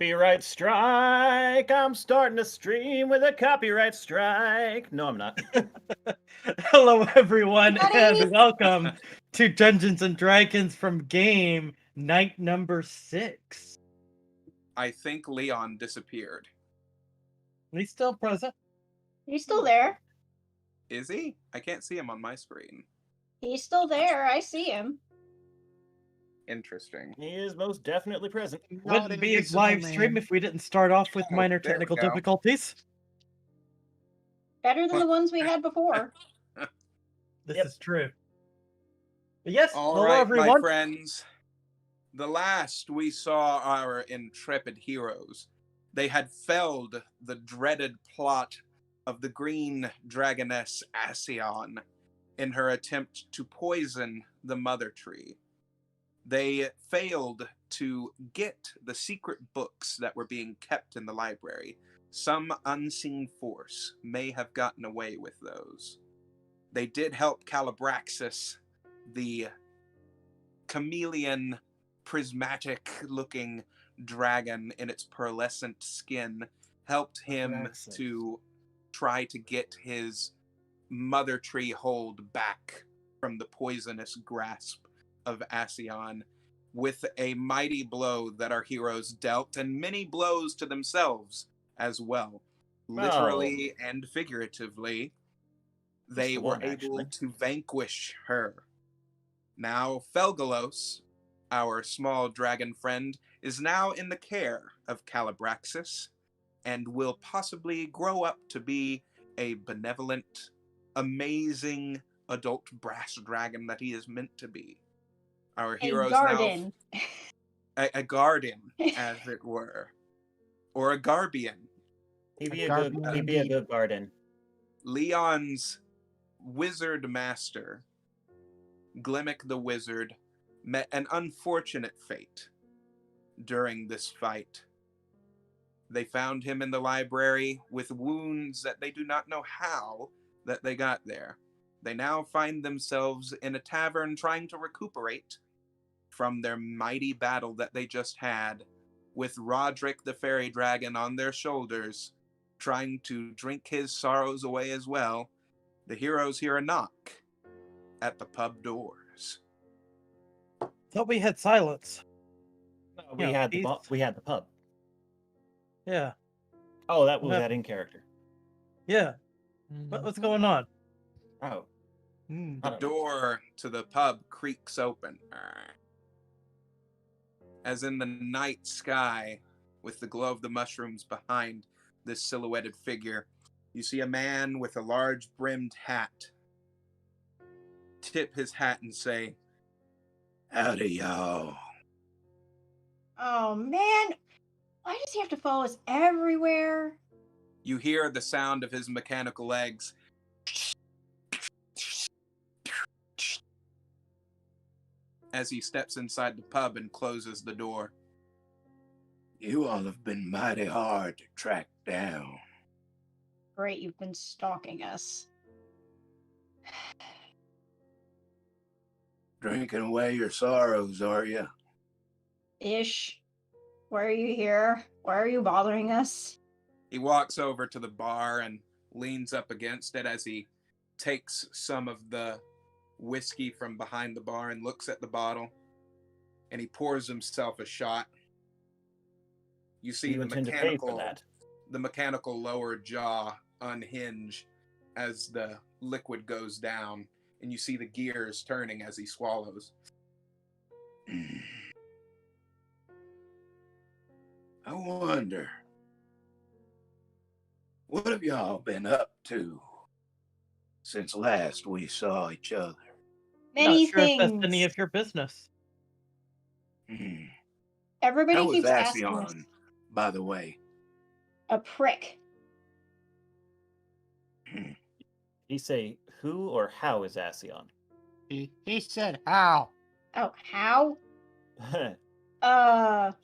Copyright strike! I'm starting to stream with a copyright strike. No, I'm not. Hello, everyone, Buddy. and welcome to Dungeons and Dragons from game night number 6. I think Leon disappeared. He's still present. He's still there. Is he? I can't see him on my screen. He's still there. I see him. Interesting. He is most definitely present. Wouldn't be a live stream if we didn't start off with Oh, minor there we technical go. difficulties. Better than the ones we had before. This Yep. is true. But yes, All hello, right, everyone. my friends. The last we saw our intrepid heroes, they had felled the dreaded plot of the green dragoness Ascion in her attempt to poison the mother tree. They failed to get the secret books that were being kept in the library. Some unseen force may have gotten away with those. They did help Calabraxis, the chameleon, prismatic-looking dragon in its pearlescent skin, helped him Calabraxis. to try to get his mother tree hold back from the poisonous grasp of Ascion with a mighty blow that our heroes dealt, and many blows to themselves as well. Literally and figuratively, they the were one, able actually. to vanquish her. Now, Felgalos, our small dragon friend, is now in the care of Calabraxis and will possibly grow up to be a benevolent, amazing adult brass dragon that he is meant to be. Our A heroes garden. now a garden, as it were, or a garbian. He'd be A a good garden. Leon's wizard master, Glimmick the wizard, met an unfortunate fate during this fight. They found him in the library with wounds that they do not know how that they got there. They now find themselves in a tavern trying to recuperate from their mighty battle that they just had, with Roderick the fairy dragon on their shoulders, trying to drink his sorrows away as well. The heroes hear a knock at the pub doors. Thought we had silence. We Yeah, had the peace. we had the pub. Yeah, Oh, that was Yeah. that in character. yeah. What's going on? Oh, Hmm. I The don't know. door to the pub creaks open. As in the night sky, with the glow of the mushrooms behind this silhouetted figure, you see a man with a large brimmed hat tip his hat and say, "Howdy, y'all." Oh, man. Why does he have to follow us everywhere? You hear the sound of his mechanical legs as he steps inside the pub and closes the door. "You all have been mighty hard to track down." Great, you've been stalking us. "Drinking away your sorrows, are you?" Ish. Why are you here? Why are you bothering us? He walks over to the bar and leans up against it as he takes some of the whiskey from behind the bar and looks at the bottle, and he pours himself a shot. You see You intend to pay for that? the mechanical lower jaw unhinge as the liquid goes down, and you see the gears turning as he swallows. "I wonder, what have y'all been up to since last we saw each other?" Many Not sure if that's things. any of your business. Everybody How was keeps asking us. Ascion, by the way? A prick. He say who or how is Ascion? He said how. Oh, how?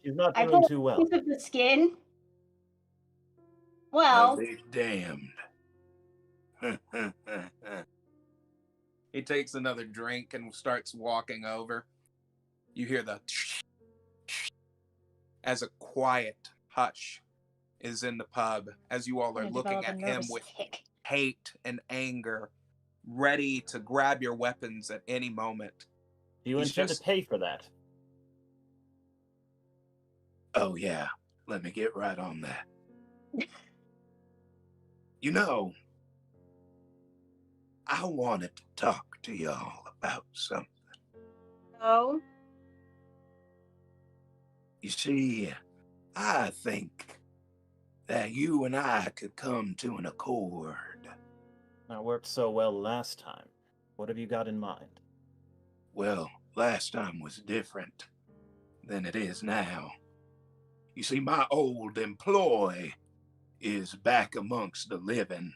She's not I doing pulled too a well. piece of the skin. I'll Well, be damned. He takes another drink and starts walking over. You hear the as a quiet, hush is in the pub as you all are Gonna looking develop a at him nervous with tick. hate and anger, ready to grab your weapons at any moment. Do you He's intend just- to pay for that? Oh, yeah. Let me get right on that. You know, I wanted to talk to y'all about something. Oh, You see, I think that you and I could come to an accord. That worked so well last time. What have you got in mind? Well, last time was different than it is now. You see, my old employ is back amongst the living.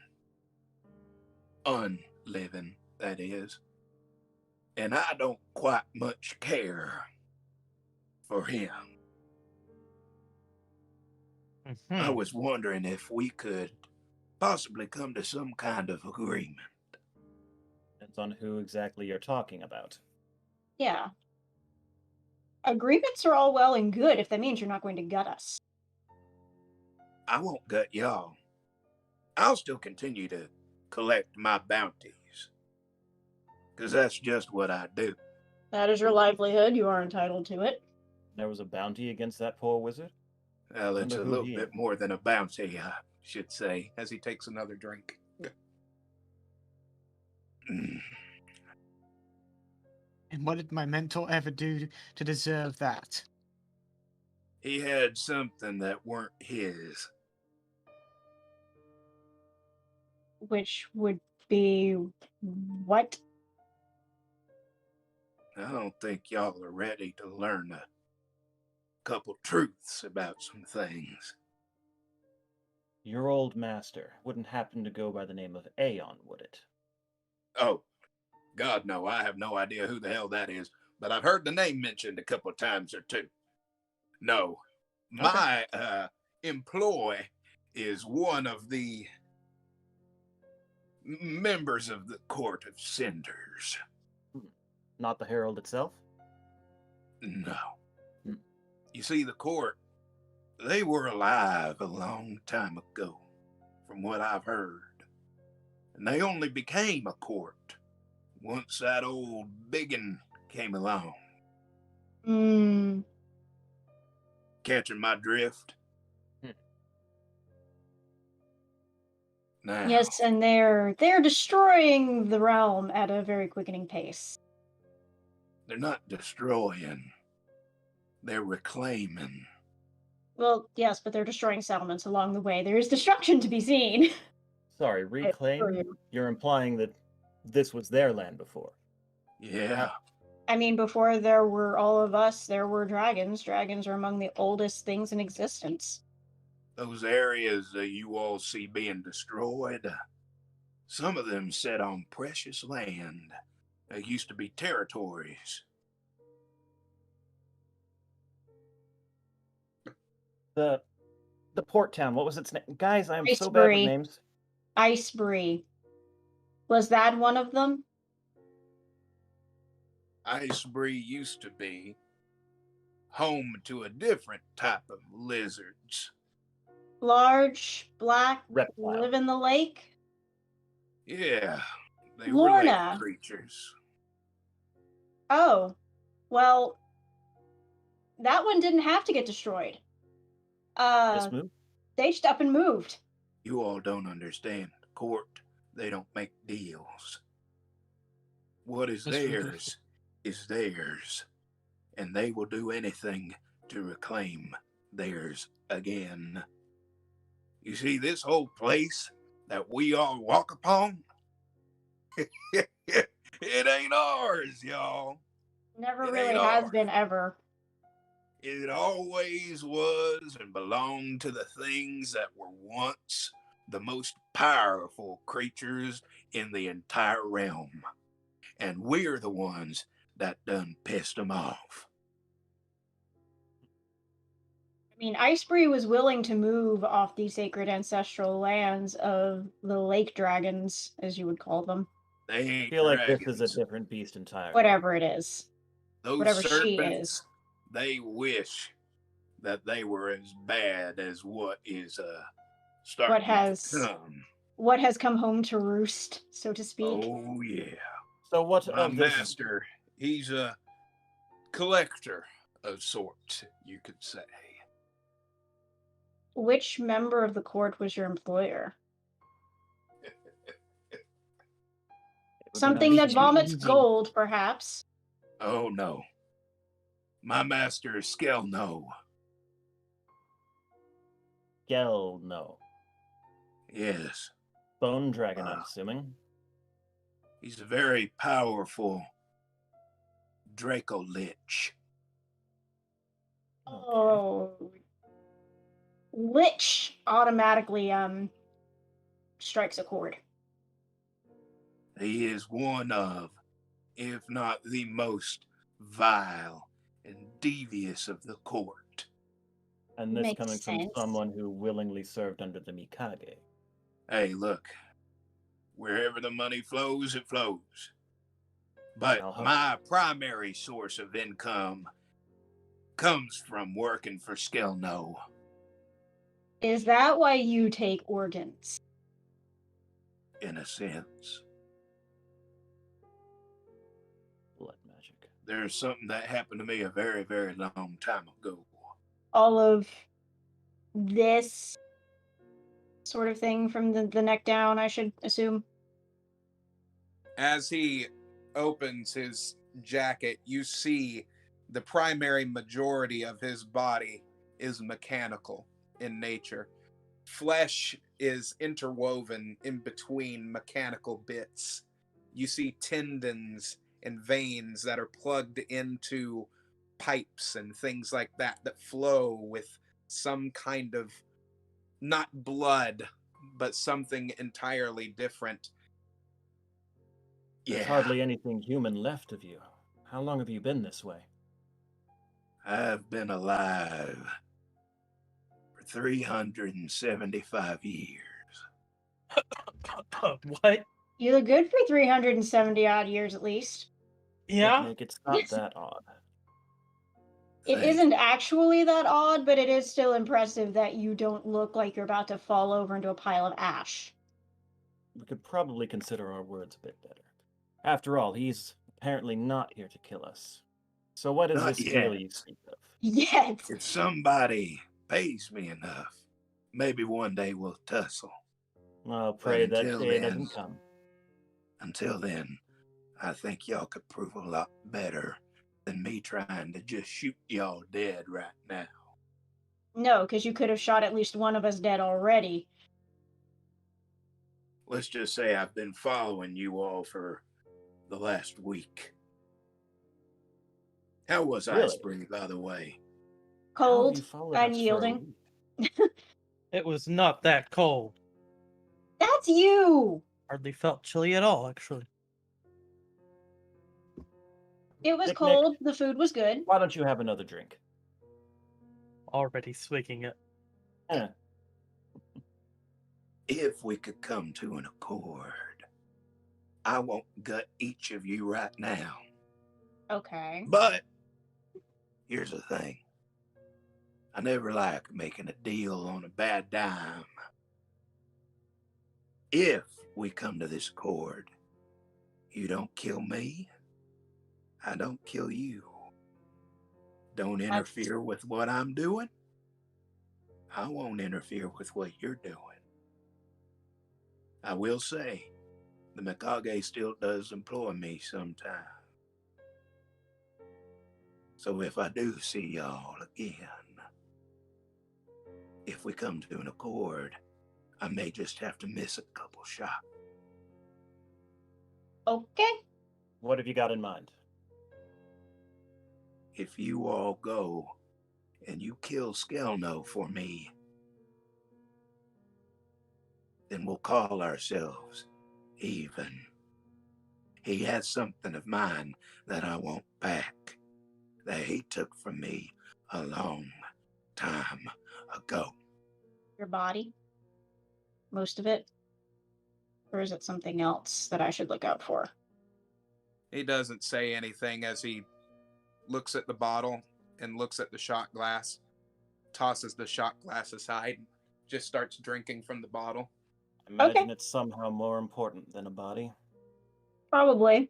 Unliving, that is. And I don't quite much care for him. I Mhm. was wondering if we could possibly come to some kind of agreement. Depends on who exactly you're talking about. yeah. Agreements are all well and good if that means you're not going to gut us. I won't gut y'all. I'll still continue to collect my bounties. Because that's just what I do. That is your livelihood. You are entitled to it. There was a bounty against that poor wizard? Well, it's Wonder a who little he bit is. more than a bounty, I should say. As he takes another drink. Mm. And what did my mentor ever do to deserve that? He had something that weren't his. Which would be what? I don't think y'all are ready to learn a couple truths about some things. Your old master wouldn't happen to go by the name of Aeon, would it? Oh, God, no, I have no idea who the hell that is, but I've heard the name mentioned a couple of times or two. No, my employ is one of the members of the Court of Cinders. Not the Herald itself? No. Hmm. You see, the court, they were alive a long time ago, from what I've heard. And they only became a court once that old biggin came along. Hmm. Catching my drift? Hmm. Now, Yes, and they're destroying the realm at a very quickening pace. they're not destroying. They're reclaiming. Well, yes, but they're destroying settlements along the way. There is destruction to be seen. Sorry, assure reclaim? you. You're implying that this was their land before. Yeah. I mean, before there were all of us, there were dragons. Dragons are among the oldest things in existence. Those areas that you all see being destroyed, some of them set on precious land. They used to be territories. The port town, what was its name? Guys, I am so bad with Icebury. names. Icebury. Was that one of them? Icebury used to be home to a different type of lizards. Large, black, Reptile. live in the lake? Yeah, they were Lorna. lake creatures. Oh. Well, that one didn't have to get destroyed. Just move. They just up and moved. You all don't understand. The court, they don't make deals. What is Yes, we do. theirs is theirs, and they will do anything to reclaim theirs again. You see, this whole place that we all walk upon, it ain't ours, y'all. Never It really ain't has ours. been ever. It always was and belonged to the things that were once the most powerful creatures in the entire realm. And we're the ones that done pissed them off. I mean, Icebury was willing to move off the sacred ancestral lands of the lake dragons, as you would call them. They I ain't feel like this dragons. is a different beast entirely. Whatever it is. Those whatever she serpents, is. they wish that they were as bad as what is starting to come. What has come home to roost, so to speak? Oh yeah. So what My of this? master, he's a collector of sorts, you could say. Which member of the court was your employer? Something that vomits gold, perhaps. Oh no. My master is Skelno. Gelno. Yes. Bone dragon, I'm assuming. He's a very powerful Draco Lich. Oh. Lich automatically strikes a chord. He is one of, if not the most vile and devious of the court. And this Makes coming from sense. someone who willingly served under the Mikage. Hey, look, wherever the money flows, it flows. But I'll hope. my primary source of income comes from working for Skelno. Is that why you take organs? In a sense. Blood magic. There's something that happened to me a very, very long time ago. All of this sort of thing from the neck down, I should assume. As he opens his jacket, you see the primary majority of his body is mechanical in nature. Flesh is interwoven in between mechanical bits. You see tendons and veins that are plugged into pipes and things like that flow with some kind of, not blood, but something entirely different. There's Yeah, hardly anything human left of you. How long have you been this way? I've been alive for 375 years. What? You look good for 370 odd years at least. Yeah. Nick, it's not that odd. It Thanks. isn't actually that odd, but it is still impressive that you don't look like you're about to fall over into a pile of ash. We could probably consider our words a bit better. After all, he's apparently not here to kill us. So what is Not this deal yet. you speak of? Yes. If somebody pays me enough, maybe one day we'll tussle. I'll pray that until day then- doesn't come. Until then, I think y'all could prove a lot better than me trying to just shoot y'all dead right now. No, because you could have shot at least one of us dead already. Let's just say I've been following you all for the last week. How was Really? Icebreak, by the way? How have Cold, you followed us for a unyielding. week? It was not that cold. That's you! Hardly felt chilly at all, actually. It was Nick, cold, the food was good. Why don't you have another drink? Already swigging it. Eh, If we could come to an accord, I won't gut each of you right now. Okay. But here's the thing. I never like making a deal on a bad dime. If we come to this accord, you don't kill me, I don't kill you. Don't interfere with what I'm doing, I won't interfere with what you're doing. I will say, the Mikage still does employ me sometimes. So if I do see y'all again, if we come to an accord, I may just have to miss a couple shots. Okay. what have you got in mind? If you all go and you kill Skelno for me, then we'll call ourselves even. He has something of mine that I want back, that he took from me a long time ago. Your body? Most of it? Or is it something else that I should look out for? He doesn't say anything as he looks at the bottle and looks at the shot glass. tosses the shot glass aside, just starts drinking from the bottle. Imagine it's somehow more important than a body. Probably.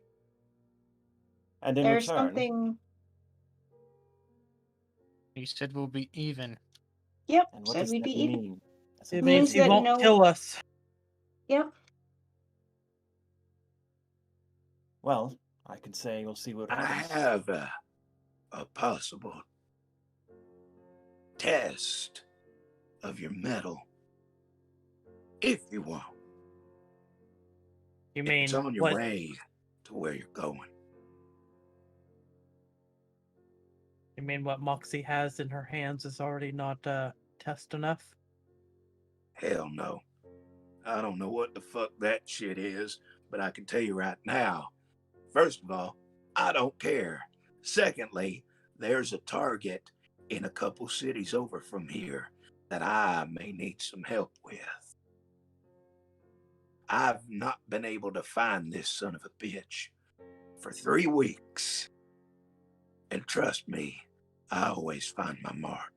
And in There's return, something. He said we'll be even. Yep, and what said does we'd that be even. mean? That's It a means means he that won't no- kill us. Yep. Well, I can say we'll see what I happens. have a possible test of your metal, if you want. You mean It's on your what? way to where you're going. You mean what Moxie has in her hands is already not test enough? Hell no. I don't know what the fuck that shit is, but I can tell you right now. First of all, I don't care. Secondly, there's a target in a couple cities over from here that I may need some help with. I've not been able to find this son of a bitch for 3 weeks. And trust me, I always find my mark.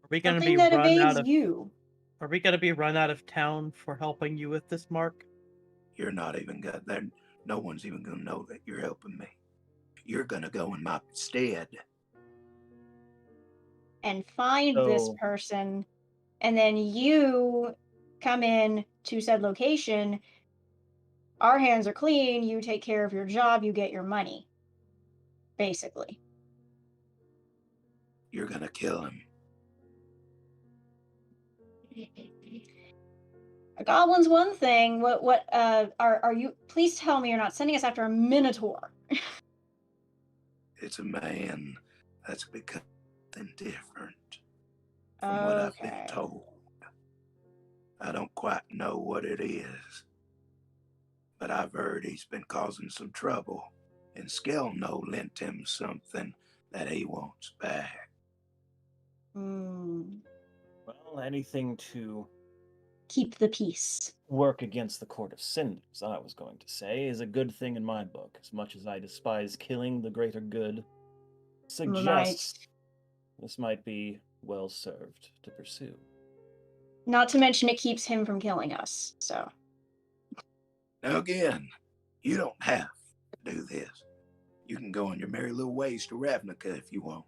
Are we gonna Something be that run evades out of? you. Are we gonna be run out of town for helping you with this, Mark? You're not even gonna, no one's even gonna know that you're helping me. You're gonna go in my stead. And find this So- person, and then you come in to said location. Our hands are clean. You take care of your job. You get your money. Basically. You're gonna kill him. A goblin's one thing. What are you? Please tell me you're not sending us after a minotaur. It's a man that's become something different from what I've been Okay. told. I don't quite know what it is, but I've heard he's been causing some trouble, and Skelno lent him something that he wants back. Hmm. Well, anything to Keep the peace. work against the Court of Cinders, I was going to say, is a good thing in my book. As much as I despise killing the greater good, suggests this might be well served to pursue. Not to mention it keeps him from killing us. So Now again, you don't have to do this. You can go on your merry little ways to Ravnica if you want.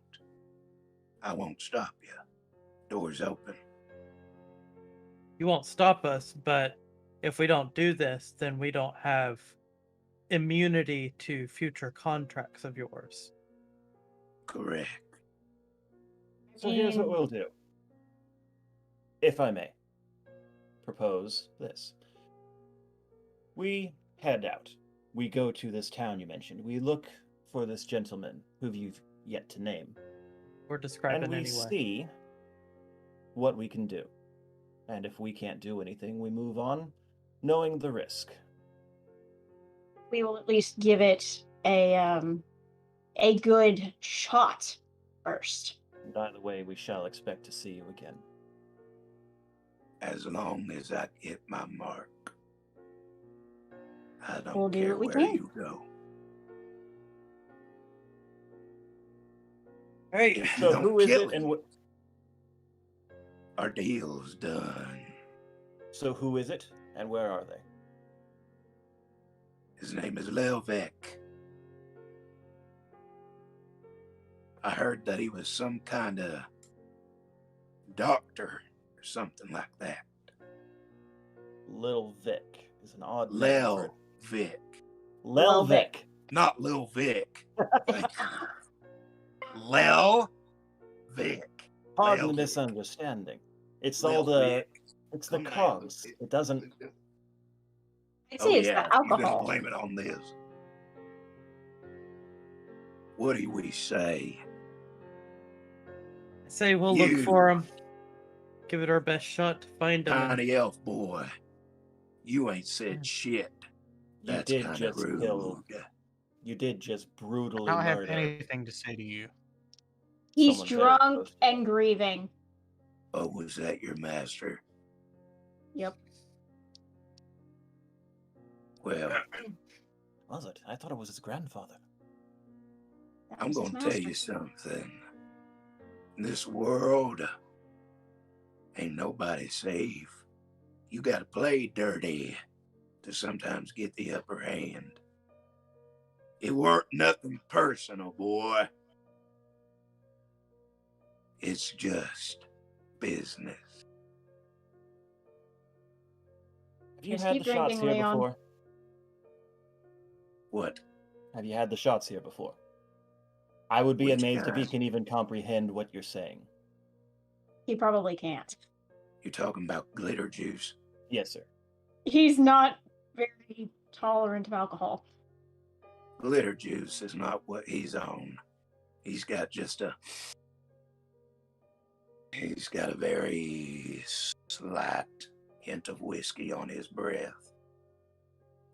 I won't stop you. Door's open. You won't stop us, but if we don't do this, then we don't have immunity to future contracts of yours. Correct. So here's what we'll do. If I may propose this. We head out. We go to this town you mentioned. We look for this gentleman who you've yet to name. We're describing And we anyway. see what we can do. And if we can't do anything, we move on, knowing the risk. we will at least give it a good shot first. And either way, we shall expect to see you again. As long as I get my mark. I don't We'll do care what we where can. you go. Hey, If you So don't who is kill it and him, what? our deal's done. So who is it and where are they? His name is Lelvek. I heard that he was some kind of doctor or something like that. Little Vic is an odd name for Lelvik. Lelvik. Not Lil Vic. Thank you. Lelvik. Pardon the Lelvik. misunderstanding. It's all the Lelvik. it's the Come on. cogs. It doesn't. I'd Oh say it's yeah, the you're gonna alcohol. blame it on this. What do we say? I say we'll look You. for him. Give it our best shot to find him. and- Tiny elf boy, you ain't said shit. You That's did kind of just rude. kill. You did just brutally I don't have murder. anything to say to you. He's someone very drunk close to you. and grieving. Oh, was that your master? Yep. Well, Was it? I thought it was his grandfather. That I'm was his gonna tell you master. something. In this world, ain't nobody safe. You gotta play dirty to sometimes get the upper hand. It weren't nothing personal, boy. It's just business. Have you Just had keep the shots drinking, here Leon. before? What? Have you had the shots here before? I would be Which amazed if he kind? can even comprehend what you're saying. He probably can't. You talking about glitter juice? Yes, sir. He's not very tolerant of alcohol. Glitter juice is not what he's on. He's got a very slight hint of whiskey on his breath.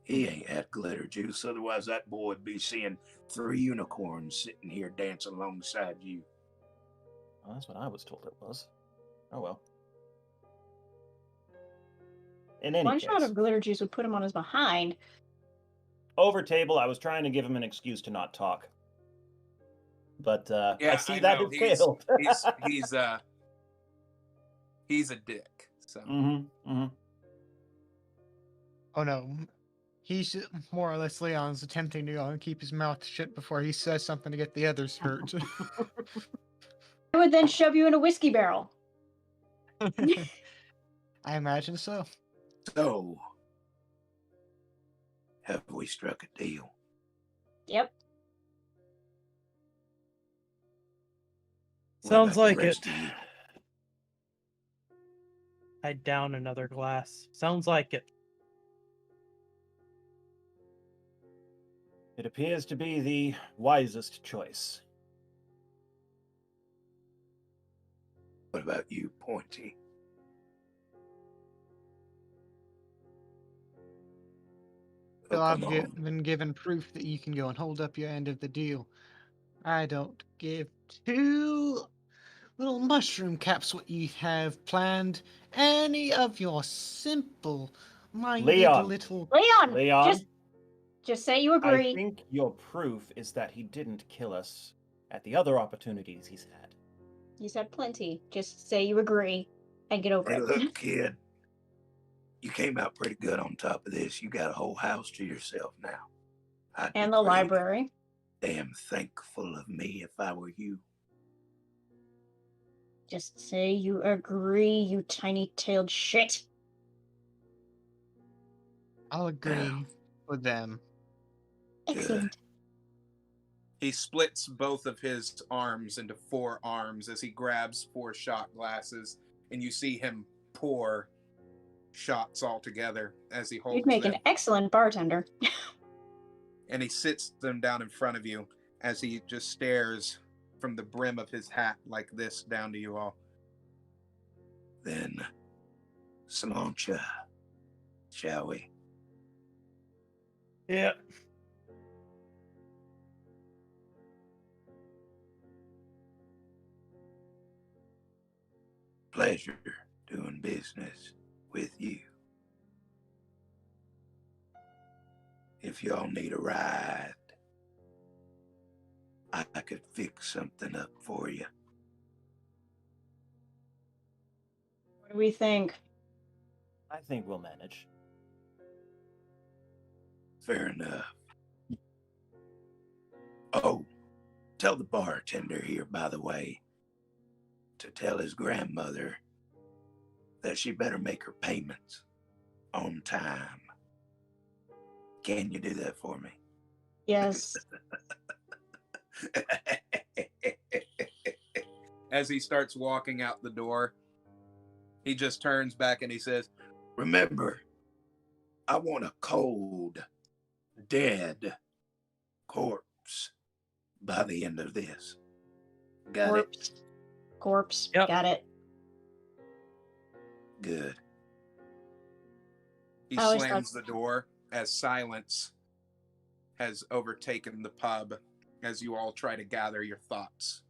He ain't had glitter juice, otherwise that boy would be seeing 3 unicorns sitting here dancing alongside you. Well, that's what I was told it was. Oh well. In any One case, shot of glitter juice would put him on his behind. over table, I was trying to give him an excuse to not talk. But Yeah, I see I that know. it failed. He's a dick. So Mm-hmm. Mm-hmm. Oh no. He's more or less Leon's attempting to keep his mouth shut before he says something to get the others hurt. I would then shove you in a whiskey barrel. I imagine so. So, have we struck a deal? Yep. What Sounds about the like it. rest of you? I down another glass. Sounds like it. It appears to be the wisest choice. What about you, Pointy? Well, Oh, I've come on. been given proof that you can go and hold up your end of the deal. I don't give 2 little mushroom caps what you have planned. Any of your simple-minded Leon. little... Leon, just say you I agree. think your proof is that he didn't kill us at the other opportunities he's had. You said plenty. Just say you agree and get over Hey, it. look, kid. You came out pretty good on top of this. You got a whole house to yourself now. I'd And be the pretty library. damn thankful of me if I were you. Just say you agree, you tiny-tailed shit. I'll agree with them. Excellent. he splits both of his arms into 4 arms as he grabs 4 shot glasses, and you see him pour shots all together as he holds You'd make them. an excellent bartender. And he sits them down in front of you as he just stares from the brim of his hat like this down to you all. Then, Salancha, shall we? Yeah. Pleasure doing business with you. If y'all need a ride, I could fix something up for you. What do we think? I think we'll manage. Fair enough. Oh, tell the bartender here, by the way, to tell his grandmother that she better make her payments on time. Can you do that for me? Yes. As he starts walking out the door, he just turns back and he says, Remember, I want a cold, dead corpse by the end of this. Got it? Corpse. Yep. Got it. Good. he I always slams thought- the door as silence has overtaken the pub as you all try to gather your thoughts.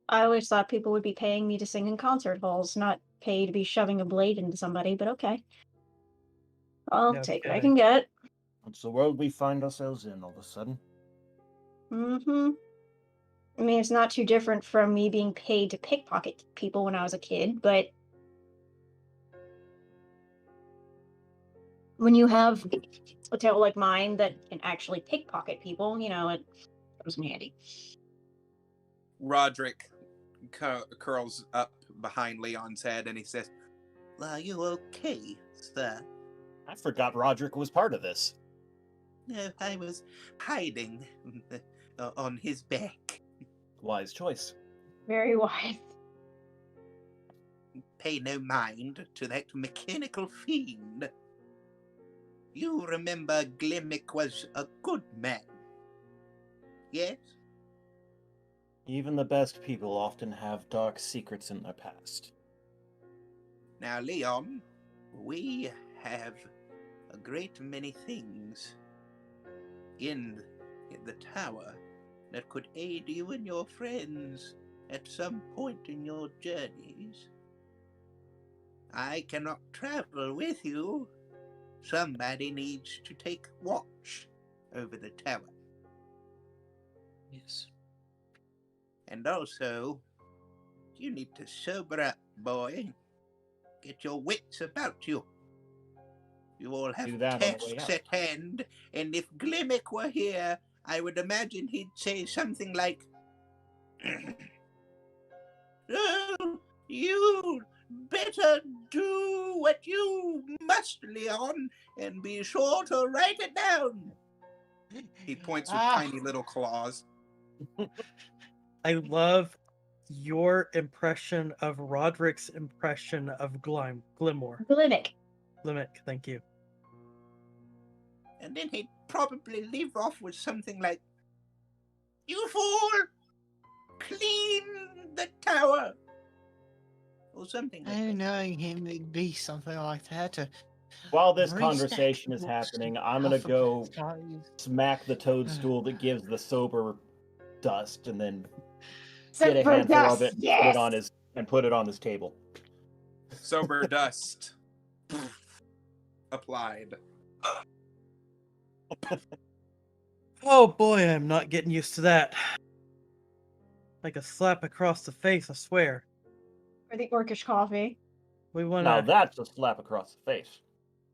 I always thought people would be paying me to sing in concert halls, not pay to be shoving a blade into somebody, but okay. I'll No take what I kidding. can get. It's the world we find ourselves in all of a sudden. Mm-hmm. I mean, it's not too different from me being paid to pickpocket people when I was a kid, but when you have a table like mine that can actually pickpocket people, it comes in handy. Roderick curls up behind Leon's head and he says, "Are you okay, sir?" I forgot Roderick was part of this. "No, I was hiding on his back." Wise choice. Very wise. "Pay no mind to that mechanical fiend. You remember Glimmick was a good man, yes?" Even the best people often have dark secrets in their past. "Now, Leon, we have a great many things in the tower that could aid you and your friends at some point in your journeys. I cannot travel with you. Somebody needs to take watch over the tower. Yes. And also, you need to sober up, boy. Get your wits about you. You all Do have that on the way tasks out. at hand, and if Glimmick were here, I would imagine he'd say something like, "Oh, you better do what you must, Leon, and be sure to write it down." He points with tiny little claws. I love your impression of Roderick's impression of Glimmer. Glimmick. Glimmick, thank you. And then he'd probably leave off with something like, "You fool! Clean the tower!" Or something like I that. know him, it'd be something like that. While this Restack conversation is books happening, to I'm gonna go alphabetize. smack the toadstool that gives the sober dust, and then Except get a for handful dust, of it and yes. put it on his table. Sober dust applied. Oh boy, I'm not getting used to that. Like a slap across the face, I swear. Or the orcish coffee. We Now wanna, that's a slap across the face.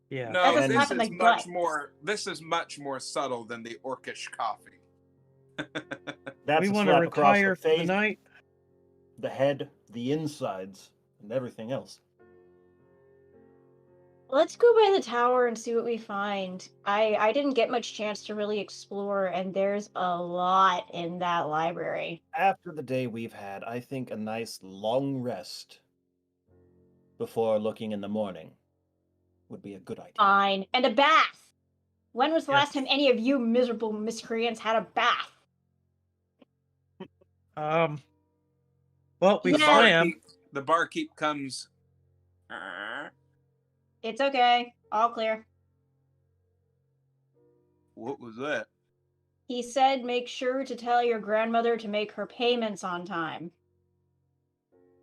yeah. No, That's a And- slap this in the is much gut. more. This is much more subtle than the orcish coffee. That's We a want to slap across the retire for the face, night. the head, the insides, and everything else. Let's go by the tower and see what we find. I didn't get much chance to really explore, and there's a lot in that library. After the day we've had, I think a nice long rest before looking in the morning would be a good idea. Fine. And a bath. When was the last Yes. time any of you miserable miscreants had a bath? Well, we Yeah. swam. The barkeep comes. It's okay. All clear. What was that? He said make sure to tell your grandmother to make her payments on time.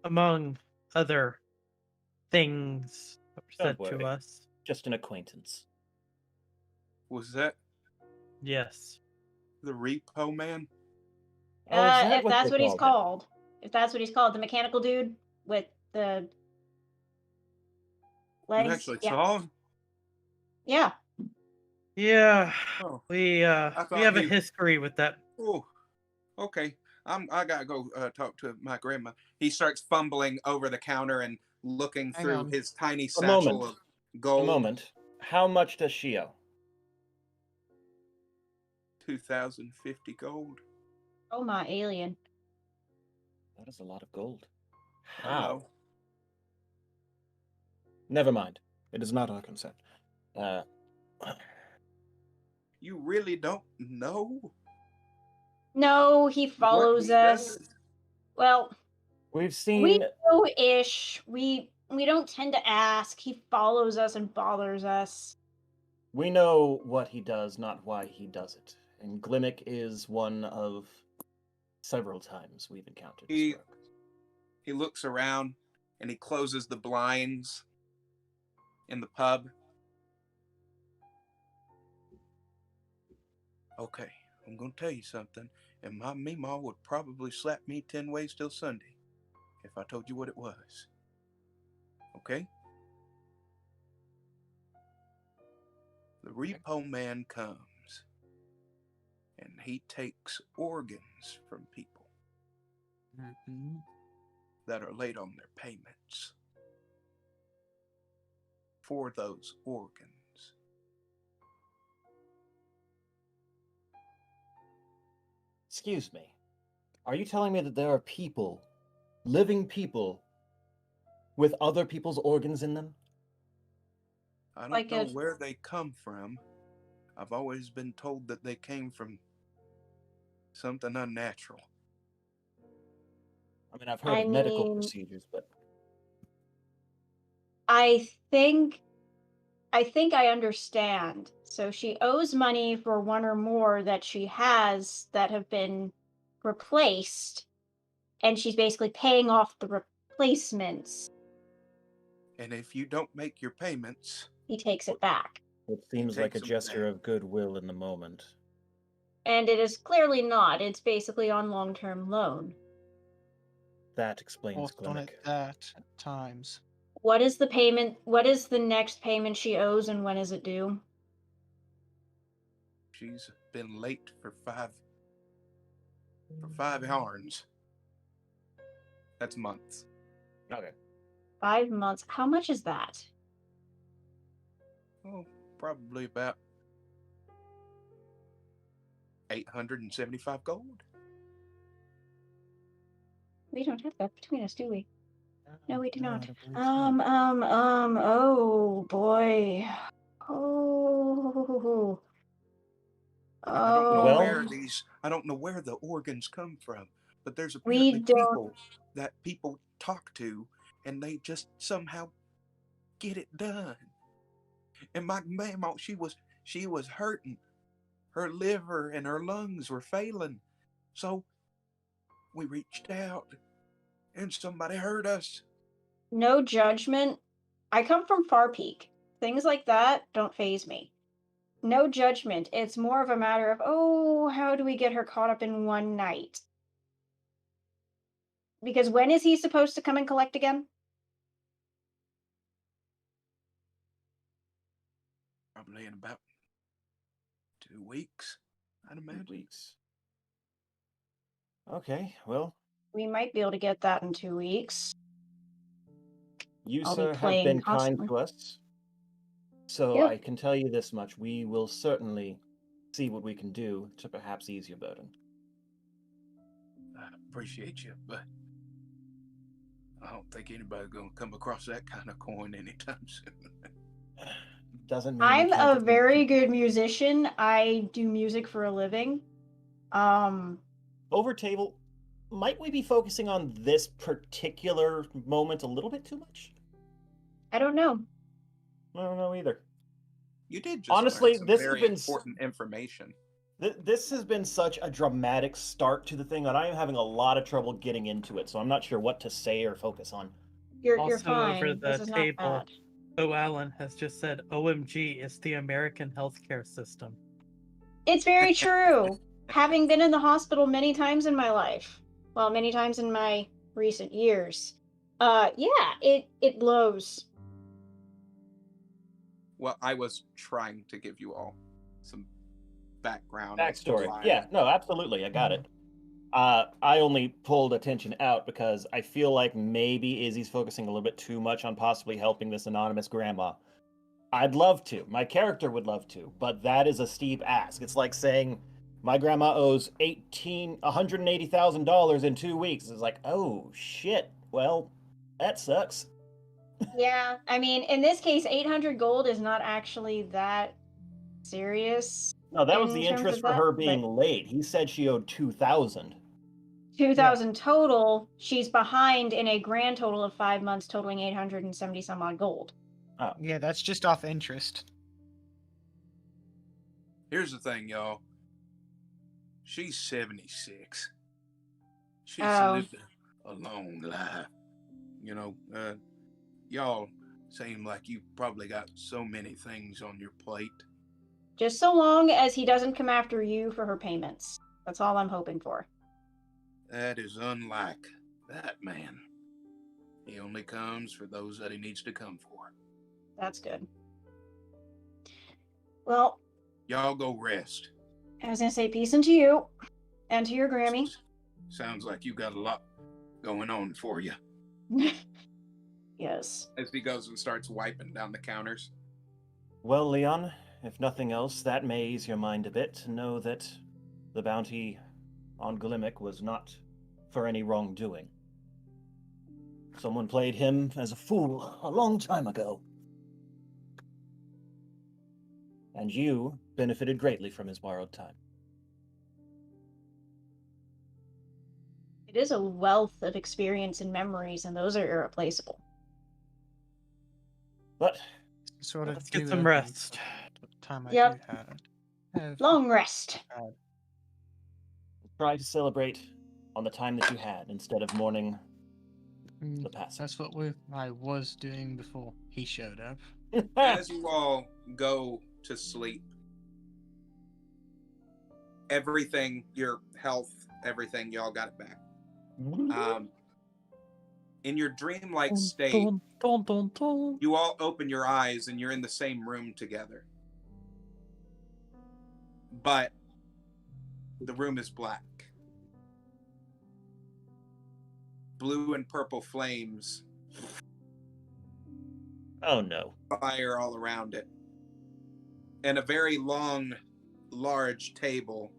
Among other things that were Don't said worry. to us. Just an acquaintance. Was that Yes. the repo man? Oh, is that If what that's they what he's called him? called. If that's what he's called. The mechanical dude with the legs. You actually yeah. saw him? Yeah. Yeah. Oh, We thought have a he- history with that. oh, okay. I gotta go talk to my grandma. He starts fumbling over the counter and looking Hang through on. his tiny A satchel moment. of gold. A moment. How much does she owe? 2,050 gold. Oh my alien. That is a lot of gold. I How? know. Never mind. It is not our concern. You really don't know No, he follows what he us. does? Well, We've we seen know ish. We don't tend to ask. He follows us and bothers us. we know what he does, not why he does it. And Glimmick is one of several times we've encountered this He- rogue. He looks around and he closes the blinds in the pub. Okay, I'm gonna tell you something, and my meemaw would probably slap me 10 ways till Sunday if I told you what it was. Okay? The repo man comes, and he takes organs from people that are late on their payments. For those organs, Excuse me. Are you telling me that there are people, living people, with other people's organs in them? I don't Like know a- where they come from. I've always been told that they came from something unnatural. I mean, I've heard I of medical mean- procedures, but I think I understand. So she owes money for one or more that she has that have been replaced, and she's basically paying off the replacements. And if you don't make your payments, He takes it back. it seems like a takes them gesture back. of goodwill in the moment. And it is clearly not. It's basically on long-term loan. That explains Or done Glimmick. it that at times. What is the payment? What is the next payment she owes, and when is it due? she's been late for five yarns. That's months. Okay. 5 months. How much is that? Oh, probably about 875 gold. We don't have that between us, do we? No, we do No, I not. don't believe so. Oh boy. Oh. I don't know Well- where I don't know where the organs come from, but there's We apparently don't- people that people talk to, and they just somehow get it done. And my mama, she was hurting. Her liver and her lungs were failing. So we reached out, and somebody heard us. No judgment. I come from Far Peak. Things like that don't faze me. No judgment. It's more of a matter of, oh, how do we get her caught up in one night? Because when is he supposed to come and collect again? Probably in about 2 weeks, I'd imagine. Weeks. Okay, well, We might be able to get that in 2 weeks. you, I'll be sir, have playing been constantly. kind to us. So Yeah. I can tell you this much. We will certainly see what we can do to perhaps ease your burden. I appreciate you, but I don't think anybody's gonna come across that kind of coin anytime soon. Doesn't mean I'm we can't a get very good musician. I do music for a living. over table. Might we be focusing on this particular moment a little bit too much? I don't know. I don't know either. You did just Honestly, learn some this has very been important information. This has been such a dramatic start to the thing that I am having a lot of trouble getting into it. So I'm not sure what to say or focus on. You're Also fine. over This the is table, not bad. O. Allen has just said, OMG, it's the American healthcare system. It's very true. Having been in the hospital many times in my life, well, many times in my recent years, yeah, it blows. Well, I was trying to give you all some background. as to Backstory. why. Yeah, no, absolutely. I got it. I only pulled attention out because I feel like maybe Izzy's focusing a little bit too much on possibly helping this anonymous grandma. I'd love to. My character would love to, but that is a steep ask. It's like saying my grandma owes $180,000 in 2 weeks. It's like, oh shit. Well, that sucks. Yeah, I mean, in this case, 800 gold is not actually that serious. No, that was In the terms interest of for that, her but- being late. He said she owed 2,000. 2,000 total. She's behind in a grand total of 5 months, totaling 870 some odd gold. Yeah, that's just off interest. Here's the thing, y'all. She's 76. She's Oh. lived a long life. You know, y'all seem like you probably got so many things on your plate. Just so long as he doesn't come after you for her payments. That's all I'm hoping for. That is unlike that man. He only comes for those that he needs to come for. That's good. Well, Y'all go rest. I was gonna say peace unto you and to your Grammy. Sounds like you got a lot going on for you. Yes. As he goes and starts wiping down the counters. Well, Leon, if nothing else, that may ease your mind a bit to know that the bounty on Glimmick was not for any wrongdoing. Someone played him as a fool a long time ago. And you benefited greatly from his borrowed time. It is a wealth of experience and memories, and those are irreplaceable. But Sort of Let's get do some every rest. Time I Yep. do have Long rest. try to celebrate on the time that you had instead of mourning Mm, the past. That's what I was doing before he showed up. As you all go to sleep, everything, your health, everything, y'all got it back. In your dreamlike state, you all open your eyes and you're in the same room together. But the room is black. Blue and purple flames Oh no. fire all around it. And a very long, large table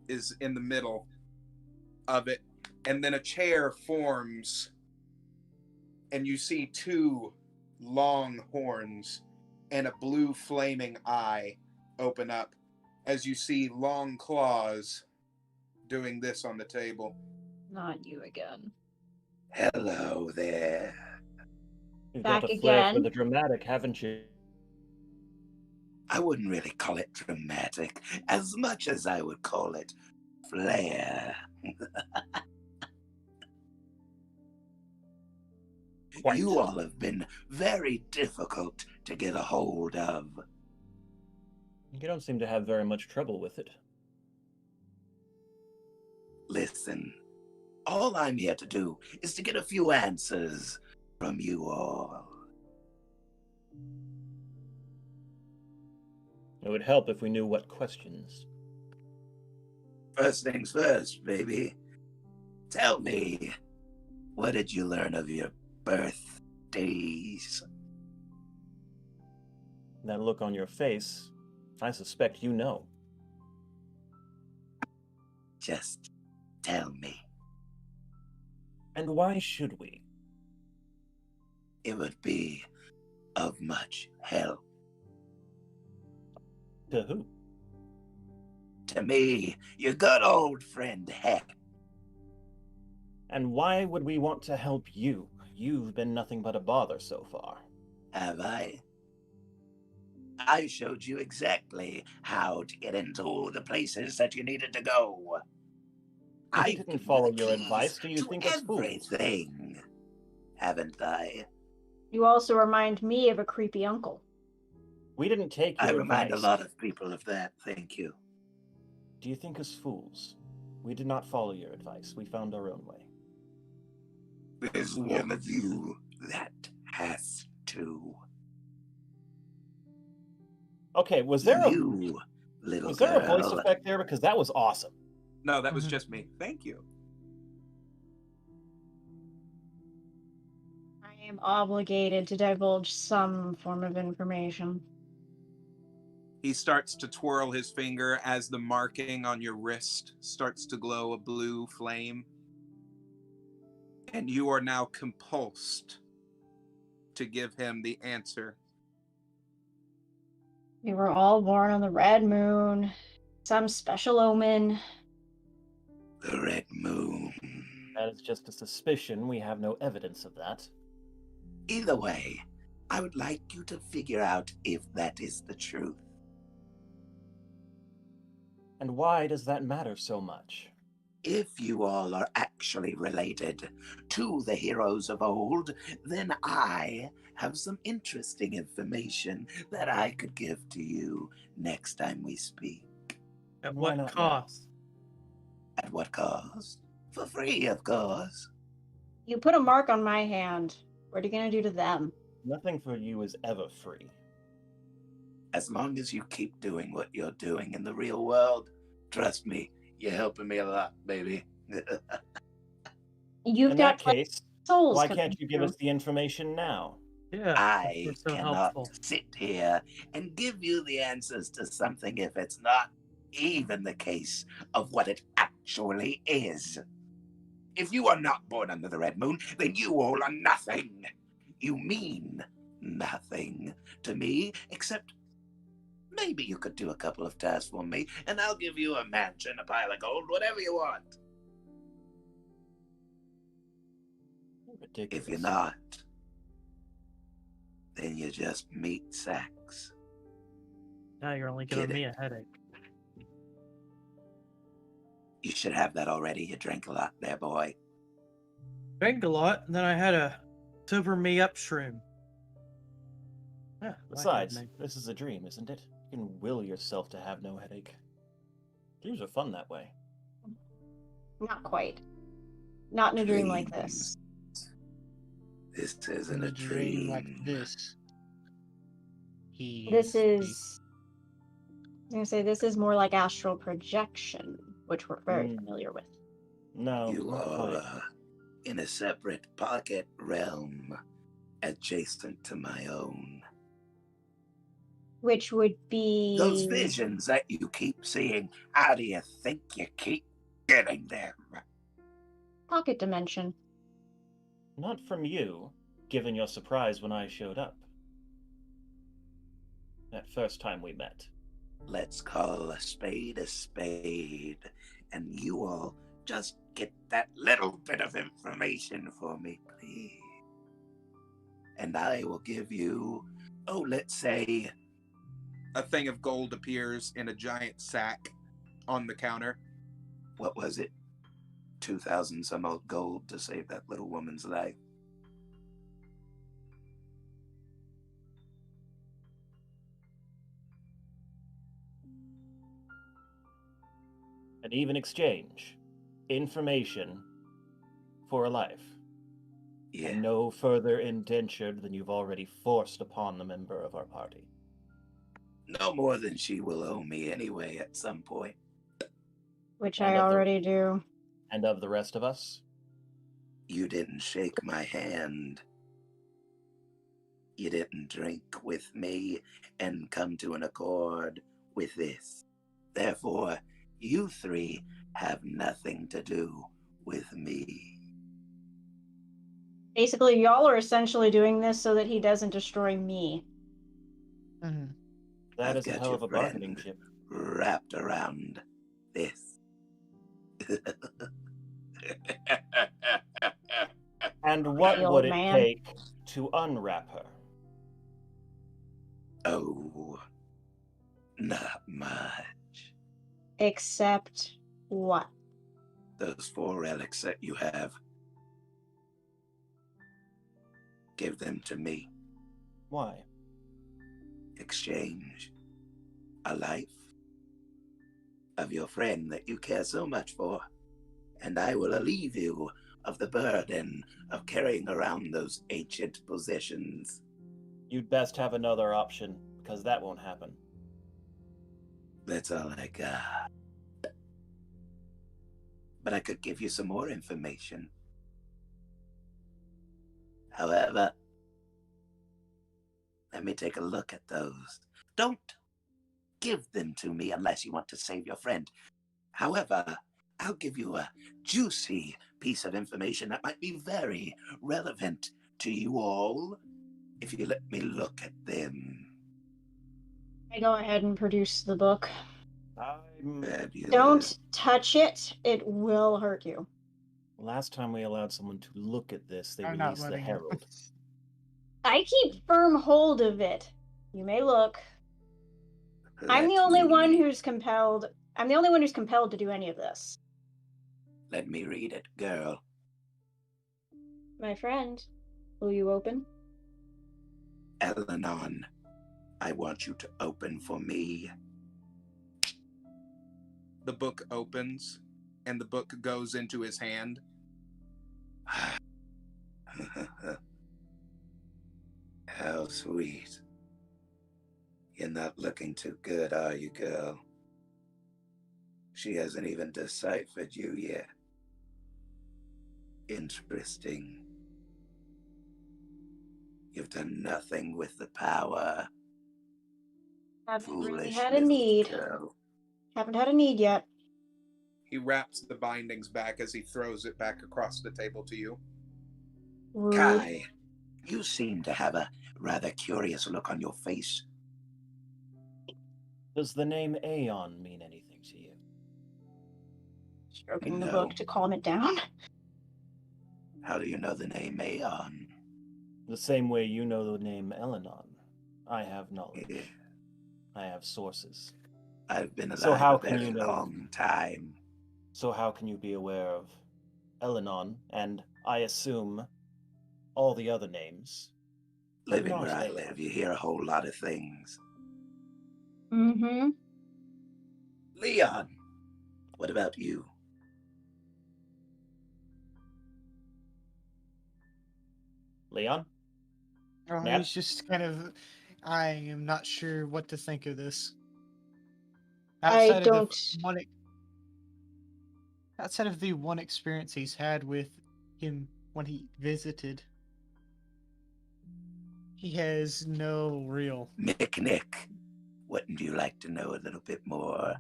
is in the middle of it. And then a chair forms, and you see two long horns and a blue flaming eye open up as you see long claws doing this on the table. Not you again. Hello there. You've Back got a flair for again? the dramatic, haven't you? I wouldn't really call it dramatic as much as I would call it flair. Quite. You all have been very difficult to get a hold of. You don't seem to have very much trouble with it. Listen, all I'm here to do is to get a few answers from you all. It would help if we knew what questions. First things first, baby. Tell me, what did you learn of your birthdays? That look on your face, I suspect you know. Just tell me. And why should we? It would be of much help. To who? To me, your good old friend Heck. And why would we want to help you? You've been nothing but a bother so far. Have I? I showed you exactly how to get into the places that you needed to go. I didn't follow your advice. Do you think us fools? everything, haven't I? You also remind me of a creepy uncle. We didn't take your I remind advice. a lot of people of that, thank you. Do you think us fools? We did not follow your advice. We found our own way. There's one of you that has to. Okay, was there a You, little was there a voice girl. effect there? Because that was awesome. No, that was Mhm. just me. Thank you. I am obligated to divulge some form of information. He starts to twirl his finger as the marking on your wrist starts to glow a blue flame. And you are now compulsed to give him the answer. We were all born on the red moon. Some special omen. The Red Moon. That is just a suspicion. We have no evidence of that. Either way, I would like you to figure out if that is the truth. And why does that matter so much? If you all are actually related to the heroes of old, then I have some interesting information that I could give to you next time we speak. At Why what not now? cost? At what cost? For free, of course. You put a mark on my hand. What are you gonna do to them? Nothing for you is ever free. As long as you keep doing what you're doing in the real world, trust me, you're helping me a lot, baby. You've In got that like, case, souls. why coming can't you give through. us the information now? Yeah, I that's so cannot helpful. sit here and give you the answers to something if it's not even the case of what it actually is. If you are not born under the red moon, then you all are nothing. You mean nothing to me, except maybe you could do a couple of tasks for me, and I'll give you a mansion, a pile of gold, whatever you want. Ridiculous. If you're not, then you're just meat sacks. Now you're only giving me a headache. You should have that already. You drank a lot there, boy. Drank a lot, and then I had a sober me up shroom. Yeah, Besides, this is a dream, isn't it? You can will yourself to have no headache. Dreams are fun that way. Not quite. Not in a dream like this. This isn't In a a dream dream. like this. This is. I was gonna say this is more like astral projection, which we're very familiar with. No, You not are quite. in a separate pocket realm adjacent to my own. Which would be Those visions that you keep seeing, how do you think you keep getting them? pocket dimension. Not from you, given your surprise when I showed up. That first time we met. Let's call a spade, and you all just get that little bit of information for me, please. And I will give you, let's say, A thing of gold appears in a giant sack on the counter. what was it? 2,000 some odd gold to save that little woman's life. An even exchange. Information for a life. Yeah. And no further indentured than you've already forced upon the member of our party. No more than she will owe me anyway at some point. Which And I of the- already do. And of the rest of us? You didn't shake my hand. You didn't drink with me and come to an accord with this. Therefore, you three have nothing to do with me. Basically, y'all are essentially doing this so that he doesn't destroy me. Mhm. That I've is a got hell your of a bargaining friend chip. wrapped around this. And what Hey, old would it man. take to unwrap her? Oh, not much. Except what? Those 4 relics that you have, give them to me. Why? Exchange a life of your friend that you care so much for, and I will relieve you of the burden of carrying around those ancient possessions. You'd best have another option, because that won't happen. That's all I got. But I could give you some more information. However, let me take a look at those. Don't give them to me unless you want to save your friend. However, I'll give you a juicy piece of information that might be very relevant to you all if you let me look at them. I go ahead and produce the book. Fabulous. Don't touch it. It will hurt you. Last time we allowed someone to look at this, they I'm not released the letting him. Herald. I keep firm hold of it. You may look. I'm the Let only me one read- who's compelled. I'm the only one who's compelled to do any of this. Let me read it, girl. My friend, will you open? Elenon, I want you to open for me. The book opens, and the book goes into his hand. How sweet. You're not looking too good, are you, girl? She hasn't even deciphered you yet. Interesting. You've done nothing with the power. Haven't really Foolish had a little need. girl. Haven't had a need yet. He wraps the bindings back as he throws it back across the table to you. Rude. Kai, you seem to have a rather curious look on your face. Does the name Aeon mean anything to you? Stroking the No. book to calm it down. How do you know the name Aeon? The same way you know the name Elenon. I have knowledge. Yeah, I have sources. I've been alive So how a can very you know? long time. So how can you be aware of Elenon and, I assume, all the other names? Living Not where I Aeon. live, you hear a whole lot of things. Mm-hmm. Leon, what about you? Leon? Oh, Nat? he's just kind of. I am not sure what to think of this. I Outside of the don't. one, outside of the one experience he's had with him when he visited, he has no real. Nick, wouldn't you like to know a little bit more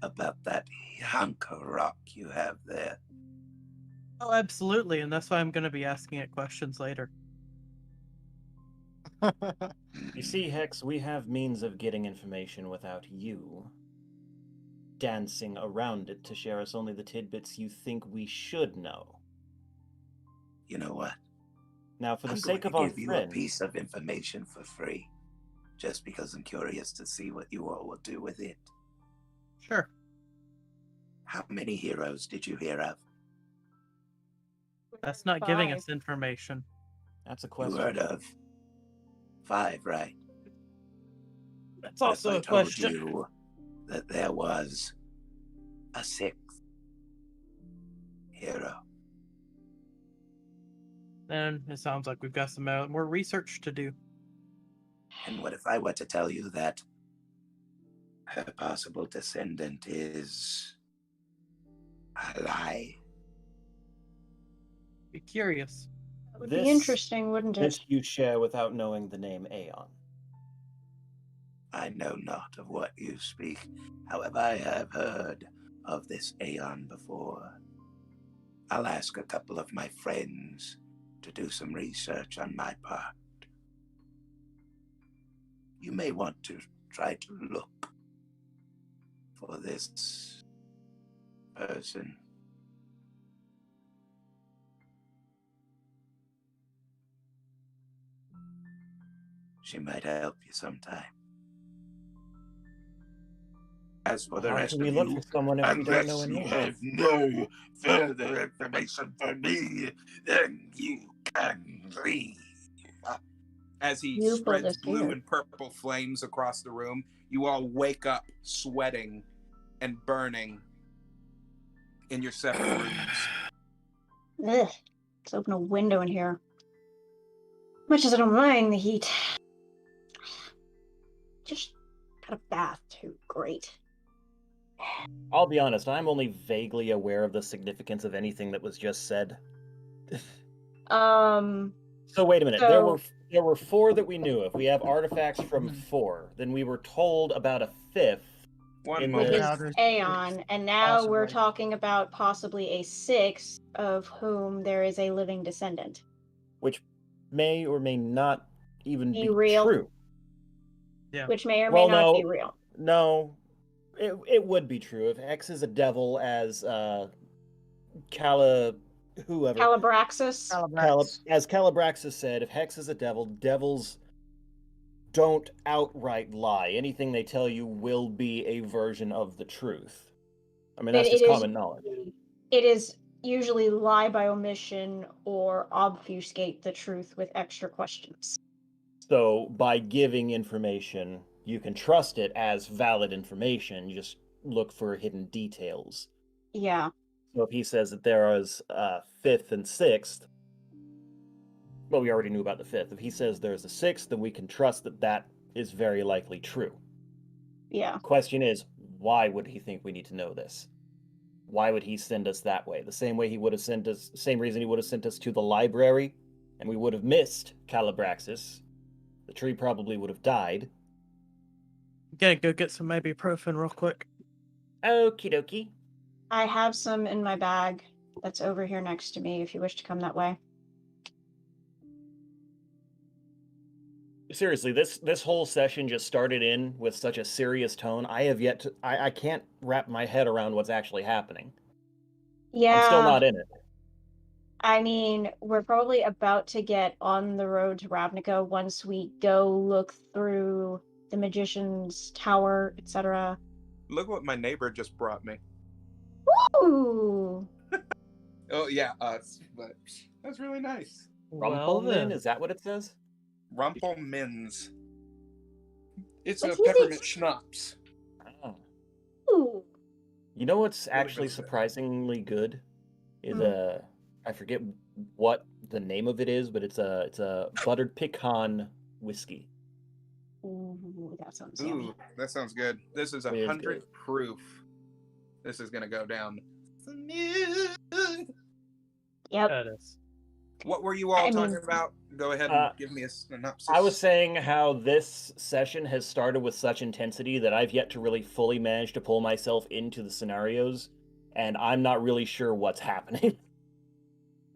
about that hunk of rock you have there? Oh, absolutely, and that's why I'm going to be asking it questions later. You see, Hex, we have means of getting information without you dancing around it to share us only the tidbits you think we should know. You know what? Now, for the I'm sake going of to our give you a friend, piece of information for free, just because I'm curious to see what you all will do with it. Sure. How many heroes did you hear of? That's not giving 5. us information. that's a You question. heard of 5, right? That's What also if I a told question. you that there was a 6th hero? Then it sounds like we've got some more research to do. And what if I were to tell you that her possible descendant is a lie? Be curious. That would This- be interesting, wouldn't it? This you share without knowing the name Aeon. I know not of what you speak. However, I have heard of this Aeon before. I'll ask a couple of my friends to do some research on my part. You may want to try to look for this person. She might help you sometime. As for the How rest can we of look you, for someone if we don't know unless a you name? have no further information for me, then you can leave. As he You pulled spreads us blue here. and purple flames across the room, you all wake up sweating and burning in your separate rooms. Ugh. Let's open a window in here. Much as I don't mind the heat. Just got a bath too. Great. I'll be honest, I'm only vaguely aware of the significance of anything that was just said. So wait a minute. So- There were 4 that we knew of. We have artifacts from 4. Then we were told about a 5th. One In Which the- is moment. Powder Aeon, and now we're possibly. talking about possibly a 6th of whom there is a living descendant. which may or may not even Be be real. true. Yeah. Which may or Well, may not be no. real. No, it would be true if X is a devil as whoever Calabraxis. as Calabraxis said. If Hex is a devil, devils don't outright lie. Anything they tell you will be a version of the truth. I mean, that's It just is- common knowledge. It is usually lie by omission or obfuscate the truth with extra questions. So by giving information, you can trust it as valid information. You just look for hidden details. Yeah. So if he says that there is a 5th and 6th, well, we already knew about the 5th. If he says there's a 6th, then we can trust that that is very likely true. Yeah. Question is, why would he think we need to know this? Why would he send us that way? The same way he would have sent us, same reason he would have sent us to the library, and we would have missed Calabraxis. The tree probably would have died. Gonna go get some ibuprofen real quick. Okie dokie. I have some in my bag that's over here next to me if you wish to come that way. Seriously, this whole session just started in with such a serious tone. I have yet to I can't wrap my head around what's actually happening. Yeah. I'm still not in it. I mean, we're probably about to get on the road to Ravnica once we go look through the Magician's Tower, etc. Look what my neighbor just brought me. Ooh. Oh yeah, us. But that's really nice. Well Rumpelman, then. is that what it says? Rumpelmins. It's What's a with peppermint it? schnapps. Oh. Ooh. You know what's Really actually good stuff. surprisingly good? Is Hmm. I forget what the name of it is, but it's a buttered pecan whiskey. Ooh, that sounds yummy. Ooh, that sounds good. This is It is 100 good. proof. This is gonna go down smooth. Yep. That is. What were you all I talking mean- about? Go ahead and give me a synopsis. I was saying how this session has started with such intensity that I've yet to really fully manage to pull myself into the scenarios, and I'm not really sure what's happening.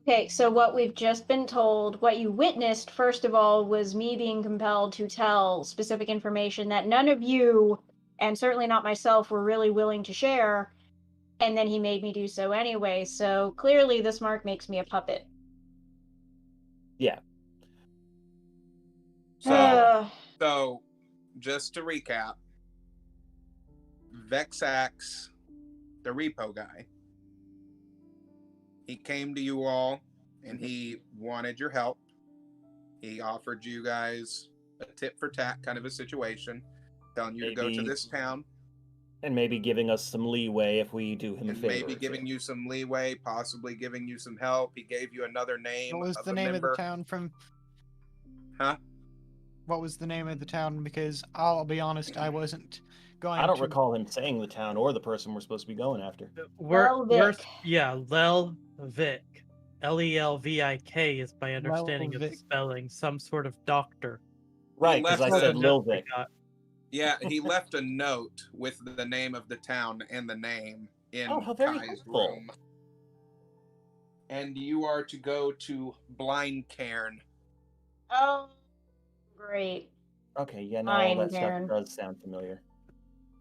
Okay, so what we've just been told, what you witnessed, first of all, was me being compelled to tell specific information that none of you, and certainly not myself, were really willing to share. And then he made me do so anyway. So clearly, this mark makes me a puppet. Yeah. So, just to recap, Vexax, the repo guy, he came to you all and he wanted your help. He offered you guys a tit for tat kind of a situation, telling you to go to Maybe- this town And maybe giving us some leeway if we do him a and favor. maybe or giving two. you some leeway, possibly giving you some help. He gave you another name What was of the a name member. of the town from? Huh? What was the name of the town? Because I'll be honest, I wasn't going I don't to. recall him saying the town or the person we're supposed to be going after. We're Lelvik. yeah, Lelvik. Lelvik is my understanding of the Lelvik. spelling. Some sort of doctor. Right, because I left said the Lil We Vic. got- Yeah, he left a note with the name of the town and the name in Oh, how very Kai's helpful. room. And you are to go to Blind Cairn. Oh, great. Okay, yeah, no, all Fine, that Baron. stuff does sound familiar.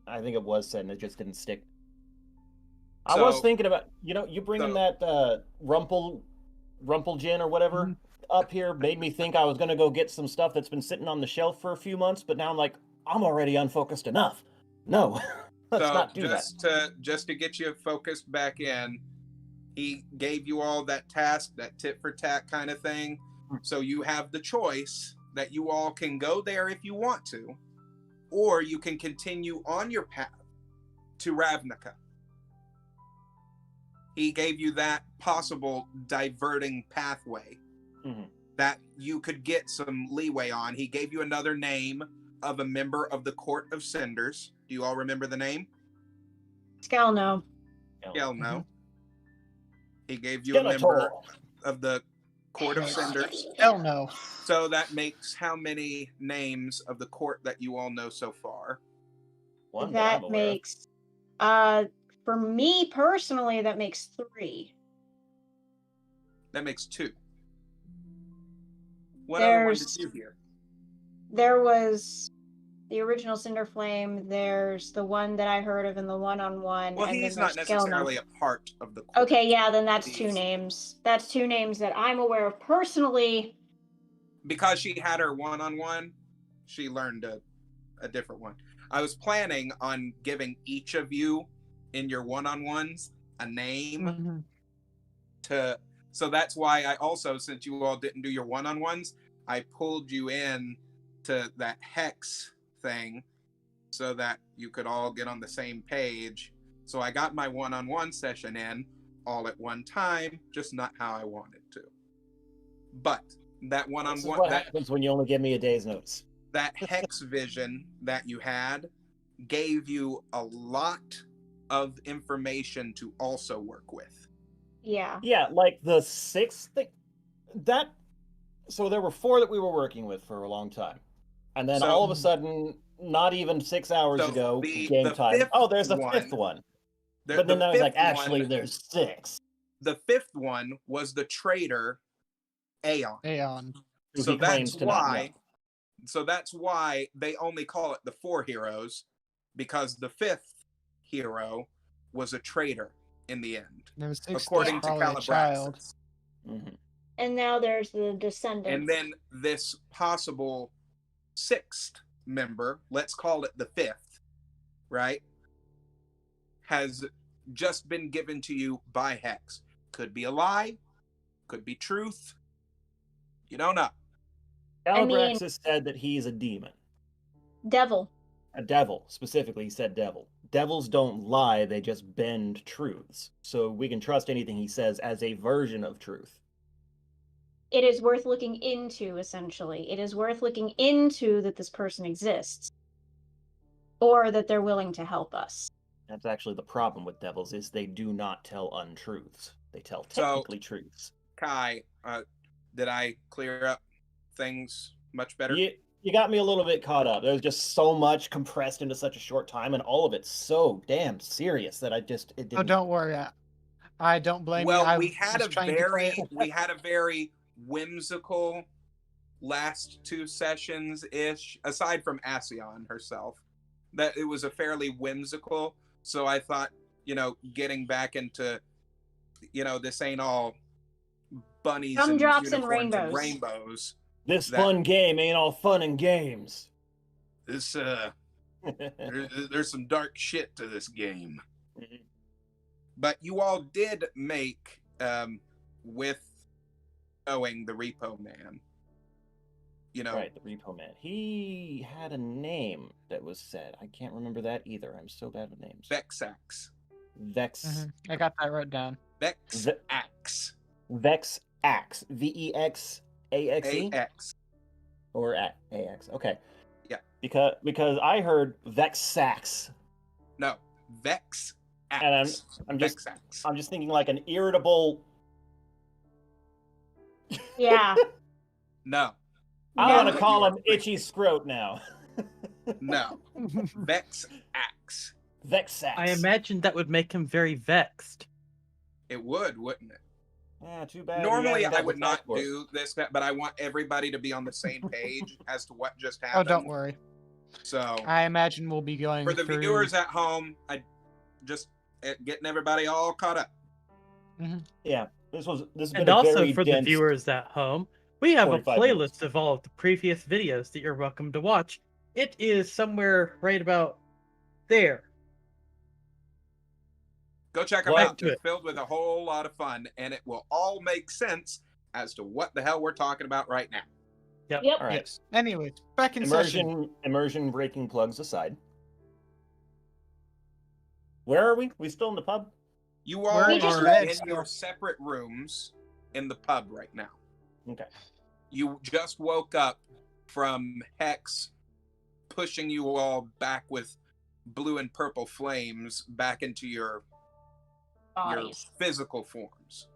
I think it was said and it just didn't stick. I was So- thinking about, you bringing so- that Rumpelgin or whatever Mhm. up here made me think I was going to go get some stuff that's been sitting on the shelf for a few months, but now I'm like, I'm already unfocused enough. No, let's so not do that. just to get you focused back in, he gave you all that task, that tit for tat kind of thing. So you have the choice that you all can go there if you want to, or you can continue on your path to Ravnica. He gave you that possible diverting pathway Mhm. that you could get some leeway on. He gave you another name of a member of the Court of Cinders. Do you all remember the name? Skalno. Hell no. He gave you a member Skeletor. of the Court of Cinders. Hell no. So that makes how many names of the court that you all know so far? One That I'm aware of. makes, for me personally, that makes 3. That makes 2. What other one did There's- you hear? There was the original Cinder Flame. There's the one that I heard of in the one-on-one. Well, and he's then not there's Skelno. necessarily a part of the court. Okay, yeah, then that's 2 He's- names. That's 2 names that I'm aware of personally. Because she had her one-on-one, she learned a different one. I was planning on giving each of you in your one-on-ones a name Mhm. so that's why I also, since you all didn't do your one-on-ones, I pulled you in to that hex thing so that you could all get on the same page. So I got my one-on-one session in all at one time, just not how I wanted to. But that This is one-on-one, what happens when you only give me a day's notice. that hex vision that you had gave you a lot of information to also work with. Yeah. Yeah, like the sixth thing. So there were 4 that we were working with for a long time. And then So- all of a sudden, not even 6 hours So ago, the game time. fifth Oh, there's a one- 5th one. The- But then the I was like, fifth actually, one- there's 6. the 5th one was the traitor Aeon. Aeon. Who So he claims that's to not why. know. So that's why they only call it the 4 heroes, because the 5th hero was a traitor in the end, There was 6 according to probably a child. Calabraxis. Mhm. And now there's the descendants. And then this possible 6th member, let's call it the 5th, right, has just been given to you by Hex. Could be a lie, could be truth. You don't know. I mean- Calabraxis said that he's a demon. Devil. A devil, specifically, he said devil. Devils don't lie, they just bend truths. So we can trust anything he says as a version of truth. It is worth looking into, essentially. It is worth looking into that this person exists. Or that they're willing to help us. That's actually the problem with devils, is they do not tell untruths. They tell So- technically truths. Kai, did I clear up things much better? You got me a little bit caught up. There was just so much compressed into such a short time, and all of it's so damn serious that it didn't. Oh, don't worry. I don't blame you. Well, I we had was a trying to play very whimsical last 2 sessions ish, aside from Asion herself. That it was a fairly whimsical. So I thought, getting back into, this ain't all bunnies and Gumdrops and unicorns rainbows. This that- fun game ain't all fun and games. This there's some dark shit to this game. But you all did make, with knowing the Repo Man, Right, the Repo Man. He had a name that was said. I can't remember that either. I'm so bad with names. Vexax. Vex. I got that wrote down. Vexax. Vexax. VEXAXE? AX. Or AX. Okay. Yeah. Because I heard Vexax. No, Vexax. And I'm just Vexax. thinking like an irritable. Yeah. No, I No. want to call You are him Itchy Scroat now. no. Vexax. Vexax. I imagine that would make him very vexed. It would, wouldn't it? Yeah, too bad. he Normally, hasn't got I would the not passport. do this, but I want everybody to be on the same page as to what just Oh, happened. don't worry. So, I imagine we'll be going for the through... viewers at home, I just getting everybody all caught up. Yeah, this has been And a also very for the dense... viewers at home, we have a 45 playlist minutes. of all of the previous videos that you're welcome to watch. It is somewhere right about there. Go check them Well, out. They're filled with a whole lot of fun, and it will all make sense as to what the hell we're talking about right now. Yep. Yep. All right. Yes. Anyways, back in session. Immersion breaking plugs aside. Where are we? We still in the pub? You all We just are read in your separate rooms in the pub right now. Okay. You just woke up from Hex pushing you all back with blue and purple flames back into your Bodies. physical forms.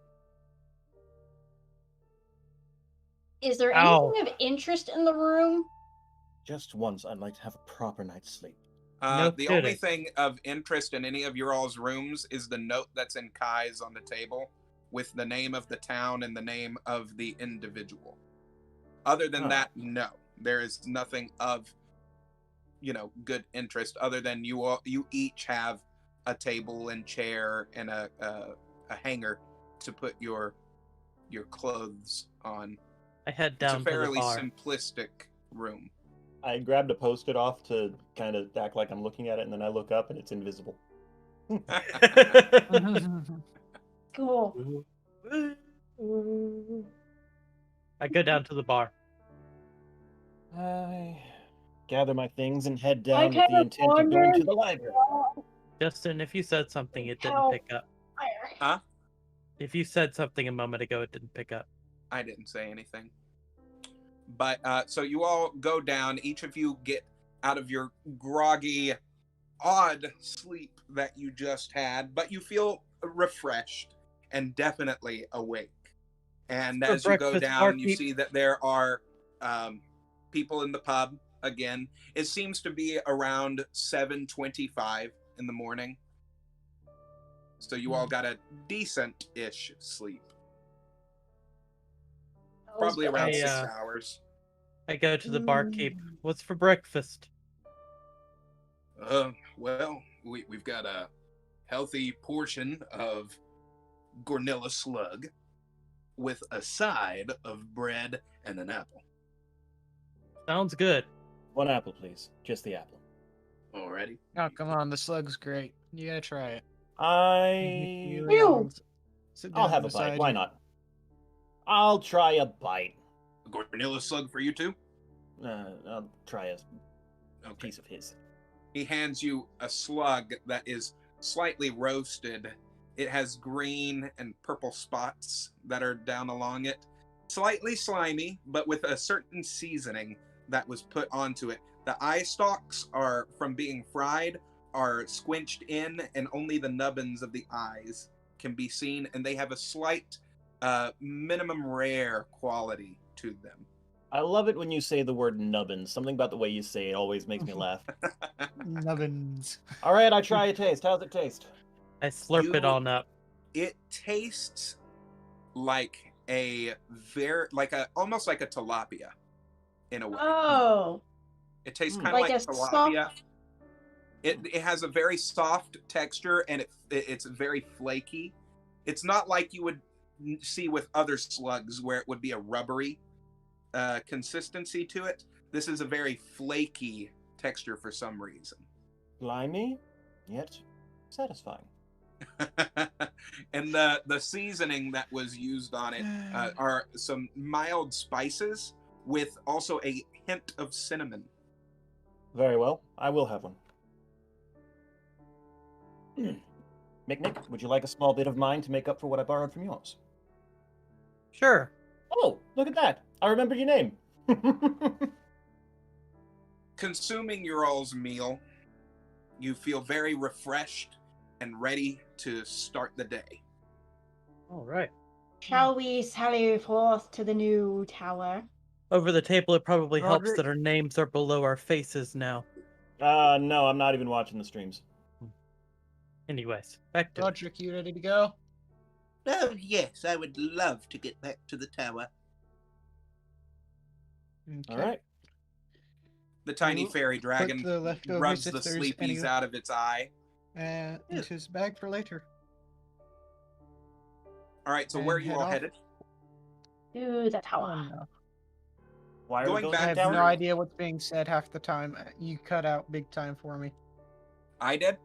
Is there Ow. anything of interest in the room? Just once, I'd like to have a proper night's sleep. No The only kidding. thing of interest in any of your all's rooms is the note that's in Kai's on the table with the name of the town and the name of the individual. Other than Oh. that, no. There is nothing of, good interest other than you each have a table and chair and a hanger to put your clothes on. I head It's down a to the fairly bar. simplistic room. I grabbed a post-it off to kind of act like I'm looking at it, and then I look up and it's invisible. Cool. I go down to the bar. I gather my things and head I down with kind the of intent of going to wondered the library. Justin, if you said something, it didn't how pick up. Huh? If you said something a moment ago, it didn't pick up. I didn't say anything. But so you all go down. Each of you get out of your groggy, odd sleep that you just had, but you feel refreshed and definitely awake. And For as you go breakfast, down, you barkeep. see that there are people in the pub again. It seems to be around 7:25 in the morning. So you all got a decent-ish sleep. Probably around Hey, 6 hours. I go to the barkeep. What's for breakfast? Well, we've got a healthy portion of Gornilla slug with a side of bread and an apple. Sounds good. 1 apple, please. Just the apple. Alrighty. Oh, come on, the slug's great. You gotta try it. I'll Sit down have a bite. beside Why you. not? I'll try a bite. A Gornilla slug for you too? I'll try a Okay. piece of his. He hands you a slug that is slightly roasted. It has green and purple spots that are down along it. Slightly slimy, but with a certain seasoning that was put onto it. The eye stalks are, from being fried, are squinched in, and only the nubbins of the eyes can be seen, and they have a slight minimum rare quality to them. I love it when you say the word nubbins. Something about the way you say it always makes me laugh. Nubbins. All right, I try a taste. How's it taste? I slurp it You- on up. It tastes like almost like a tilapia in a way. Oh, It tastes Mm. kind of Like like a tilapia. It has a very soft texture, and it's very flaky. It's not like you would see with other slugs where it would be a rubbery consistency to it. This is a very flaky texture for some reason. Slimy, yet satisfying. And the seasoning that was used on it are some mild spices with also a hint of cinnamon. Very well. I will have one. Mick, would you like a small bit of mine to make up for what I borrowed from yours? Sure. Oh, look at that. I remembered your name. Consuming your all's meal, you feel very refreshed and ready to start the day. All right. shall we sally forth to the new tower? Over the table, it probably helps Roderick? that our names are below our faces now. No, I'm not even watching the streams. Anyways, back to it. Roderick, you ready to go? Oh, yes, I would love to get back to the tower. All right. The tiny We'll fairy dragon the leftovers rubs if the there's sleepies any- out of its eye. Into his bag for later. All right, so where are And you head all off. headed? To the Oh, tower. no. Why are Going we going back I to have the tower? no idea what's being said half the time. You cut out big time for me. I did?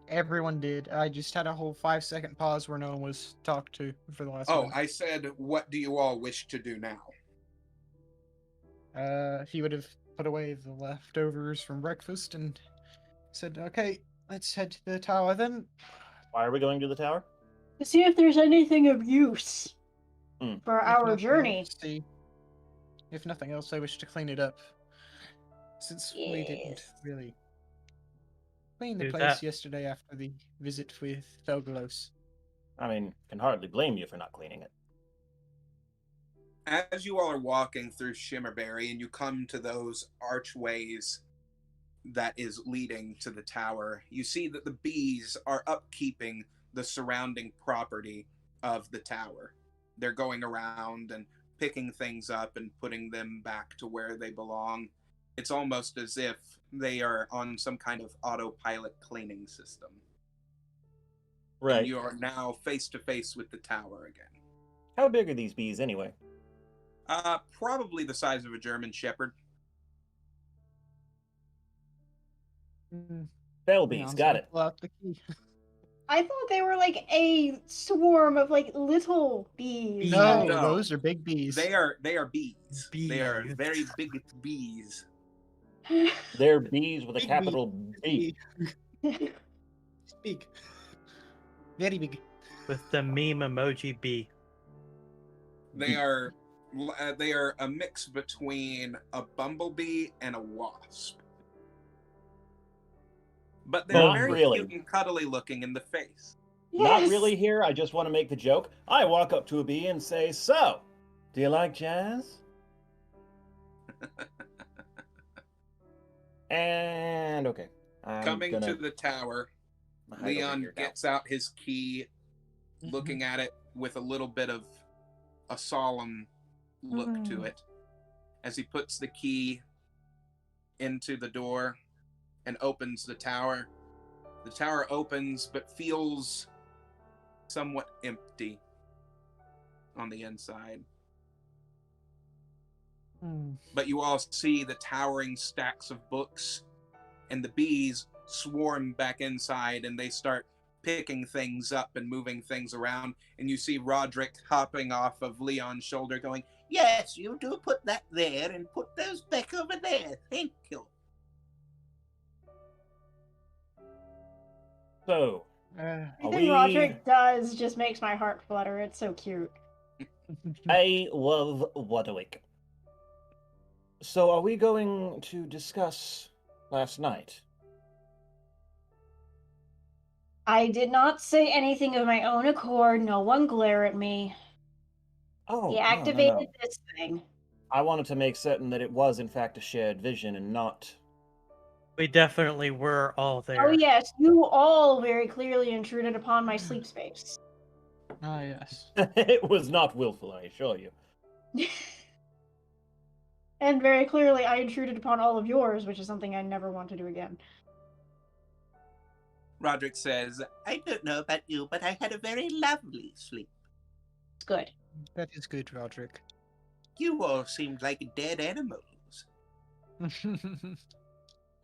Everyone did. I just had a whole 5-second pause where no one was talked to for the last Oh, minute. I said, what do you all wish to do now? He would have put away the leftovers from breakfast and said, "Okay, let's head to the tower then." Why are we going to the tower? To see if there's anything of use Hmm. for If our nothing journey. else, if nothing else, I wish to clean it up. Since we didn't Yes. really clean the Do place that. yesterday after the visit with Felgalos. I mean, can hardly blame you for not cleaning it. As you all are walking through Shimmerberry and you come to those archways that is leading to the tower, you see that the bees are upkeeping the surrounding property of the tower. They're going around and picking things up and putting them back to where they belong. It's almost as if they are on some kind of autopilot cleaning system. Right. And you are now face to face with the tower again. How big are these bees anyway? Probably the size of a German Shepherd. Bell Hang bees, on, got so it. pull out the key. I thought they were like a swarm of like little bees. No, No. those are big bees. They are bees. They are Bees. very big bees. They're bees with a Big capital B. It's big. Very big. With the meme emoji bee. They are a mix between a bumblebee and a wasp. But they're Not very really. cute and cuddly looking in the face. Not Yes. really here. I just want to make the joke. I walk up to a bee and say, "So, do you like jazz?" And okay. I'm Coming gonna to the tower, hide over Leon here now. gets out his key, looking at it with a little bit of a solemn look to it as he puts the key into the door and opens the tower. The tower opens but feels somewhat empty on the inside. But you all see the towering stacks of books, and the bees swarm back inside, and they start picking things up and moving things around. And you see Roderick hopping off of Leon's shoulder going, Yes, you do put that there and put those back over there. Thank you. So, Everything Roderick does just makes my heart flutter. It's so cute. I love Wadwick. So, are we going to discuss last night? I did not say anything of my own accord. No one glare at me. Oh, He no, activated no, no. this thing. I wanted to make certain that it was, in fact, a shared vision and not. We definitely were all there. Oh yes, you all very clearly intruded upon my sleep space. Ah, yes. It was not willful, I assure you. And very clearly I intruded upon all of yours, which is something I never want to do again. Roderick says, I don't know about you, but I had a very lovely sleep. It's good. That is good, Roderick. You all seemed like dead animals.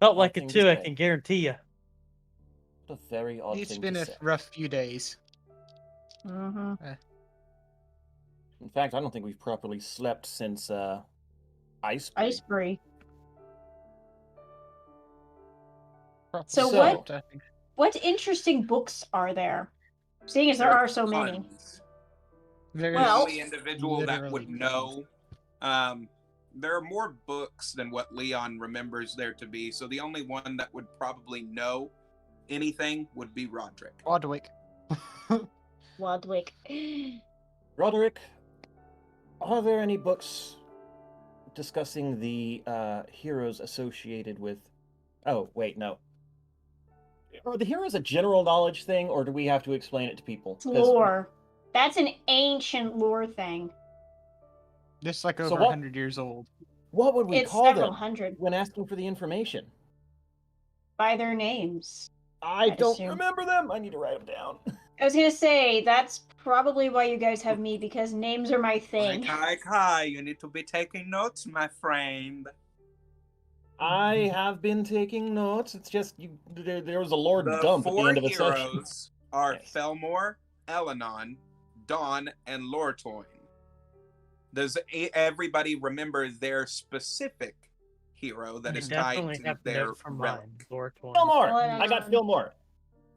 Felt like it Nothing to too, I say. can guarantee you. What a very odd It's thing been to a say. rough few days. Mm-hmm. In fact, I don't think we've properly slept since Ice. Iceberry. Proper So slept, I think. What interesting books are there? Seeing as there are so many. tons. Very The Well- only individual that literally would know. There are more books than what Leon remembers there to be, so the only one that would probably know anything would be Roderick. Roderick. Wadwick. Roderick, are there any books discussing the heroes associated with... Oh, wait, no. Are the heroes a general knowledge thing, or do we have to explain it to people? It's lore. That's an ancient lore thing. Just like So over what- 100 years old. What would we It's call several them hundred when asking for the information? by their names. I I don't assume. remember them. I need to write them down. I was gonna say, that's probably why you guys have me, because names are my thing. Kai, you need to be taking notes, my friend. I have been taking notes. It's just there was a Lord The Dump at the four end of a session. heroes are Yes. Felmore, Elenon, Dawn, and Lortoin. Does everybody remember their specific hero that I is tied definitely to have their notes from relic? mine. Lore Twin. Fillmore. Elenon. I got Fillmore.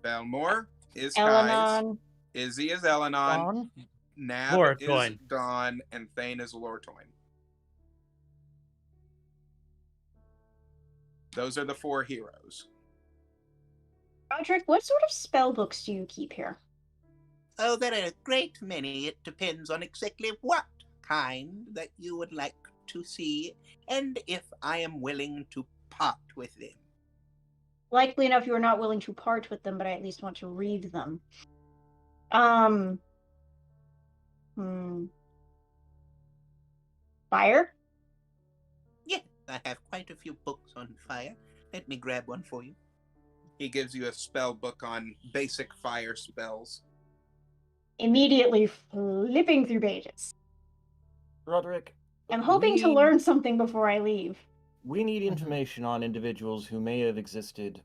Felmore is Kai's, Elenon. Izzy is Elenon, Dawn? Nab Lortoin. is Dawn, and Thane is Lortoin. Those are the four heroes. Roderick, what sort of spell books do you keep here? Oh, there are a great many. It depends on exactly what kind that you would like to see, and if I am willing to part with them. Likely enough, you are not willing to part with them, but I at least want to read them. Fire? Yes, I have quite a few books on fire. Let me grab one for you. He gives you a spell book on basic fire spells. Immediately flipping through pages. Roderick. I'm hoping to we- learn something before I leave. We need information on individuals who may have existed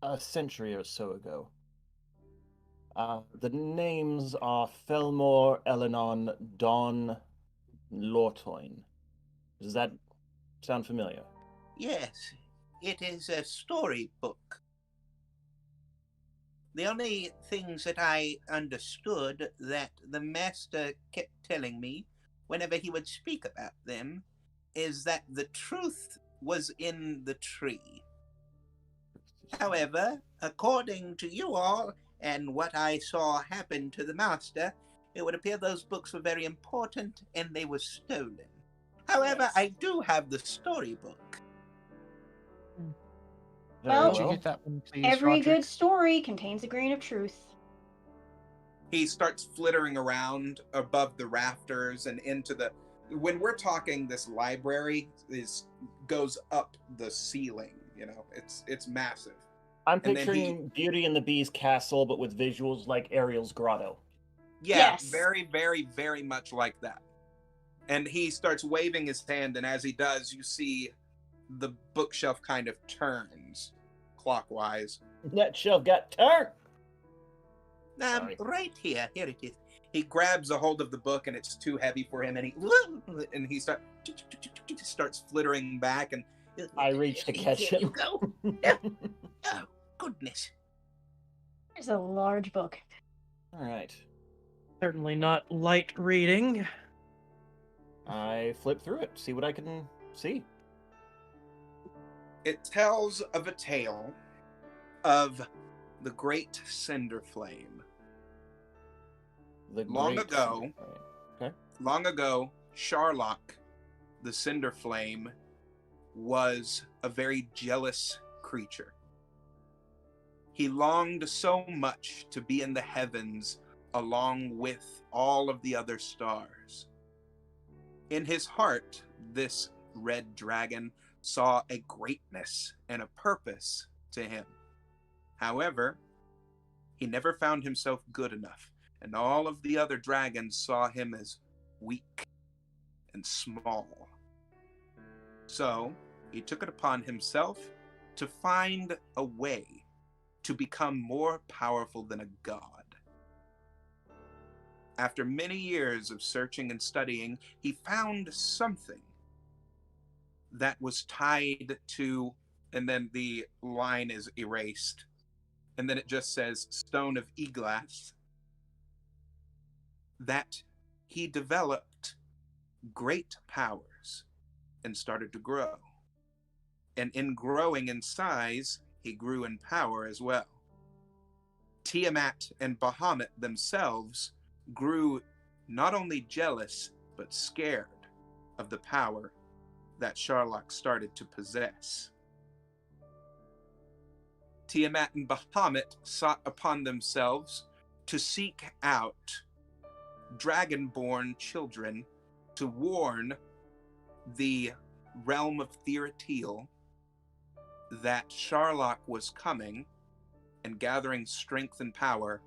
a century or so ago. The names are Felmore, Elenon, Don, Lortoin. Does that sound familiar? Yes, it is a storybook. The only things that I understood that the master kept telling me whenever he would speak about them is that the truth was in the tree. However, according to you all and what I saw happen to the master, it would appear those books were very important and they were stolen. However, Yes. I do have the storybook. Very Well, Could you well. get that one, please, Every Roderick? good story contains a grain of truth. He starts flittering around above the rafters and into the. When we're talking, this library goes up the ceiling. You know, it's massive. I'm And then picturing Beauty and the Beast castle, but with visuals like Ariel's grotto. Yeah, Yes. very, very, very much like that. And he starts waving his hand, and as he does, you see the bookshelf kind of turns clockwise. That shelf got turned. Sorry. Right here. Here it is. He grabs a hold of the book, and it's too heavy for him, and he starts flittering back, and I reach to catch Here you him. go. Oh, goodness. It's a large book. All right. Certainly not light reading. I flip through it, see what I can see. it tells of a tale of the Great Cinder Flame. Long ago, Sharlock, the Cinder Flame, was a very jealous creature. He longed so much to be in the heavens along with all of the other stars. In his heart, this red dragon saw a greatness and a purpose to him. However, he never found himself good enough, and all of the other dragons saw him as weak and small. So, he took it upon himself to find a way to become more powerful than a god. After many years of searching and studying, he found something that was tied to, and then the line is erased, and then it just says Stone of Eglass, that he developed great powers and started to grow. And in growing in size, he grew in power as well. Tiamat and Bahamut themselves grew not only jealous, but scared of the power that Sharlock started to possess. Tiamat and Bahamut sought upon themselves to seek out dragon-born children to warn the realm of Theratil that Sharlock was coming and gathering strength and power,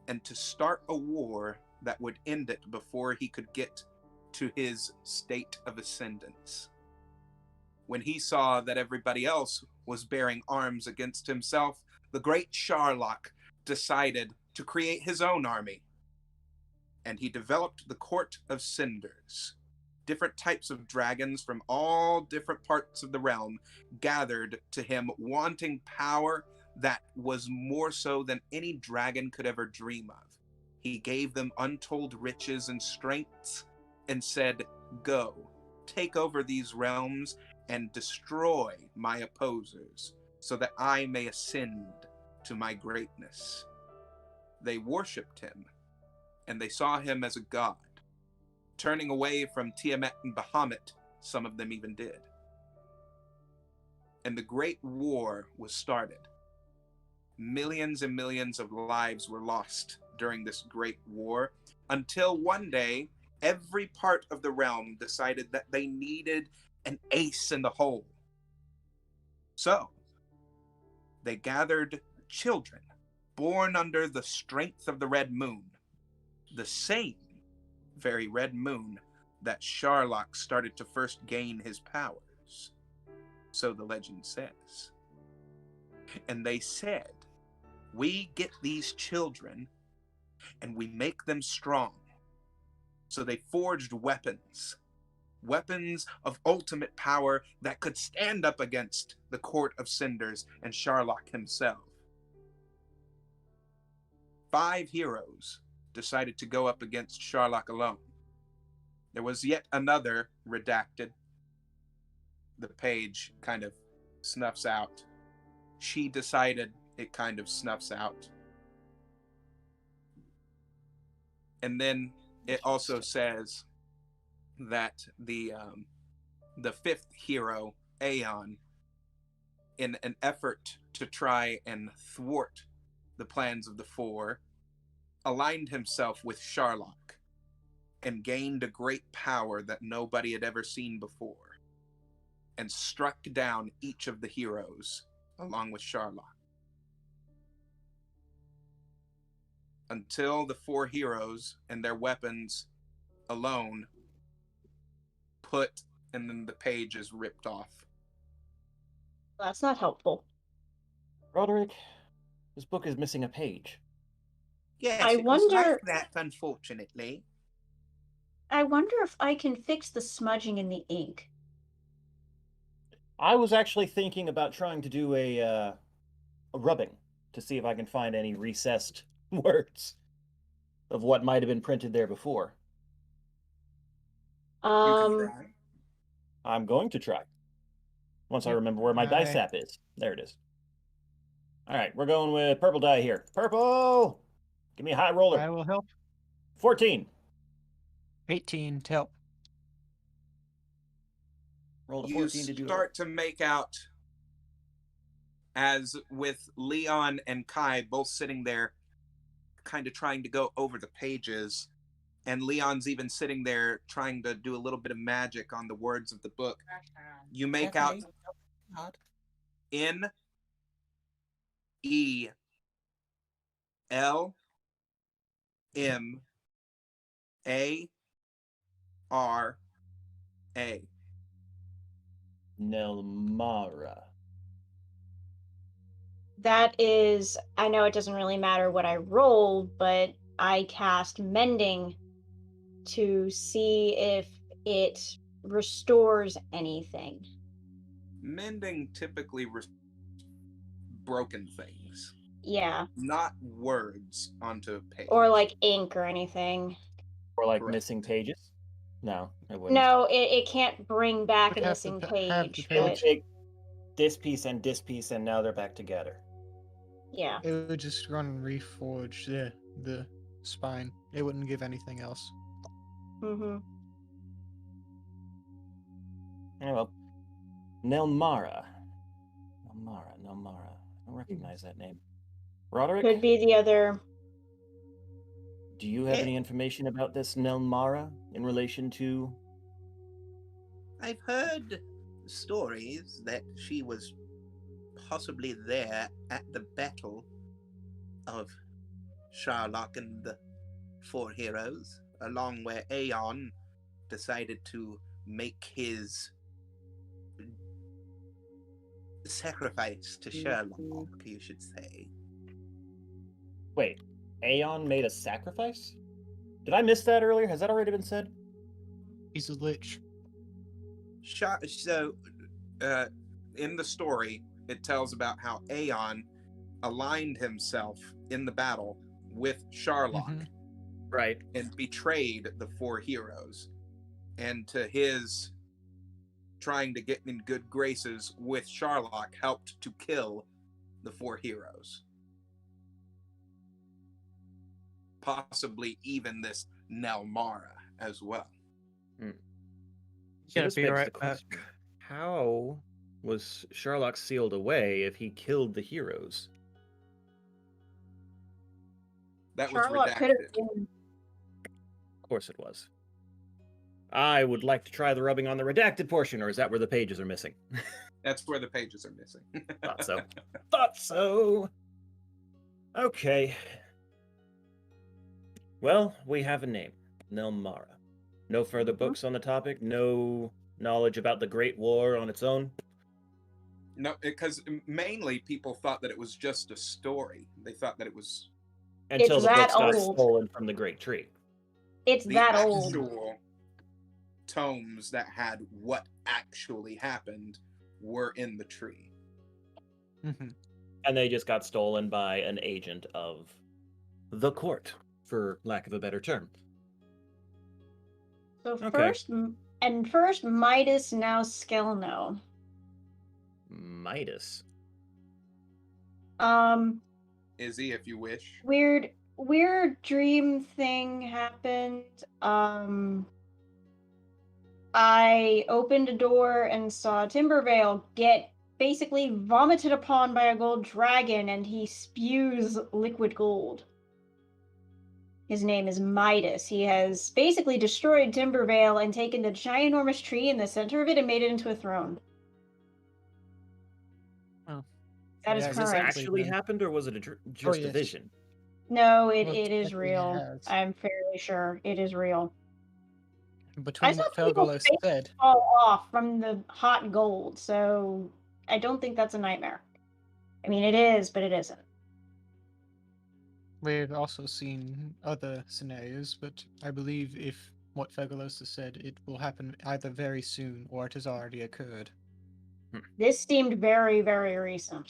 and to start a war that would end it before he could get to his state of ascendance. When he saw that everybody else was bearing arms against himself, the great Sharlock decided to create his own army. And he developed the Court of Cinders. Different types of dragons from all different parts of the realm gathered to him, wanting power that was more so than any dragon could ever dream of. He gave them untold riches and strengths and said, "Go, take over these realms and destroy my opposers so that I may ascend to my greatness." They worshipped him, and they saw him as a god. Turning away from Tiamat and Bahamut, some of them even did. And the Great War was started. Millions and millions of lives were lost during this Great War, until one day, every part of the realm decided that they needed an ace in the hole. So, they gathered children born under the strength of the red moon, the same very red moon that Sharlock started to first gain his powers. So the legend says. And they said, "We get these children and we make them strong. So they forged weapons. Weapons of ultimate power that could stand up against the Court of Cinders and Sharlock himself. 5 heroes decided to go up against Sharlock alone. There was yet another redacted. The page kind of snuffs out. She decided it kind of snuffs out. And then it also says that the 5th hero, Aeon, in an effort to try and thwart the plans of the 4, aligned himself with Sharlock and gained a great power that nobody had ever seen before, and struck down each of the heroes along with Sharlock. Until the 4 heroes and their weapons alone put, and then the page is ripped off. That's not helpful. Roderick, this book is missing a page. Yes, I it was like wonder- that, unfortunately. I wonder if I can fix the smudging in the ink. I was actually thinking about trying to do a rubbing to see if I can find any recessed words of what might have been printed there before. You can Um, try. I'm going to try. Once I remember where my dice Try. app is. There it is. All right, we're going with purple die here. Purple! Give me a high roller. I will help. 14. 18 to help. Roll a You 14 to do it. start to make out, as with Leon and Kai both sitting there kind of trying to go over the pages, and Leon's even sitting there trying to do a little bit of magic on the words of the book. You make out N E L M A R A. Nelmara. that is, I know it doesn't really matter what I roll, but I cast Mending to see if it restores anything. Mending typically broken things, Yeah, not words onto a page. or like ink or anything. Or like Correct. missing pages? No, it wouldn't. No, it can't bring back a Would have to missing have the page, It would but take this piece, and now they're back together. yeah. It would just run and reforge the spine. It wouldn't give anything else. Mm-hmm. Oh, well. Nelmara. Nelmara. I don't recognize that name. Roderick, Could be the other. do you have Yeah. any information about this Nelmara in relation to... I've heard stories that she was possibly there at the battle of Sharlock and the 4 heroes, along where Aeon decided to make his sacrifice to Sherlock, you should say. Wait, Aeon made a sacrifice? Did I miss that earlier? Has that already been said? He's a lich. So, in the story, it tells about how Aeon aligned himself in the battle with Sharlock Mhm. Right. and betrayed the 4 heroes. And to his trying to get in good graces with Sharlock helped to kill the 4 heroes. Possibly even this Nelmara as well. Gonna this be begs right the back. question. How was Sherlock sealed away if he killed the heroes? That was Charlotte could have redacted. been. Of course it was. I would like to try the rubbing on the redacted portion, or is that where the pages are missing? That's where the pages are missing. Thought so. Thought so. Okay. Well, we have a name. Nelmara. No further books on the topic? No knowledge about the Great War on its own? No, because mainly people thought that it was just a story. They thought that it was Until the that books got old. stolen from the Great Tree. It's The that old. actual tomes that had what actually happened were in the tree. Mhm. And they just got stolen by an agent of the court, for lack of a better term. So Okay. first Midas, now Skelno. Midas. Izzy, if you wish. Weird dream thing happened. I opened a door and saw Timbervale get basically vomited upon by a gold dragon, and he spews liquid gold. His name is Midas. He has basically destroyed Timbervale and taken the ginormous tree in the center of it and made it into a throne. Oh. That is Yeah, Has this current. actually then. happened, or was it just a yes. vision? No, it Well, is technically it real. has. I'm fairly sure it is real. I Between saw what people Felgalos face said, fall off from the hot gold, so I don't think that's a nightmare. I mean, it is, but it isn't. we've also seen other scenarios, but I believe if what Felgalos has said, it will happen either very soon or it has already occurred. This seemed very, very recent.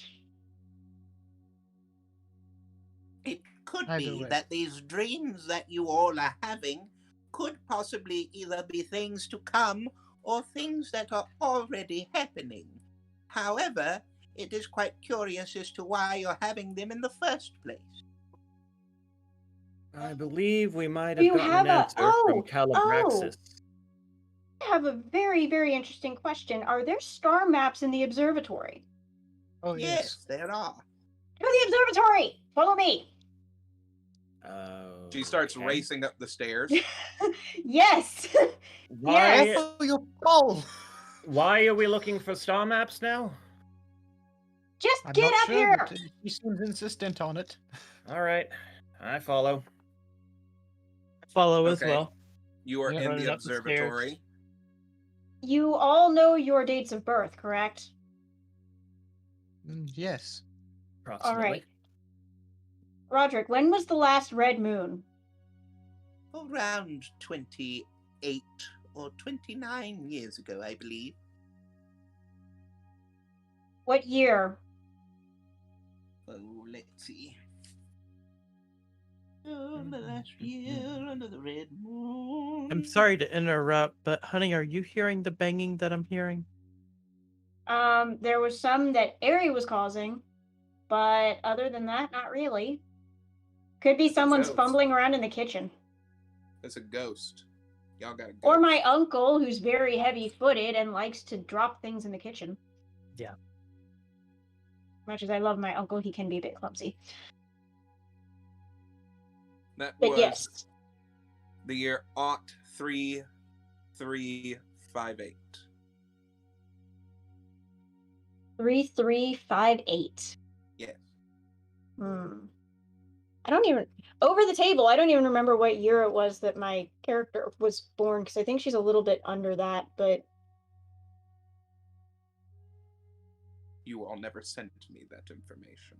It could Either be way. that these dreams that you all are having could possibly either be things to come or things that are already happening. However, it is quite curious as to why you're having them in the first place. I believe we might Do have you gotten have an answer from oh, Calibraxis. I have a very, very interesting question. Are there star maps in the observatory? Oh, Yes, there are. To the observatory! Follow me! She starts Okay. racing up the stairs. Yes! Why? Yes. Oh, your ball! Why are we looking for star maps now? Just I'm get not up sure, here! but he seems insistent on it. All right, I follow. Follow as Okay. well. You are Yeah. in Running the up the stairs. observatory. You all know your dates of birth, correct? Yes. Approximately. All right. Roderick, when was the last red moon? Around 28 or 29 years ago, I believe. What year? Oh, let's see. Oh, the last year under the red moon. I'm sorry to interrupt, but honey, are you hearing the banging that I'm hearing? There was some that Ari was causing, but other than that, not really. Could be It's a someone's ghost. fumbling around in the kitchen. It's a ghost. Y'all got a ghost. Or my uncle, who's very heavy-footed and likes to drop things in the kitchen. Yeah. Much as I love my uncle, he can be a bit clumsy. That But was yes, the year 3358. 3358. Yes. I don't even over the table. I don't even remember what year it was that my character was born because I think she's a little bit under that. But You all never sent me that information.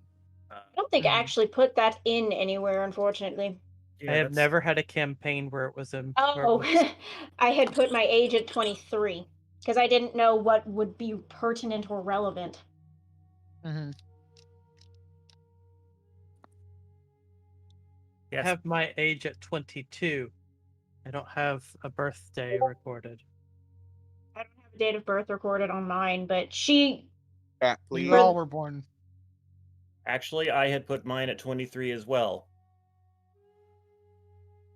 I don't think I actually put that in anywhere, unfortunately. I have never had a campaign where it was a. Oh, I had put my age at 23 because I didn't know what would be pertinent or relevant. Mm-hmm. I Yes. have my age at 22. I don't have a birthday recorded. I don't have a date of birth recorded on mine, but she. Chat, please. You all were born. Actually, I had put mine at 23 as well.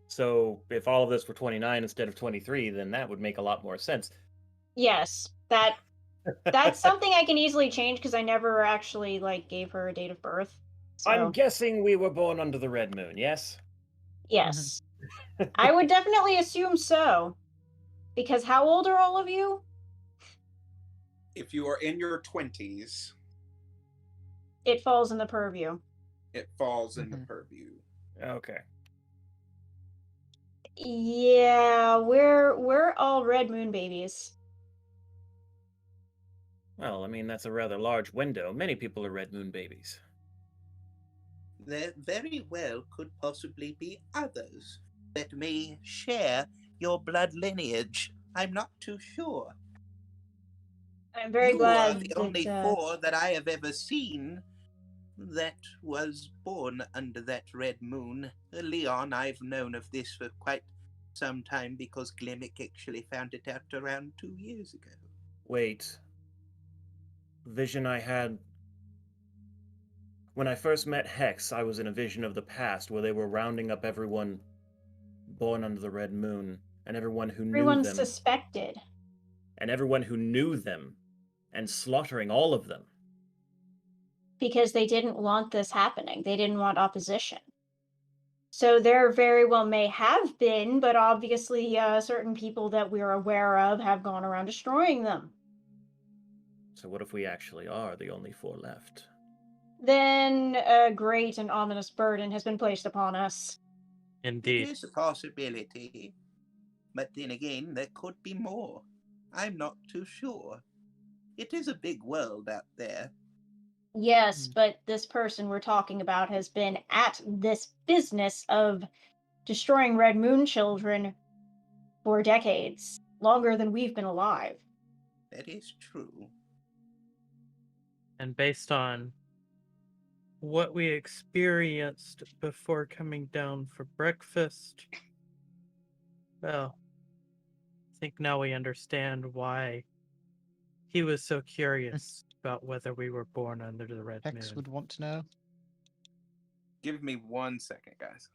So if all of this were 29 instead of 23, then that would make a lot more sense. Yes, that's something I can easily change because I never actually gave her a date of birth. So. I'm guessing we were born under the red moon, yes? Yes. I would definitely assume so. Because how old are all of you? If you are in your 20s, It falls in the purview. it falls in the purview. Okay. Yeah, we're all red moon babies. Well, I mean, that's a rather large window. Many people are red moon babies. there very well could possibly be others that may share your blood lineage. I'm not too sure. I'm very You are glad the that only four that I have ever seen that was born under that red moon. Leon, I've known of this for quite some time because Glimmick actually found it out around 2 years ago. Wait. Vision I had. When I first met Hex, I was in a vision of the past where they were rounding up everyone born under the red moon, and everyone who knew everyone them, suspected. and everyone who knew them, and slaughtering all of them. Because they didn't want this happening. They didn't want opposition. So there very well may have been, but obviously certain people that we're aware of have gone around destroying them. So what if we actually are the only four left? Then a great and ominous burden has been placed upon us. Indeed. It is a possibility, but then again, there could be more. I'm not too sure. It is a big world out there. Yes, but this person we're talking about has been at this business of destroying Red Moon children for decades, longer than we've been alive. That is true. And based on what we experienced before coming down for breakfast, well, I think now we understand why he was so curious about whether we were born under the red Hex moon. would want to know. Give me 1 second, guys.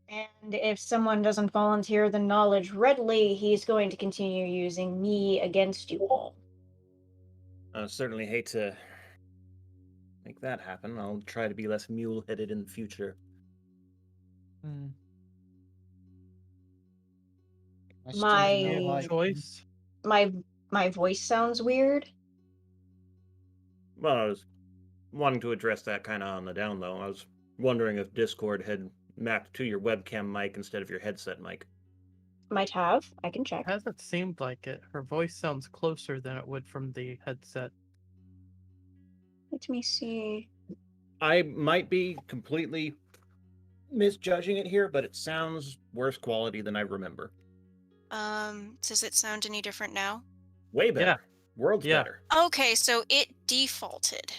And if someone doesn't volunteer the knowledge readily, he's going to continue using me against you all. I certainly hate to make that happen. I'll try to be less mule-headed in the future. Hmm. I still My- feel Good like choice. My voice sounds weird. Well, I was wanting to address that kind of on the down low. I was wondering if Discord had mapped to your webcam mic instead of your headset mic. Might have. I can check. Hasn't seemed like it. Her voice sounds closer than it would from the headset. Let me see. I might be completely misjudging it here, but it sounds worse quality than I remember. Does it sound any different now? Way better. Yeah. Worlds Yeah. better. Okay, so it defaulted.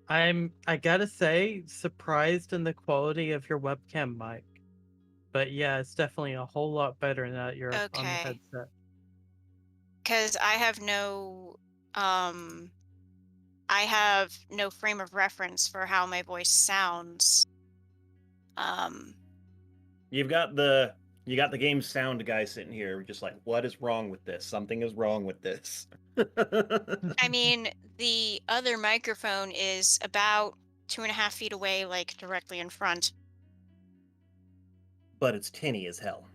I gotta say, surprised in the quality of your webcam mic. But yeah, it's definitely a whole lot better now that you're on the Okay. headset. Because I have no frame of reference for how my voice sounds. You got the game sound guy sitting here, just like, what is wrong with this? Something is wrong with this. I mean, the other microphone is about 2.5 feet away, like directly in front. But it's tinny as hell.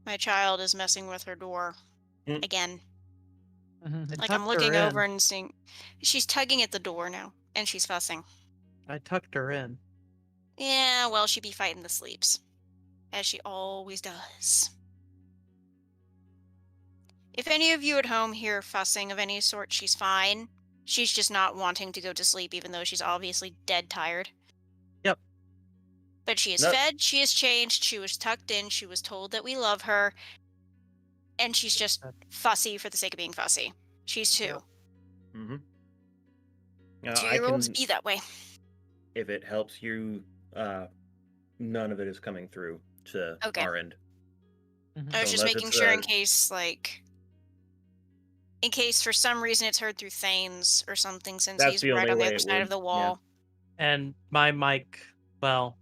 My child is messing with her door Mm. again. I Like tucked I'm looking her over in. and seeing she's tugging at the door now, and she's fussing. I tucked her in. Yeah, well, she be fighting the sleeps, as she always does. If any of you at home hear fussing of any sort, she's fine. She's just not wanting to go to sleep, even though she's obviously dead tired. Yep. But she is No- fed, she is changed, she was tucked in, she was told that we love her, and she's just fussy for the sake of being fussy. She's 2. Yep. Mm-hmm. 2-year-olds be that way. If it helps you, none of it is coming through to Okay. our end. I was So just unless making it's sure a- in case for some reason it's heard through Thanes or something, since That's he's the right only on the way other it side would, of the yeah. wall. And my mic, well,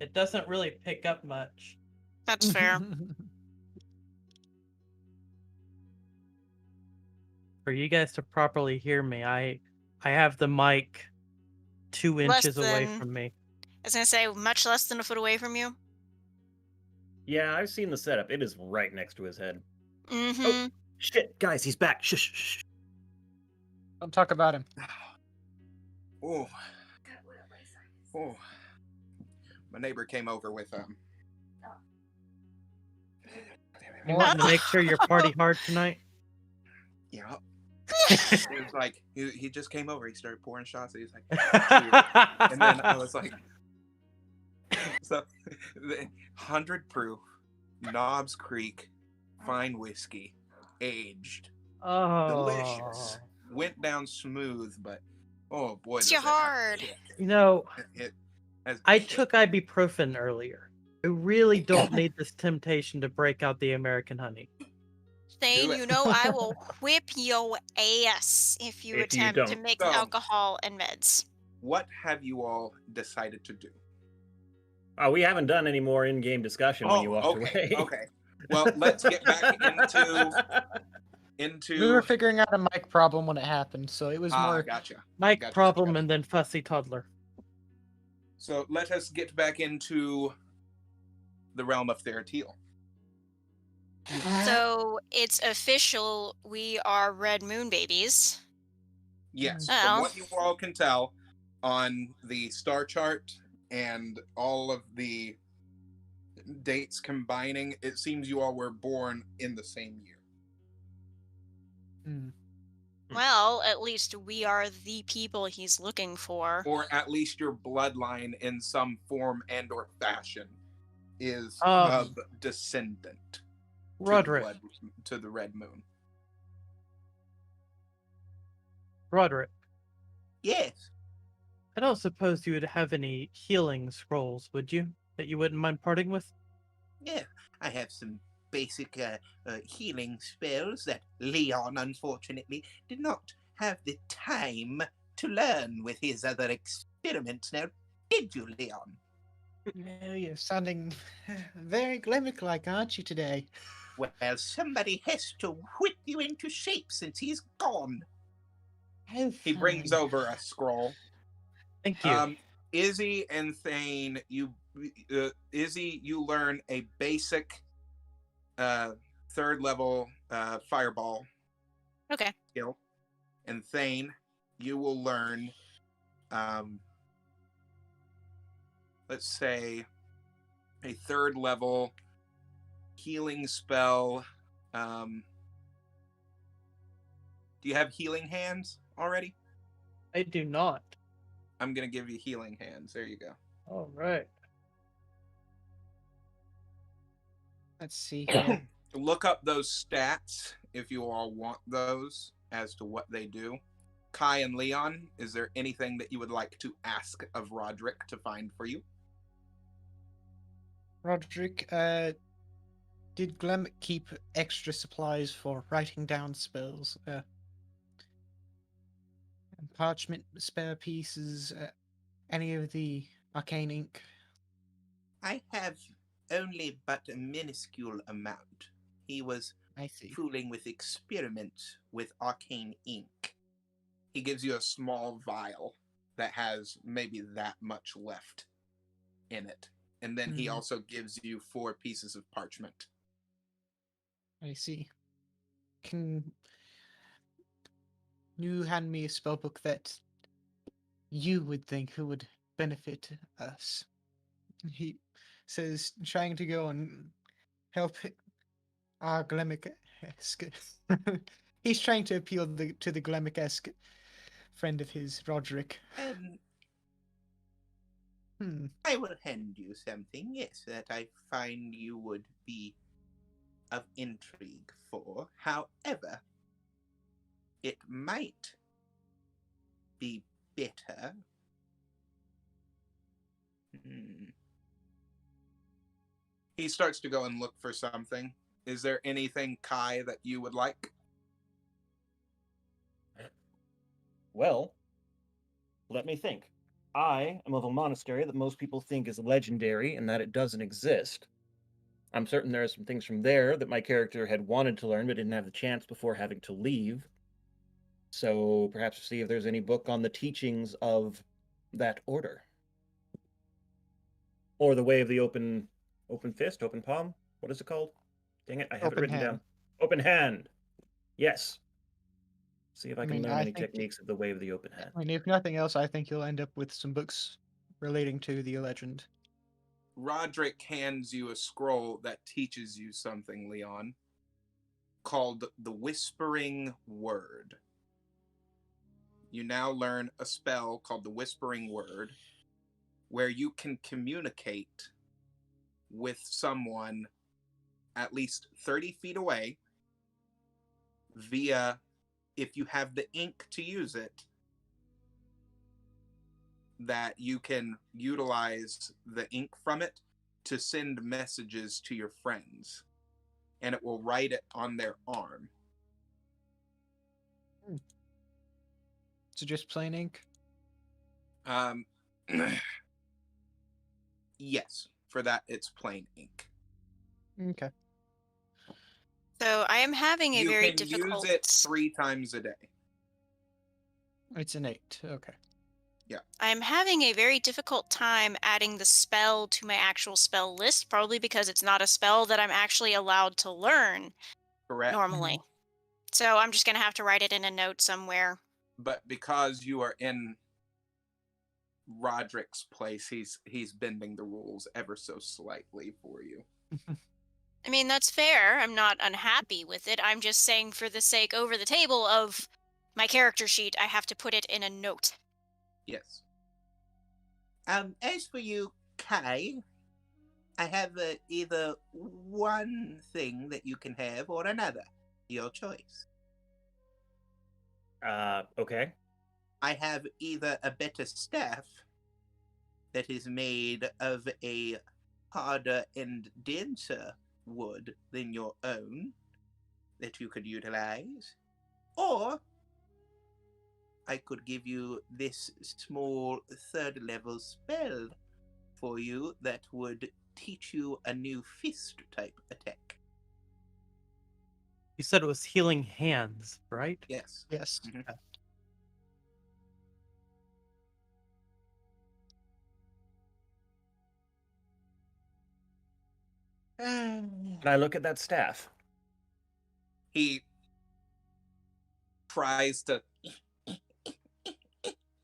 it doesn't really pick up much. That's fair. For you guys to properly hear me, I have the mic 2 Less inches away than- from me. I was gonna say, much less than a foot away from you. Yeah, I've seen the setup. It is right next to his head. Mm-hmm. Oh. Shit, guys, he's back. Shh, shh, shh. Don't talk about him. Oh. Oh. My neighbor came over with You want to make sure you're party hard tonight? Yeah. He was like, he just came over. He started pouring shots. He was like, cheers. And then I was like, so, 100 proof, Knobs Creek, fine whiskey, aged, delicious. Went down smooth, but oh boy, It's does your it have a hard. kick. You know, It has I kick. took ibuprofen earlier. I really don't need this temptation to break out the American honey. Thane, it. you know I will whip your ass if you If you attempt to don't. mix So- alcohol and meds. What have you all decided to do? We haven't done any more in-game discussion when you walked okay, away. okay. Well, let's get back into. We were figuring out a mic problem when it happened, so it was more. Gotcha. Mike Gotcha, problem gotcha. and then fussy toddler. So let us get back into the realm of Theratil. So it's official. We are Red Moon babies. Yes, Oh. from what you all can tell on the star chart and all of the dates combining, it seems you all were born in the same year. Hmm. Well, at least we are the people he's looking for. Or at least your bloodline in some form and or fashion is Um, of descendant Roderick. to the Red Moon. Roderick. Yes. I don't suppose you would have any healing scrolls, would you? That you wouldn't mind parting with? Yeah. I have some basic healing spells that Leon, unfortunately, did not have the time to learn with his other experiments. Now, did you, Leon? Yeah, you're sounding very Glimic-like, aren't you, today? Well, somebody has to whip you into shape since he's gone. Oh, He brings fine. over a scroll. Thank you. Izzy and Thane, Izzy, you learn a basic third level fireball Okay. skill, and Thane, you will learn, let's say, a third level healing spell. Do you have healing hands already? I do not. I'm gonna give you healing hands. There you go. All right. Let's see here. Look up those stats if you all want those as to what they do. Kai and Leon, is there anything that you would like to ask of Roderick to find for you? Roderick, did Glemic keep extra supplies for writing down spells? Parchment, spare pieces, any of the arcane ink? I have only but a minuscule amount. He was I see. fooling with experiments with arcane ink. He gives you a small vial that has maybe that much left in it. And then he Mhm. also gives you 4 pieces of parchment. I see. Can you hand me a spellbook that you would think who would benefit us? He says, trying to go and help our Glemic-esque. He's trying to appeal to the Glemic-esque friend of his, Roderick. I will hand you something, yes, that I find you would be of intrigue for. However, it might be better. He starts to go and look for something. Is there anything, Kai, that you would like? Well, let me think. I am of a monastery that most people think is legendary and that it doesn't exist. I'm certain there are some things from there that my character had wanted to learn but didn't have the chance before having to leave. So perhaps see if there's any book on the teachings of that order. Or the way of the open fist, open palm? What is it called? Dang it, I have it Open written hand. down. Open hand. Yes. See if I I can mean, learn I any think techniques of the way of the open hand. I mean, if nothing else, I think you'll end up with some books relating to the legend. Roderick hands you a scroll that teaches you something, Leon, called the Whispering Word. You now learn a spell called the Whispering Word, where you can communicate with someone at least 30 feet away via, if you have the ink to use it, that you can utilize the ink from it to send messages to your friends, and it will write it on their arm. So just plain ink? Yes, for that it's plain ink. Okay. So I am having a You very can difficult. use it 3 times a day. It's innate. Okay. I'm having a very difficult time adding the spell to my actual spell list, probably because it's not a spell that I'm actually allowed to learn Correct. normally. So I'm just going to have to write it in a note somewhere. But because you are in Roderick's place, he's bending the rules ever so slightly for you. I mean, that's fair. I'm not unhappy with it. I'm just saying for the sake over the table of my character sheet, I have to put it in a note. Yes. As for you, Kai, I have either one thing that you can have or another. Your choice. Okay. I have either a better staff that is made of a harder and denser wood than your own that you could utilize, or I could give you this small 3rd level spell for you that would teach you a new fist type attack. You said it was healing hands, right? Yes. Yes. Mhm. Can I look at that staff? He tries to,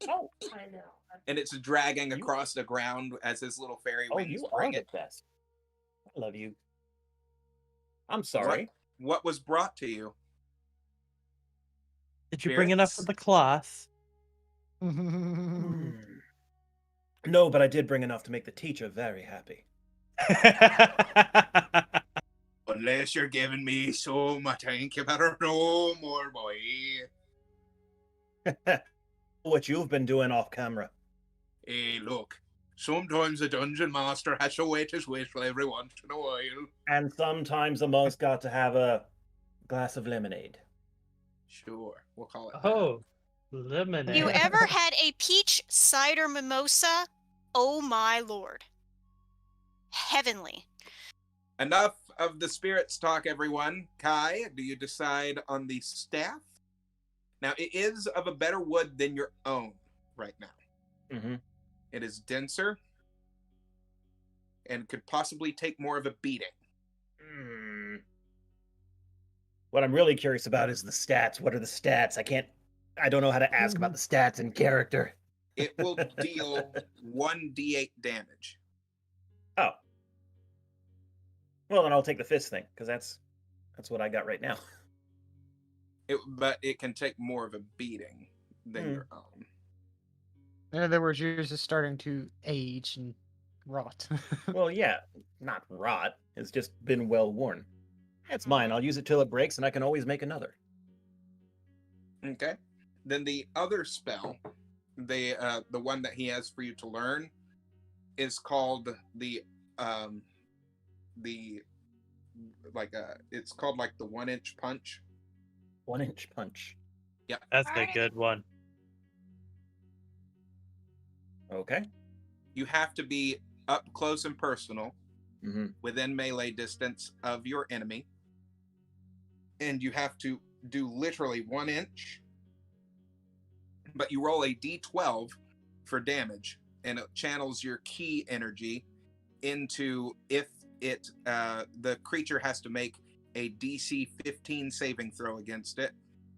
Oh, I know. and it's dragging You- across the ground as his little fairy Oh, wings you bring are it. the best. I love you. I'm sorry. What was brought to you? Did you bring enough for Spirits? the class? Hmm. No, but I did bring enough to make the teacher very happy. Unless you're giving me so much ink, you better know more, boy. What you've been doing off camera. Hey, look. Sometimes the dungeon master has to wet his whistle every once in a while. And sometimes the most got to have a glass of lemonade. Sure, we'll call it. Oh, lemonade. You ever had a peach cider mimosa? Oh my lord. Heavenly. Enough of the spirits talk, everyone. Kai, do you decide on the staff? Now, it is of a better wood than your own right now. Mm-hmm. It is denser and could possibly take more of a beating. What I'm really curious about is the stats. What are the stats? I don't know how to ask about the stats in character. It will deal 1d8 damage. Oh. Well, then I'll take the fist thing, because that's what I got right now. But it can take more of a beating than your own. In other words, yours is starting to age and rot. Well, yeah, not rot. It's just been well worn. It's mine. I'll use it till it breaks, and I can always make another. Okay. Then the other spell, the one that he has for you to learn, is called it's called like the 1-inch punch. 1-inch punch. Yeah. That's a good one. Okay. You have to be up close and personal, Mm-hmm. within melee distance of your enemy, and you have to do literally 1 inch, but you roll a d12 for damage, and it channels your key energy into, if it the creature has to make a DC 15 saving throw against it,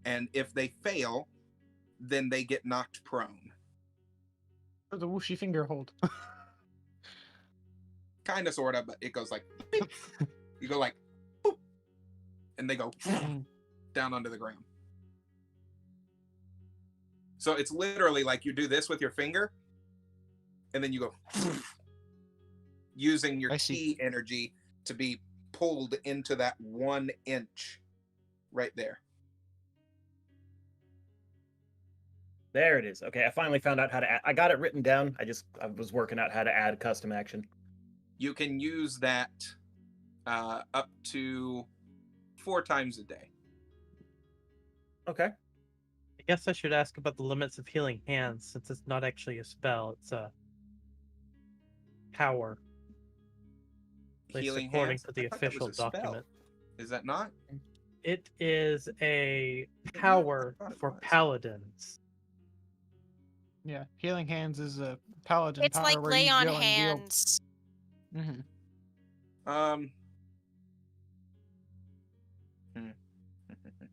and if they fail, then they get knocked prone. The whooshy finger hold. Kind of, sort of, but it goes like beep. You go like boop, and they go down onto the ground. So it's literally like you do this with your finger, and then you go using your I see. ki energy to be pulled into that 1 inch right there. There it is. Okay, I finally found out how to add. I got it written down. I was working out how to add custom action. You can use that up to 4 times a day. Okay. I guess I should ask about the limits of healing hands, since it's not actually a spell; it's a power. At least Healing according hands? to the I thought that was official a spell. document. Is that not? It is a I power thought it for was. paladins. Yeah, healing hands is a paladin It's power like where lay you on go and deal. hands. Mm-hmm.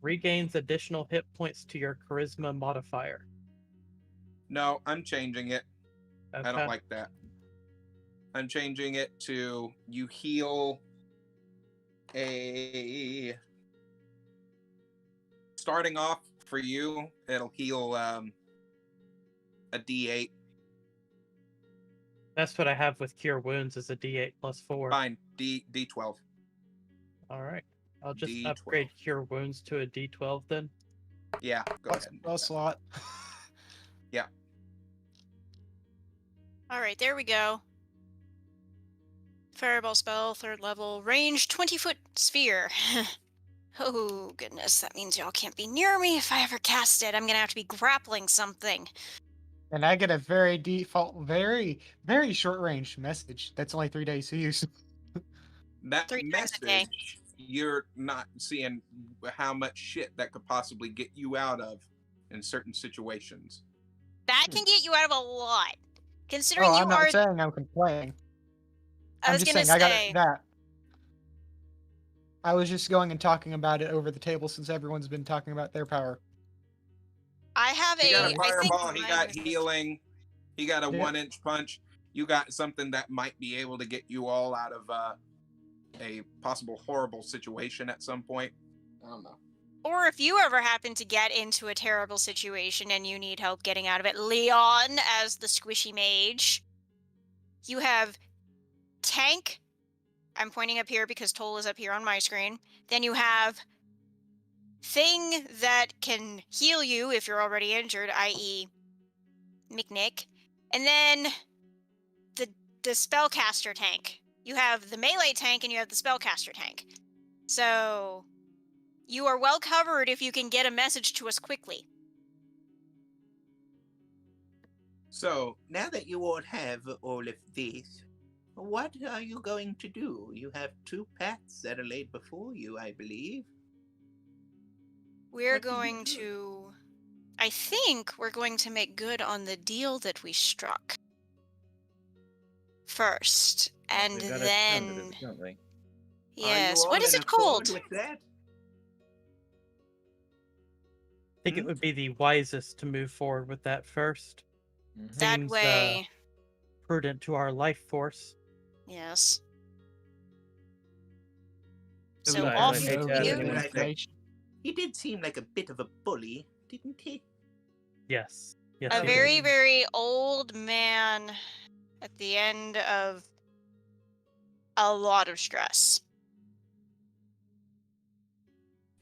Regains additional hit points to your charisma modifier. No, I'm changing it. I Okay. don't like that. I'm changing it to you heal a... Starting off for you, it'll heal a D8. That's what I have with Cure Wounds is a D8 plus 4. Fine, D12. All right. I'll just D12. upgrade Cure Wounds to a D12 then. Yeah, go ahead. and do Spell that. slot. Yeah. All right, there we go. Fireball spell, 3rd level, range 20-foot sphere. Oh, goodness, that means y'all can't be near me if I ever cast it. I'm gonna have to be grappling something. And I get a very default, very, very short range message. That's only 3 days to use. That 3 times a day. message, you're not seeing how much shit that could possibly get you out of in certain situations. That can get you out of a lot. Considering Oh, you I'm not are... saying I'm complaining. I I'm was just gonna saying I got say... it, that. I was just going and talking about it over the table since everyone's been talking about their power. I have He got a I think fireball, he mine got was- healing, he got a Yeah. 1-inch punch. You got something that might be able to get you all out of a possible horrible situation at some point. I don't know. Or if you ever happen to get into a terrible situation and you need help getting out of it, Leon, as the squishy mage, you have tank. I'm pointing up here because Toll is up here on my screen. Then you have thing that can heal you if you're already injured, i.e. McNick. And then the spellcaster tank. You have the melee tank and you have the spellcaster tank. So you are well covered if you can get a message to us quickly. So, now that you all have all of this, what are you going to do? You have 2 paths that are laid before you, I believe. We're What do you going do? to... I think we're going to make good on the deal that we struck first. And We've got a then... ton of it, don't we? Yes. Are you What all is in it called? accord with that? I think it would be the wisest to move forward with that first. Mhm. That Seems, way... Prudent to our life force. Yes. So So besides, off I you hate to have go. anyone Right. say, He did seem like a bit of a bully, didn't he? Yes. Yes. A he very, did. very old man at the end of a lot of stress.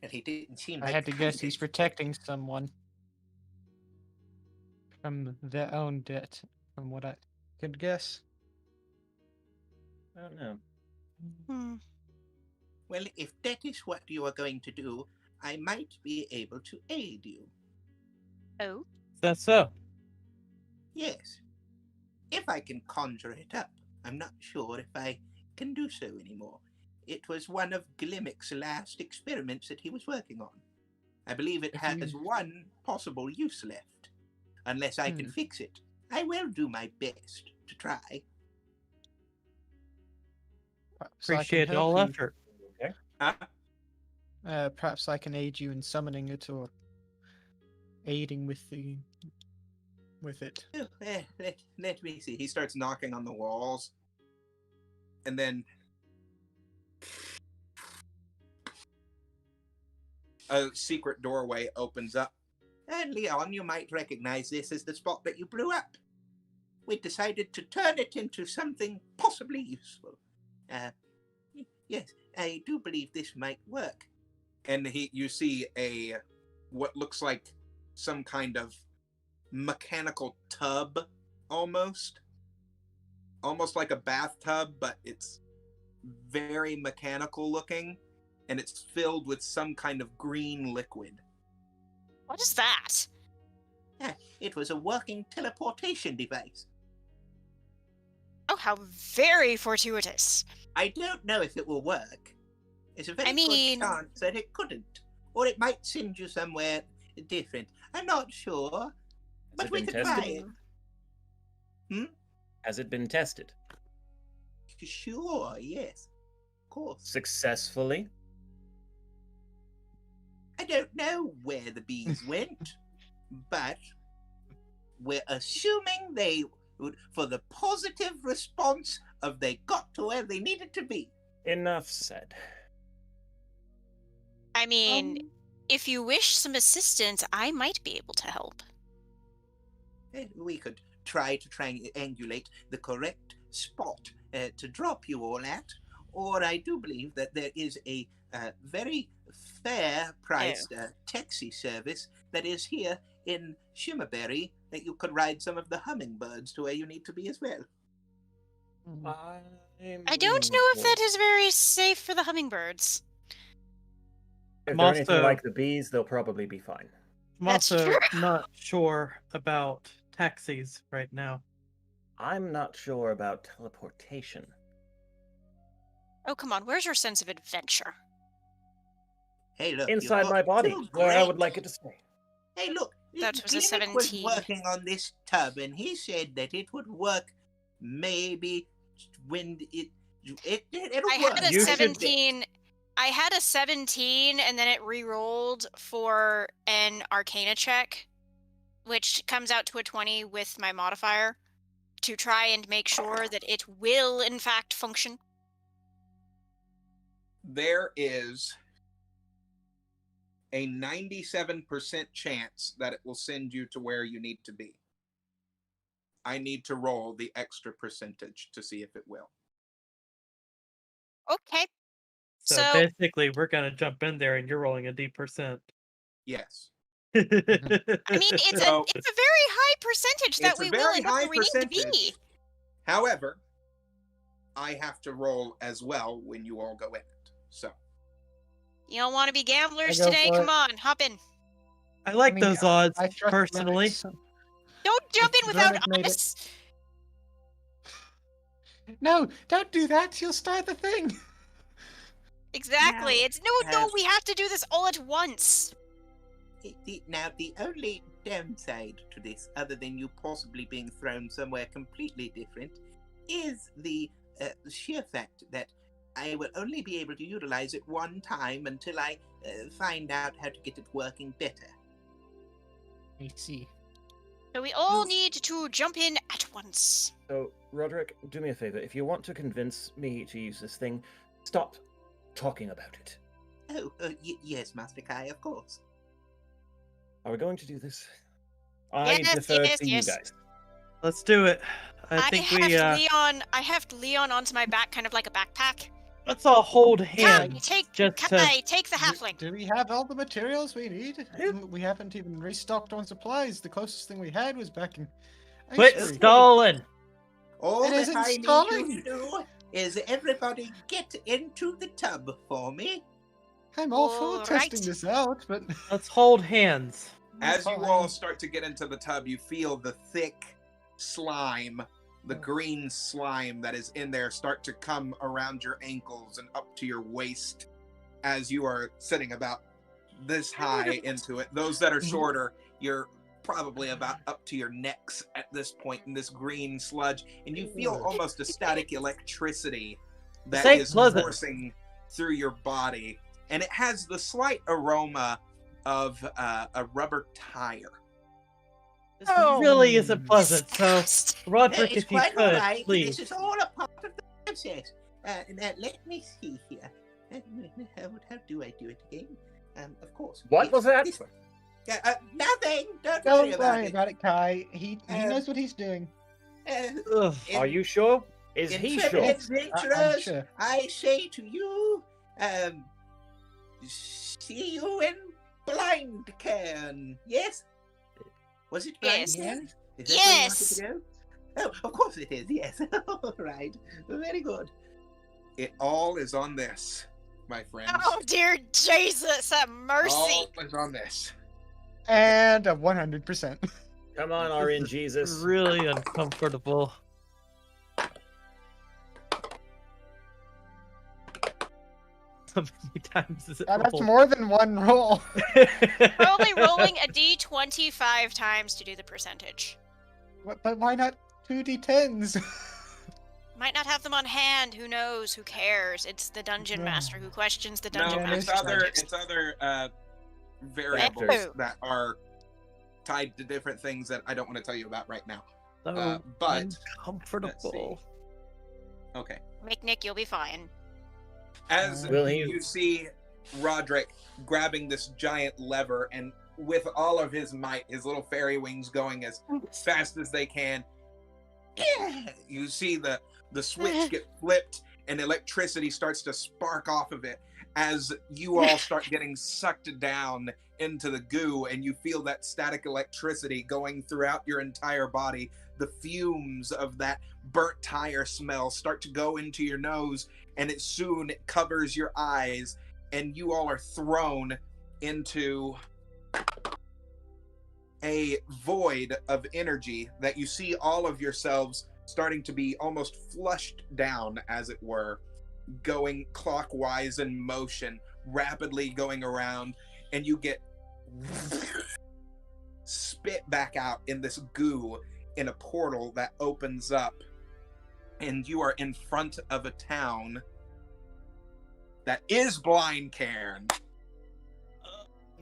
And he didn't seem I like had to guess kind he's of- protecting someone from their own debt, from what I could guess. I don't know. Hmm. Well, if that is what you are going to do, I might be able to aid you. Oh. Is that so? Yes. If I can conjure it up. I'm not sure if I can do so anymore. It was one of Glimmick's last experiments that he was working on. I believe it If has you- one possible use left. Unless I can fix it. I will do my best to try. Perhaps I can Appreciate help all you. effort. Huh? Perhaps I can aid you in summoning it or aiding with it. Oh, let me see. He starts knocking on the walls, and then a secret doorway opens up. And Leon, you might recognize this as the spot that you blew up. We decided to turn it into something possibly useful. Yes, I do believe this might work. And you see what looks like some kind of mechanical tub, almost like a bathtub, but it's very mechanical looking, and it's filled with some kind of green liquid. What is that? It was a working teleportation device. Oh, how very fortuitous. I don't know if it will work. There's a very mean- good chance that it couldn't. Or it might send you somewhere different. I'm not sure. But it we been could try tested? it. Has it been tested? Sure, yes. Of course. Successfully? I don't know where the bees went, but we're assuming they would, for the positive response of they got to where they needed to be. Enough said. I mean, if you wish some assistance, I might be able to help. We could try to triangulate the correct spot to drop you all at, or I do believe that there is a very fair-priced taxi service that is here in Shimmerberry that you could ride some of the hummingbirds to where you need to be as well. I don't know if that is very safe for the hummingbirds. If I'm they're anything also- like the bees, they'll probably be fine. I'm That's also true. not sure about taxis right now. I'm not sure about teleportation. Oh, come on, where's your sense of adventure? Hey, look. Inside you've my got body, two where I would great- like it to stay. Hey, look. That was a Gimmick was 17. working on this tub, and he said that it would work maybe when it'll I work. had a You should- 17. I had a 17, and then it re-rolled for an Arcana check, which comes out to a 20 with my modifier, to try and make sure that it will, in fact, function. There is a 97% chance that it will send you to where you need to be. I need to roll the extra percentage to see if it will. Okay. So, So- basically, we're gonna jump in there, and you're rolling a D%. Yes. I mean, it's So- a very high percentage that It's a we will very end up high where we need to be. percentage. However, I have to roll as well when you all go in it. So You don't want to be gamblers I go today? for Come it. on, hop in. I like mean, those odds I trust personally. Max. Don't jump in If without Vernon made it- us. No, don't do that. You'll start the thing. Exactly. Now, It's no. as- We have to do this all at once. Now, the only downside to this, other than you possibly being thrown somewhere completely different, is the sheer fact that I will only be able to utilize it one time until I find out how to get it working better. I see. So we all need to jump in at once. So, Roderick, do me a favor. If you want to convince me to use this thing, stop talking about it. Oh, yes, Master Kai, of course. Are we going to do this? I Yes, defer yes, to yes. you guys. Let's do it. I think we I heft Leon onto my back, kind of like a backpack. let's all hold Kai, hands. take just to- Kai, take the halfling. Do we have all the materials we need? We haven't even restocked on supplies. The closest thing we had was back in. Quit Iceberg. stalling. All It that isn't I need stalling. you to do is everybody get into the tub for me. I'm all for All testing right. this out, but Let's hold hands. as you Fine. all start to get into the tub, you feel the thick slime, the Oh. green slime that is in there start to come around your ankles and up to your waist as you are sitting about this high into it. Those that are shorter, you're probably about up to your necks at this point in this green sludge, and you feel almost a static electricity that ain't is pleasant. coursing through your body, and it has the slight aroma of a rubber tire. This really isn't pleasant. So, Disgusting. Roderick, It's if you quite all could, right. please. This is all a part of the process. Now, let me see here. How do I do it again? Of course. What Yes, was that? This one. Yeah, nothing. Don't worry Don't about worry it. about it, Kai. He Um, knows what he's doing. Ugh. Are you sure? Is he sure? Intrepid I'm adventurers, sure. I say to you, see you in Blind Cairn. Yes? Was it Blind Yes. Cairn? Is that where you Yes. wanted to go? Oh, of course it is, yes. All right. Very good. It all is on this, my friends. Oh dear Jesus, have mercy. All is on this. And a 100%. Come on, This RN is Jesus. Really uncomfortable. How many times is it That's rolled? more than one roll. We're only rolling a d25 times to do the percentage. But why not 2d10s? Might not have them on hand. Who knows? Who cares? It's the dungeon Yeah. master who questions the No, dungeon Yeah, it's master's that's other, logics. it's other variables Factors. that are tied to different things that I don't want to tell you about right now. So But uncomfortable. okay. McNick, you'll be fine. As Will he- you see Roderick grabbing this giant lever and with all of his might, his little fairy wings going as fast as they can, you see the switch get flipped and electricity starts to spark off of it as you all start getting sucked down into the goo, and you feel that static electricity going throughout your entire body. The fumes of that burnt tire smell start to go into your nose, and it soon covers your eyes, and you all are thrown into a void of energy that you see all of yourselves starting to be almost flushed down, as it were, going clockwise in motion, rapidly going around, and you get spit back out in this goo in a portal that opens up, and you are in front of a town that is Blind Cairn.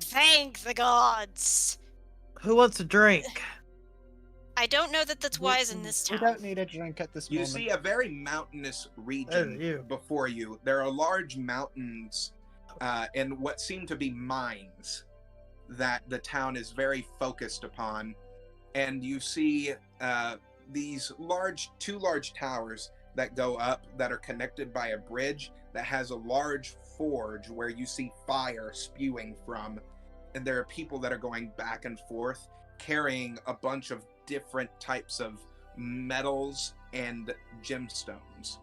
Thank the gods. Who wants a drink? I don't know that that's wise in this We town. don't need a drink at this You moment. see a very mountainous Oh, region you. before you. There are large mountains and what seem to be mines that the town is very focused upon. And you see these two large towers that go up that are connected by a bridge that has a large forge where you see fire spewing from. And there are people that are going back and forth carrying a bunch of different types of metals and gemstones.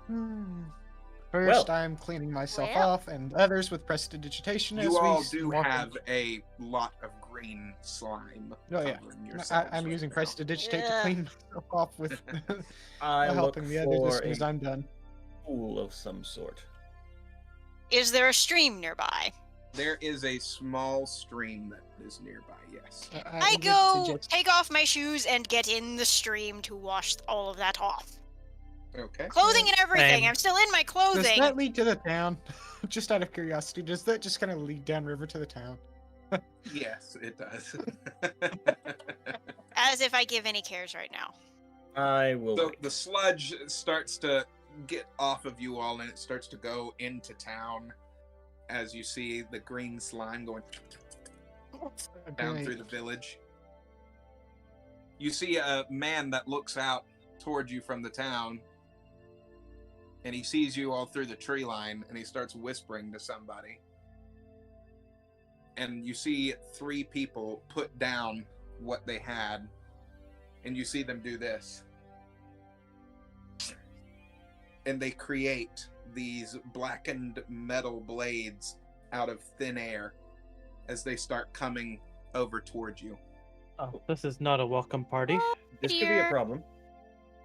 Hmm. First, I'm cleaning myself Well. off, and others with prestidigitation. as You we all do walk in. have a lot of green slime Oh, yeah. covering yourselves. I'm right using now. prestidigitate to Yeah. clean myself off with I look helping the others as for soon as a I'm done. pool of some sort. Is there a stream nearby? There is a small stream that is nearby, yes. I would go suggest- take off my shoes and get in the stream to wash all of that off. Okay. Clothing and everything. Same. I'm still in my Does clothing. that lead to the town? Just out of curiosity, does that just kind of lead downriver to the town? Yes, it does. As if I give any cares right now. I will So wait. the sludge starts to get off of you all and it starts to go into town as you see the green slime going down Great. through the village. You see a man that looks out toward you from the town, and he sees you all through the tree line, and he starts whispering to somebody. And you see 3 people put down what they had, and you see them do this. And they create these blackened metal blades out of thin air as they start coming over towards you. Oh, this is not a welcome party. This could be a dear. problem.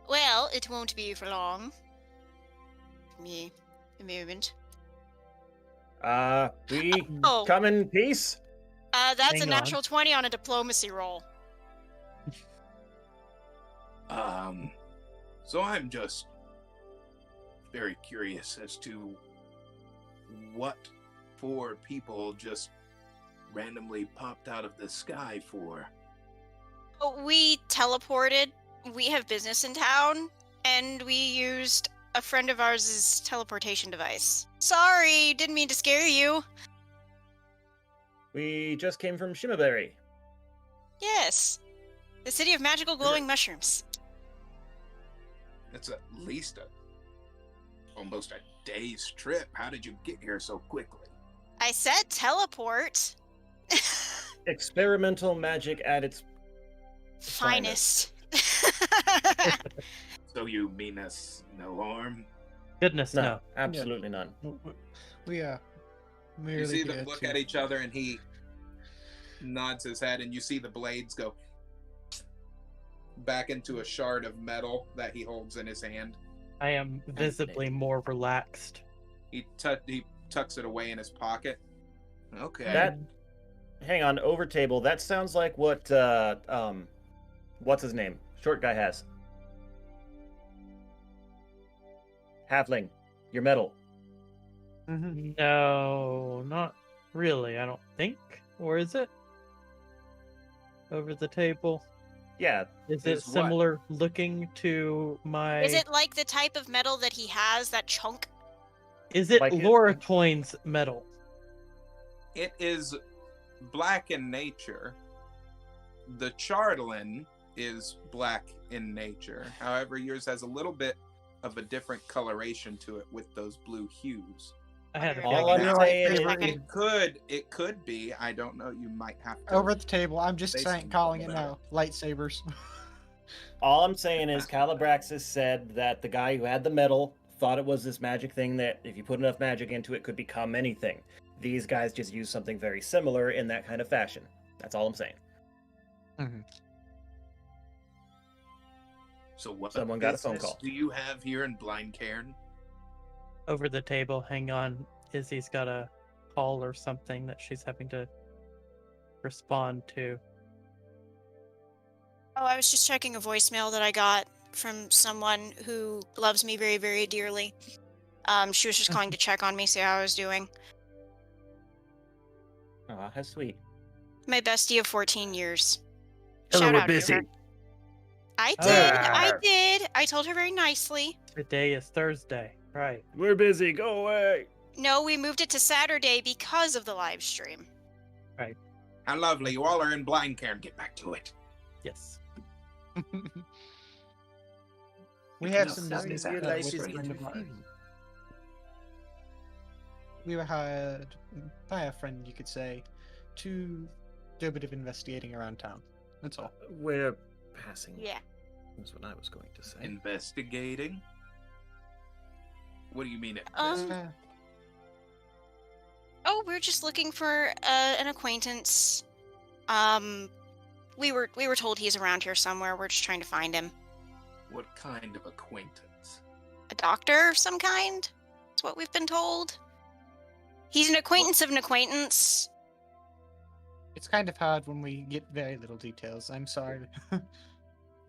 Well, it won't be for long. Me, a moment. We Oh. come in peace. That's a Hang on. natural 20 on a diplomacy roll. So I'm just very curious as to what 4 people just randomly popped out of the sky for. We teleported. We have business in town, and we used a friend of ours' teleportation device. Sorry, didn't mean to scare you. We just came from Shimaberry. Yes. The city of magical glowing mushrooms. That's at least almost a day's trip. How did you get here so quickly? I said teleport. Experimental magic at its Finest. So you mean us no harm? Goodness, no, no. absolutely none. We are merely You see here them look to- at each other, and he nods his head, and you see the blades go back into a shard of metal that he holds in his hand. I am visibly more relaxed. He tucks it away in his pocket. Okay. That, hang on, over table. That sounds like what what's his name? Short guy has. Halfling, your metal. No, not really, I don't think. Or is it? Over the table? Yeah, Is it Is what? similar looking to my... Is it like the type of metal that he has, that chunk? Is it like it- Laura Coin's metal? It is black in nature. The Chardlin is black in nature. However, yours has a little bit of a different coloration to it with those blue hues. I had a all feeling. I'm saying Second. It could be. I don't know. You might have to. Over the table. I'm just Say saying, something calling it about now. Lightsabers. all I'm saying is Calabraxis said that the guy who had the metal thought it was this magic thing that if you put enough magic into it could become anything. These guys just use something very similar in that kind of fashion. That's all I'm saying. So what Someone got a phone business call. do you have here in Blind Cairn? Over the table, hang on. Izzy's got a call or something that she's having to respond to. Oh, I was just checking a voicemail that I got from someone who loves me very, very dearly. She was just calling to check on me, see how I was doing. Aw, how sweet. My bestie of 14 years. Tell her Shout we're out to busy. her. I did. I Ah. did. I told her very nicely. Today is Thursday, right? We're busy. Go away. No, we moved it to Saturday because of the live stream. How lovely. You all are in Blind Cairn. Get back to it. Yes. We have Enough some said business is with that a straight friend of to ours. you. We were hired by a friend, you could say, to do a bit of investigating around town. That's all. We're passing. Yeah. That's what I was going to say. Investigating? What do you mean? Uh, Oh, we're just looking for an acquaintance. We were told he's around here somewhere. We're just trying to find him. What kind of acquaintance? A doctor of some kind? That's what we've been told. He's an acquaintance of an acquaintance. It's kind of hard when we get very little details. I'm sorry.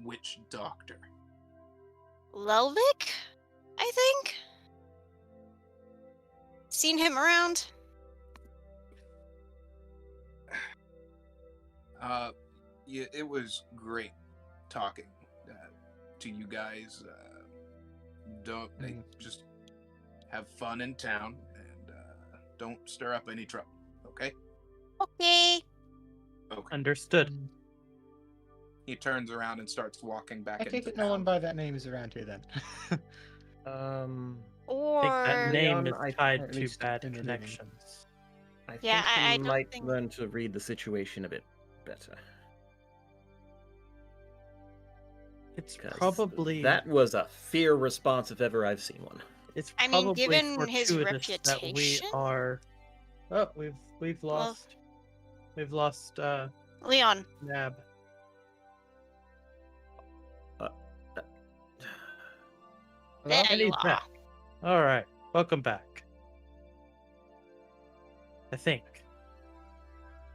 Which doctor? Lelvik, I think. Seen him around? Yeah, it was great talking to you guys. Just have fun in town and don't stir up any trouble. Okay? Okay. Okay. Understood. He turns around and starts walking back I into take it no one town. by that name is around here then. I think that Or name Leon, is I- tied or at to least bad in the name. connections. I Yeah, think I we don't might think- learn to read the situation a bit better. It's 'Cause probably that was a fear response if ever I've seen one. It's I mean, probably given his fortuitous that we reputation? are. Oh, we've lost. We've lost Leon. Nab. There And you he's are. back. All right, welcome back. I think.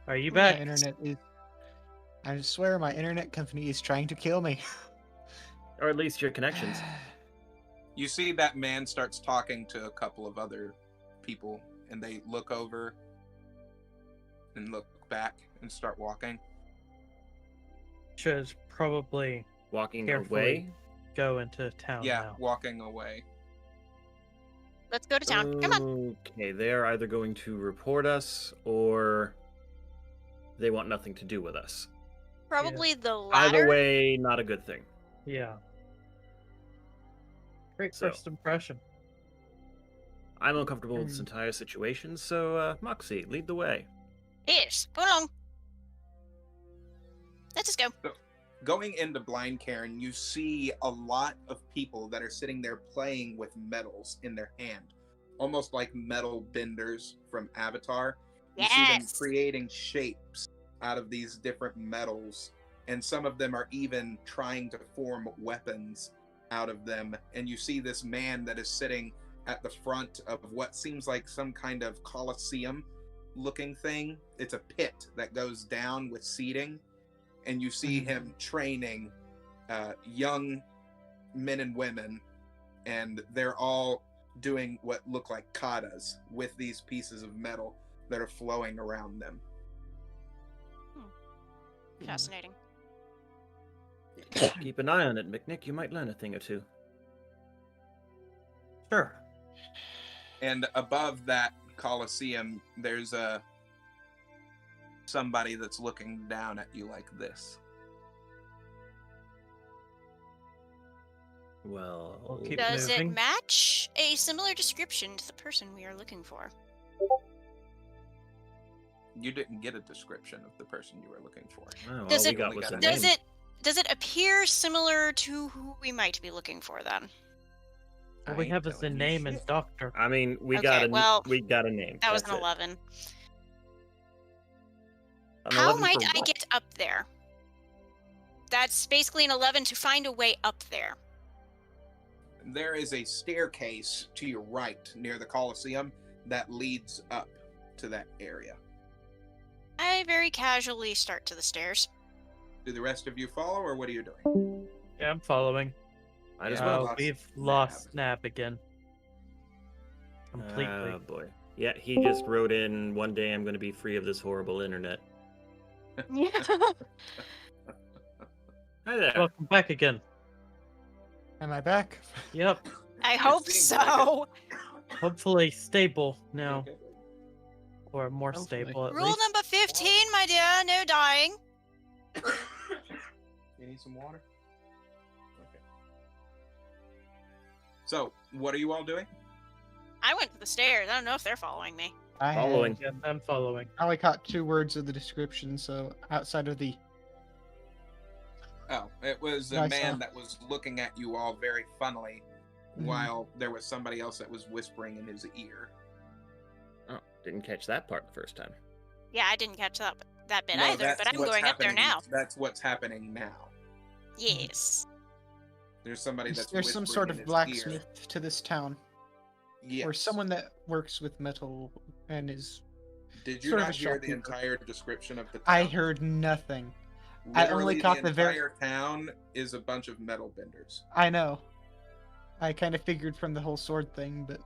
Are you My back? internet is. I swear my internet company is trying to kill me. Or at least your connections. You see that man starts talking to a couple of other people, and they look over and look back and start walking. Should probably Walking carefully away. go into town Yeah, now. walking away. Let's go to town. Come on. Okay, they're either going to report us or they want nothing to do with us. Probably the latter. Either way, not a good thing. Yeah. Great So. first impression. I'm uncomfortable with this entire situation, so Moxie, lead the way. Yes, go along. Let's just go. So, going into Blind Cairn, you see a lot of people that are sitting there playing with metals in their hand, almost like metal benders from Avatar. You see them creating shapes out of these different metals, and some of them are even trying to form weapons out of them. And you see this man that is sitting at the front of what seems like some kind of Colosseum looking thing. It's a pit that goes down with seating, and you see him training young men and women, and they're all doing what look like katas with these pieces of metal that are flowing around them. Fascinating. Keep an eye on it, McNick. You might learn a thing or two. Sure. And above that Colosseum, there's somebody that's looking down at you like this. Well, keep Does it moving. match a similar description to the person we are looking for? You didn't get a description of the person you were looking for. oh, Does all it- we got was a Does name. it appear similar to who we might be looking for then? All I we ain't have is the telling you name and shit. doctor. I mean, we Okay, got a well, name. That was That's an it. 11. An How 11 might for I what? get up there? That's basically an 11 to find a way up there. There is a staircase to your right near the Colosseum that leads up to that area. I very casually start to the stairs. Do the rest of you follow, or what are you doing? Yeah, I'm following. Might as Yeah. well. Lost We've Nab. lost Nab again. Completely. Oh boy. Yeah, he just wrote in, one day I'm going to be free of this horrible internet. Yeah. Hi there. Welcome back again. Am I back? Yep. I hope seems like so. Hopefully stable now. Okay. Or more Hopefully. stable at Rule least. number 15, my dear, no dying. You need some water? Okay. So, what are you all doing? I went to the stairs. I don't know if they're following me. I Following. Yes, I'm following. I only caught 2 words of the description, so outside of the Oh, it was a I man saw. that was looking at you all very funnily, Mhm. while there was somebody else that was whispering in his ear. Oh, didn't catch that part the first time. Yeah, I didn't catch that bit No, either, that's but I'm what's going up there happening- now. That's what's happening now. Yes. There's somebody that's there's some whispering sort in of his blacksmith to this town, ear. or Yes. someone that works with metal and is. Did you sort of not a hear the shopkeeper. entire description of the town? I heard nothing. I only Literally, caught the the very- entire town is a bunch of metal benders. I know. I kind of figured from the whole sword thing, but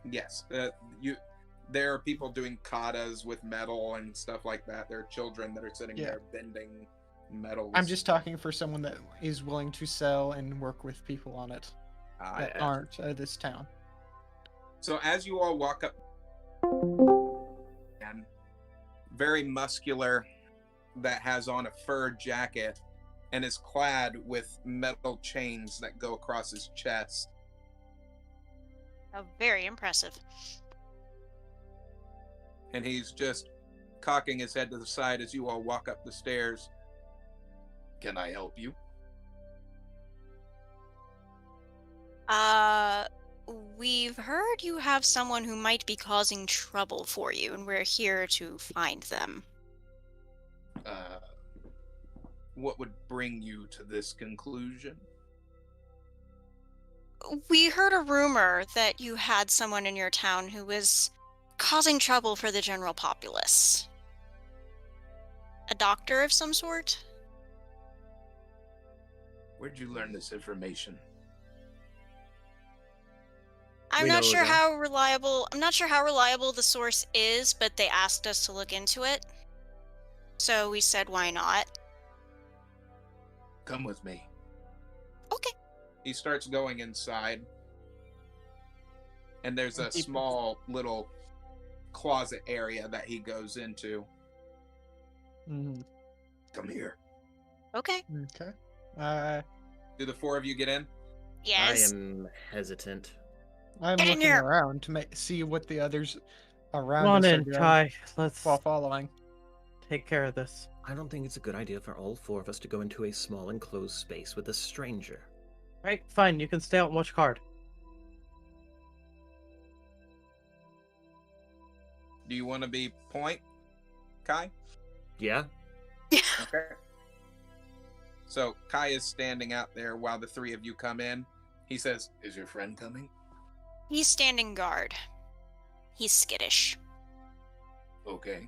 Yes, there are people doing katas with metal and stuff like that. There are children that are sitting Yeah. there bending metals. I'm just talking for someone that is willing to sell and work with people on it that yeah. aren't this town. So as you all walk up, and very muscular, that has on a fur jacket and is clad with metal chains that go across his chest. Oh, very impressive. And he's just cocking his head to the side as you all walk up the stairs. Can I help you? We've heard you have someone who might be causing trouble for you, and we're here to find them. What would bring you to this conclusion? We heard a rumor that you had someone in your town who was causing trouble for the general populace. A doctor of some sort? Where'd you learn this information? I'm We not know sure that. how reliable the source is, but they asked us to look into it. So we said why not? Come with me. Okay. He starts going inside, And there's a small little closet area that he goes into. Mhm. Come here. Okay. Okay. Do the four of you get in? Yes. I am hesitant. I'm Get in looking here. around to see what the others around Come on us are in, doing Kai. Let's while following. take care of this. I don't think it's a good idea for all four of us to go into a small enclosed space with a stranger. Right, fine. You can stay out and watch card. Do you want to be point, Kai? Yeah? Okay. So Kai is standing out there while the three of you come in. He says, Is your friend coming? He's standing guard. He's skittish. Okay.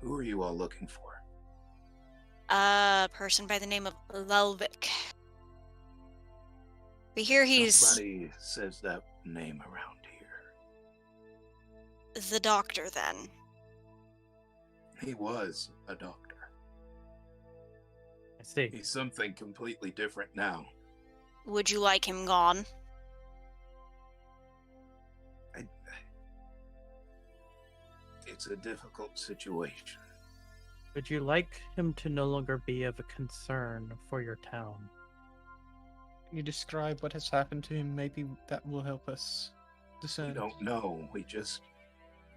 Who are you all looking for? A person by the name of Lulvik. We hear he's Somebody says that name around here. the doctor then. He was a doctor. I see. He's something completely different now. Would you like him gone? It's a difficult situation. Would you like him to no longer be of a concern for your town? Can you describe what has happened to him? Maybe that will help us We discern. don't know. We just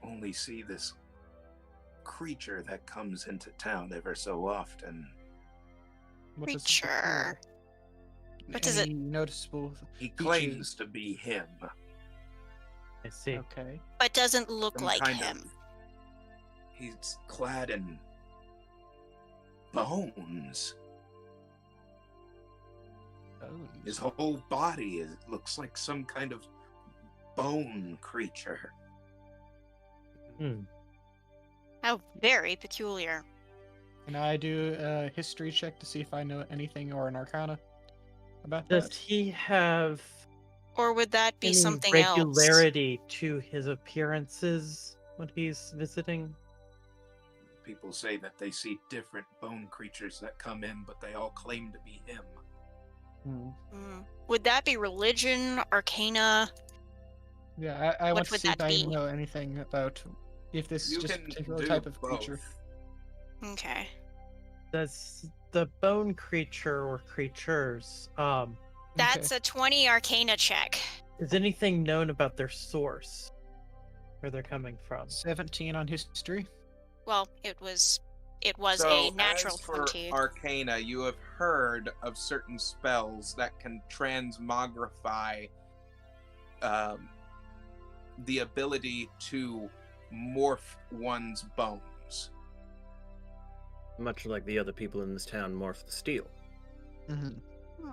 only see this creature that comes into town ever so often. What does it Creature. do? What does it- Any noticeable He features? claims to be him. I see. Okay. But doesn't look Some like kind him. of- He's clad in bones. His whole body looks like some kind of bone creature. How very peculiar. Can I do a history check to see if I know anything or an arcana about Does that? he have Or would that be any something regularity to his appearances when he's visiting? People say that they see different bone creatures that come in, but they all claim to be him. Hmm. else? Would that be religion, arcana? Yeah, I What want to would see if that I be? know anything about if this You is just a can particular do type of both. creature. Okay. Does the bone creature or creatures, That's a 20 arcana check. is anything known about their source? Where they're coming from? 17 on history. Well, it was so a natural as for 20. Arcana, you have heard of certain spells that can transmogrify the ability to morph one's bones. Much like the other people in this town morph the steel. Mm-hmm. Hmm.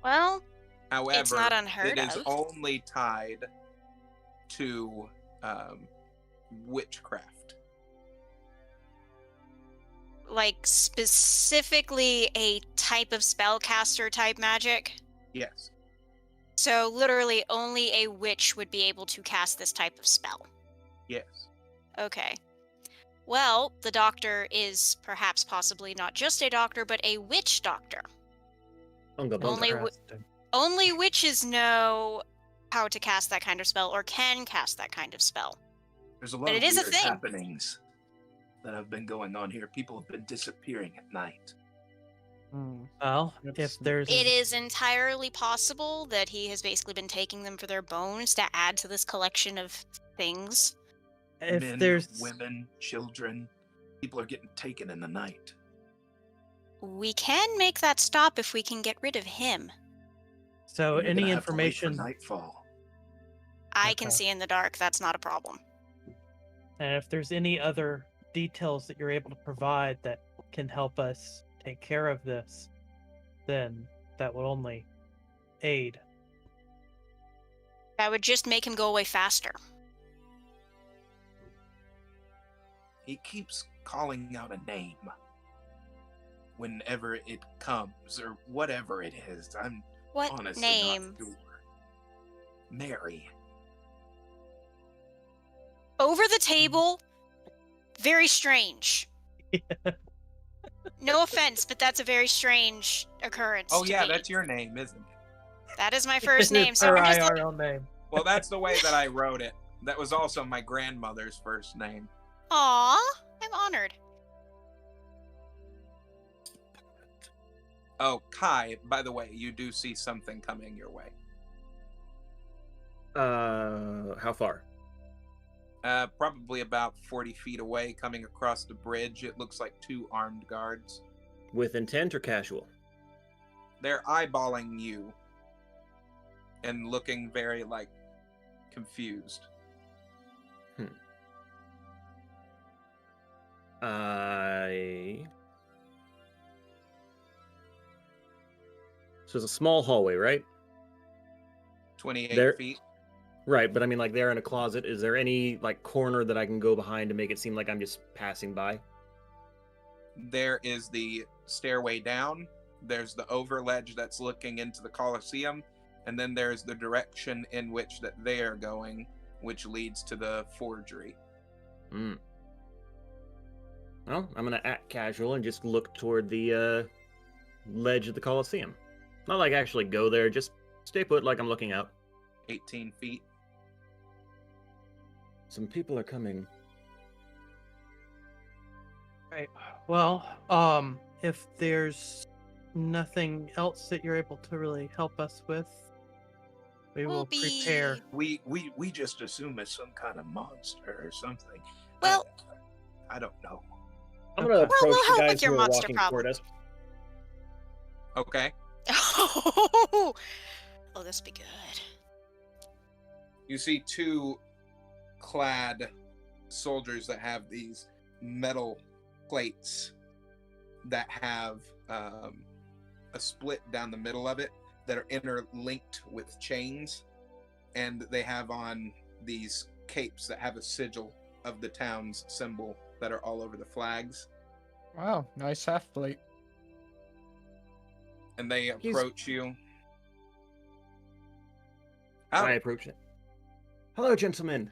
Well, However, not unheard it is of. only tied to witchcraft. like specifically a type of spellcaster type magic. Yes. So literally only a witch would be able to cast this type of spell. Yes. Okay. Well, the doctor is perhaps possibly not just a doctor, but a witch doctor. Unga bunga. Only Interesting. Only witches know how to cast that kind of spell or can cast that kind of spell. There's a lot But of it is a weird thing. happenings that have been going on here. People have been disappearing at night. Well, That's- if there's It is entirely possible that he has basically been taking them for their bones to add to this collection of things. if Men, there's women, children, people are getting taken in the night. We can make that stop if we can get rid of him. so You're any gonna have to wait for information, nightfall. I can Okay. see in the dark, that's not a problem. and if there's any other details that you're able to provide that can help us take care of this, then that will only aid. That would just make him go away faster. He keeps calling out a name whenever it comes, or whatever it is. I'm What honestly name? not sure. Mary. Over the table, very strange. No offense, but that's a very strange occurrence. Oh to yeah, me. that's your name, isn't it? That is my first name. It's So her I'm just like, IRL name. Well, that's the way that I wrote it. That was also my grandmother's first name. aw, I'm honored. Oh, Kai, by the way, you do see something coming your way. How far? Probably about 40 feet away, coming across the bridge. It looks like 2 armed guards. With intent or casual? They're eyeballing you and looking very, like, confused. So it's a small hallway, right? 28 feet. Right, but I mean, like, they're in a closet. Is there any, like, corner that I can go behind to make it seem like I'm just passing by? There is the stairway down. There's the overledge that's looking into the Colosseum. And then there's the direction in which that they are going, which leads to the forgery. Well, I'm gonna act casual and just look toward the ledge of the Colosseum. Not like actually go there, just stay put like I'm looking out. 18 feet. Some people are coming. Right. Well, if there's nothing else that you're able to really help us with, we will prepare. We just assume it's some kind of monster or something. Well, I don't know. I'm gonna Okay. approach we'll the help guys with your who are monster walking problem. toward us. Okay. Oh, this will be good. You see 2 clad soldiers that have these metal plates that have a split down the middle of it that are interlinked with chains, and they have on these capes that have a sigil of the town's symbol that are all over the flags. Wow, nice half plate. And they approach you. I Oh, approach it. Hello, gentlemen.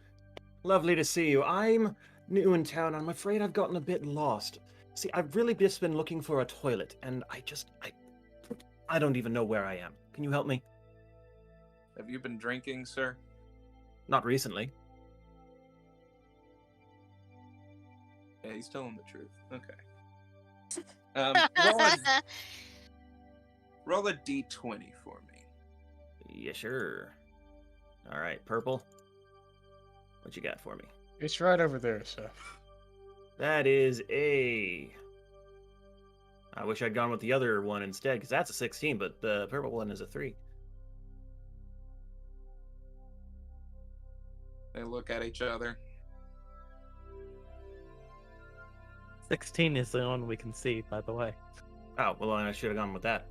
Lovely to see you. I'm new in town. I'm afraid I've gotten a bit lost. See, I've really just been looking for a toilet, and I don't even know where I am. Can you help me? have you been drinking, sir? Not recently. Yeah, he's telling the truth. Okay. Roll a d20 for me. Yeah, sure. All right, purple. What you got for me? It's right over there, sir. That is a... I wish I'd gone with the other one instead, because that's a 16, but the purple one is a 3. They look at each other. 16 is the one we can see, by the way. Oh, well, then I should have gone with that.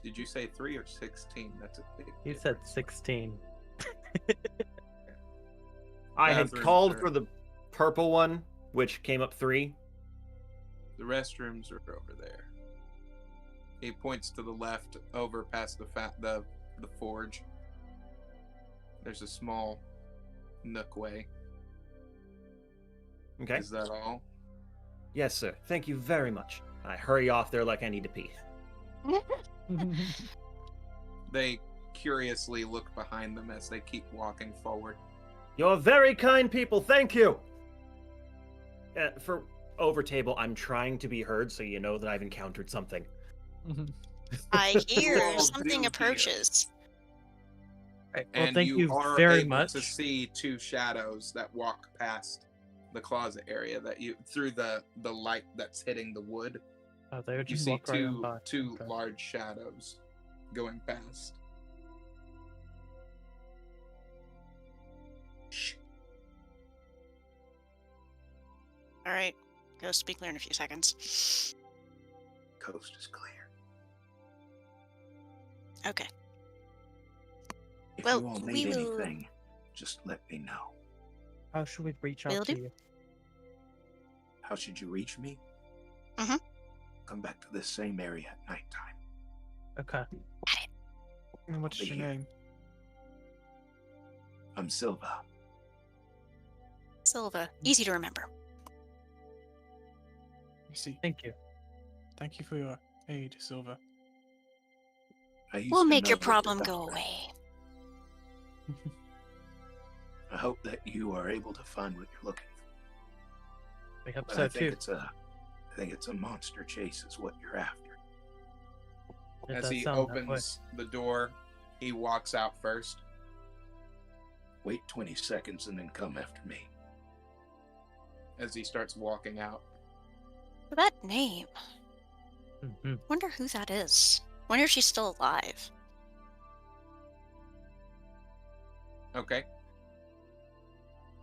Did you say 3 or 16? That's a big You difference. said 16. I had Bathrooms called are- for the purple one, which came up 3. The restrooms are over there. He points to the left, over past the forge. There's a small nook way. Okay. Is that all? Yes, sir. Thank you very much. I hurry off there like I need to pee. They curiously look behind them as they keep walking forward. You're very kind people. Thank you. For over table, I'm trying to be heard, so you know that I've encountered something. I hear all something do hear. approaches. Right, well, And thank you you are very able much. to see 2 shadows that walk past the closet area that you through the light that's hitting the wood. Oh, they would You just see walk right on by. two Okay. large shadows going past. Shh. All right, Ghost, be clear in a few seconds. Coast is clear. Okay. If Well, you all we need will- anything, just let me know. How should we reach out Will to do. you? How should you reach me? Mhm. Come back to this same area at nighttime. Okay. And what's Be your here. name? I'm Silva. Silva, easy to remember. I see. Thank you. Thank you for your aid, Silva. I used We'll to make your know the problem go doctor. away. I hope that you are able to find what you're looking for. We hope But so I think too. I think it's a monster chase is what you're after. It As does he sound that way. opens the door, he walks out first. Wait 20 seconds and then come after me. As he starts walking out. That name. Mhm. Wonder who that is. Wonder if she's still alive. Okay.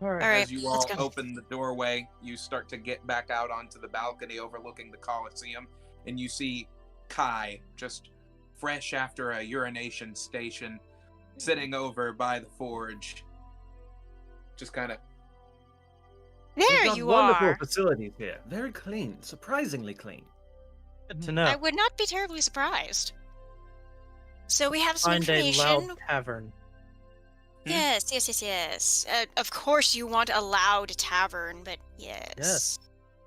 All right. All right, As you let's all go. open the doorway, you start to get back out onto the balcony overlooking the Colosseum, and you see Kai, just fresh after a urination station, sitting over by the forge. Just kind of, We've There got you wonderful are. facilities here. Very clean, surprisingly clean. Good to know. I would not be terribly surprised. So we have some Find a loud information. tavern. Yes. Of course you want a loud tavern, but yes.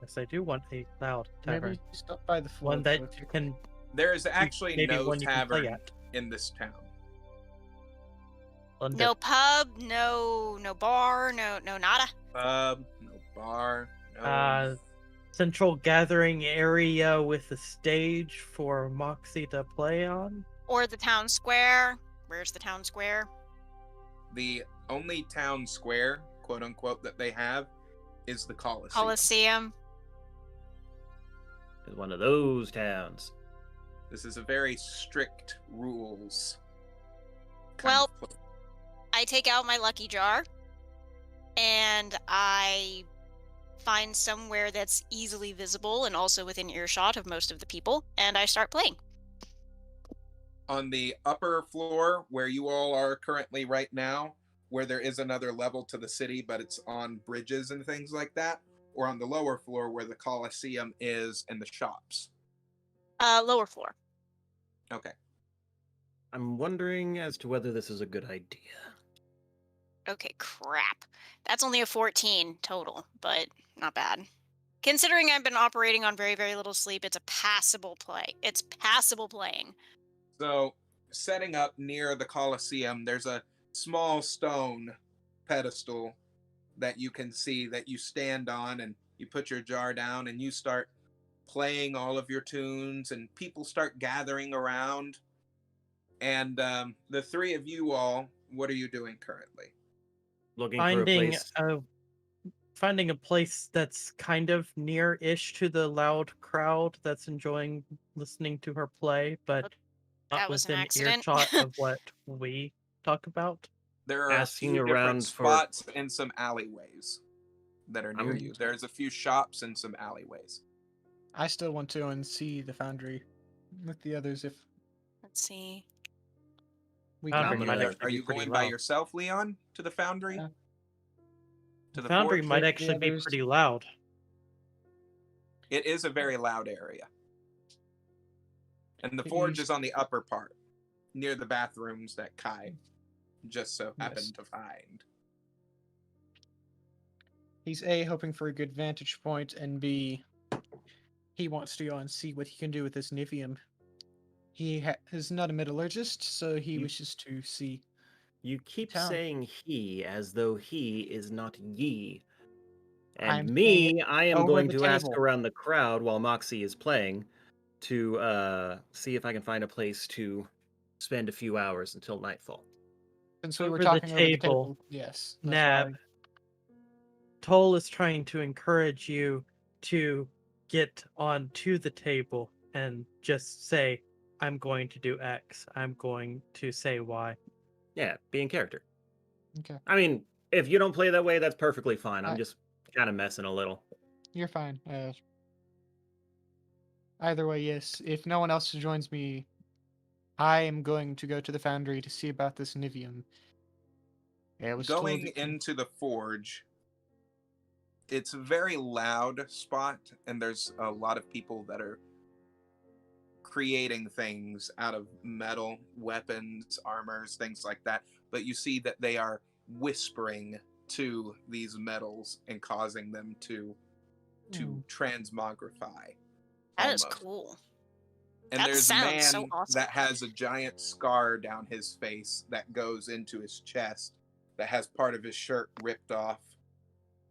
Yes, I do want a loud tavern. Maybe stop by the One forge that with you your- can there is actually maybe no one you can play tavern at. in this town. Under. No pub, no bar, no nada. Pub, no bar, no. Central gathering area with a stage for Moxie to play on. Or the town square. Where's the town square? The only town square, quote unquote, that they have is the Colosseum. Coliseum. It's one of those towns. This is a very strict rules. Well, of place. I take out my lucky jar and I find somewhere that's easily visible and also within earshot of most of the people, and I start playing. On the upper floor where you all are currently right now, where there is another level to the city, but it's on bridges and things like that, or on the lower floor where the Colosseum is and the shops. Lower floor. Okay. I'm wondering as to whether this is a good idea. Okay, crap. That's only a 14 total, but not bad. Considering I've been operating on very, very little sleep, it's a passable play. It's passable playing. So, setting up near the Colosseum, there's a small stone pedestal that you can see that you stand on, and you put your jar down and you start playing all of your tunes, and people start gathering around. And the three of you all, what are you doing currently? Looking for a place. Finding a place that's kind of near-ish to the loud crowd that's enjoying listening to her play, but That not was an within accident. earshot of what we talk about. There are Asking a few different around for- spots and some alleyways that are near I'm- you. There's a few shops and some alleyways. I still want to go and see the foundry with the others if Let's see. we Foundry can. might Are actually be you pretty going by loud. yourself, Leon, to the foundry? Yeah. To the Foundry forge? might the actually be others. pretty loud. It is a very loud area. And the It forge is- is on the upper part, near the bathrooms that Kai just so happened Yes. to find. He's A, hoping for a good vantage point, and B, he wants to go and see what he can do with this Nivium. He is not a metallurgist, so he You- wishes to see. You keep Town. saying he as though he is not ye. And I'm me, I am over going the to ask table. around the crowd while Moxie is playing to see if I can find a place to spend a few hours until nightfall. Since we were Over the talking over the table, table, yes. that's Nab. why- Toll is trying to encourage you to get onto the table and just say, I'm going to do X. I'm going to say Y. Yeah, be in character. Okay, I mean, if you don't play that way, that's perfectly fine. I'm I- just kind of messing a little. you're fine. Either way, yes. If no one else joins me, I am going to go to the foundry to see about this Nivium. Yeah, it was told Going that- into the forge, it's a very loud spot, and there's a lot of people that are creating things out of metal, weapons, armors, things like that. But you see that they are whispering to these metals and causing them to Hmm. transmogrify. That is almost. cool. And That there's a man sounds so awesome. that has a giant scar down his face that goes into his chest, that has part of his shirt ripped off,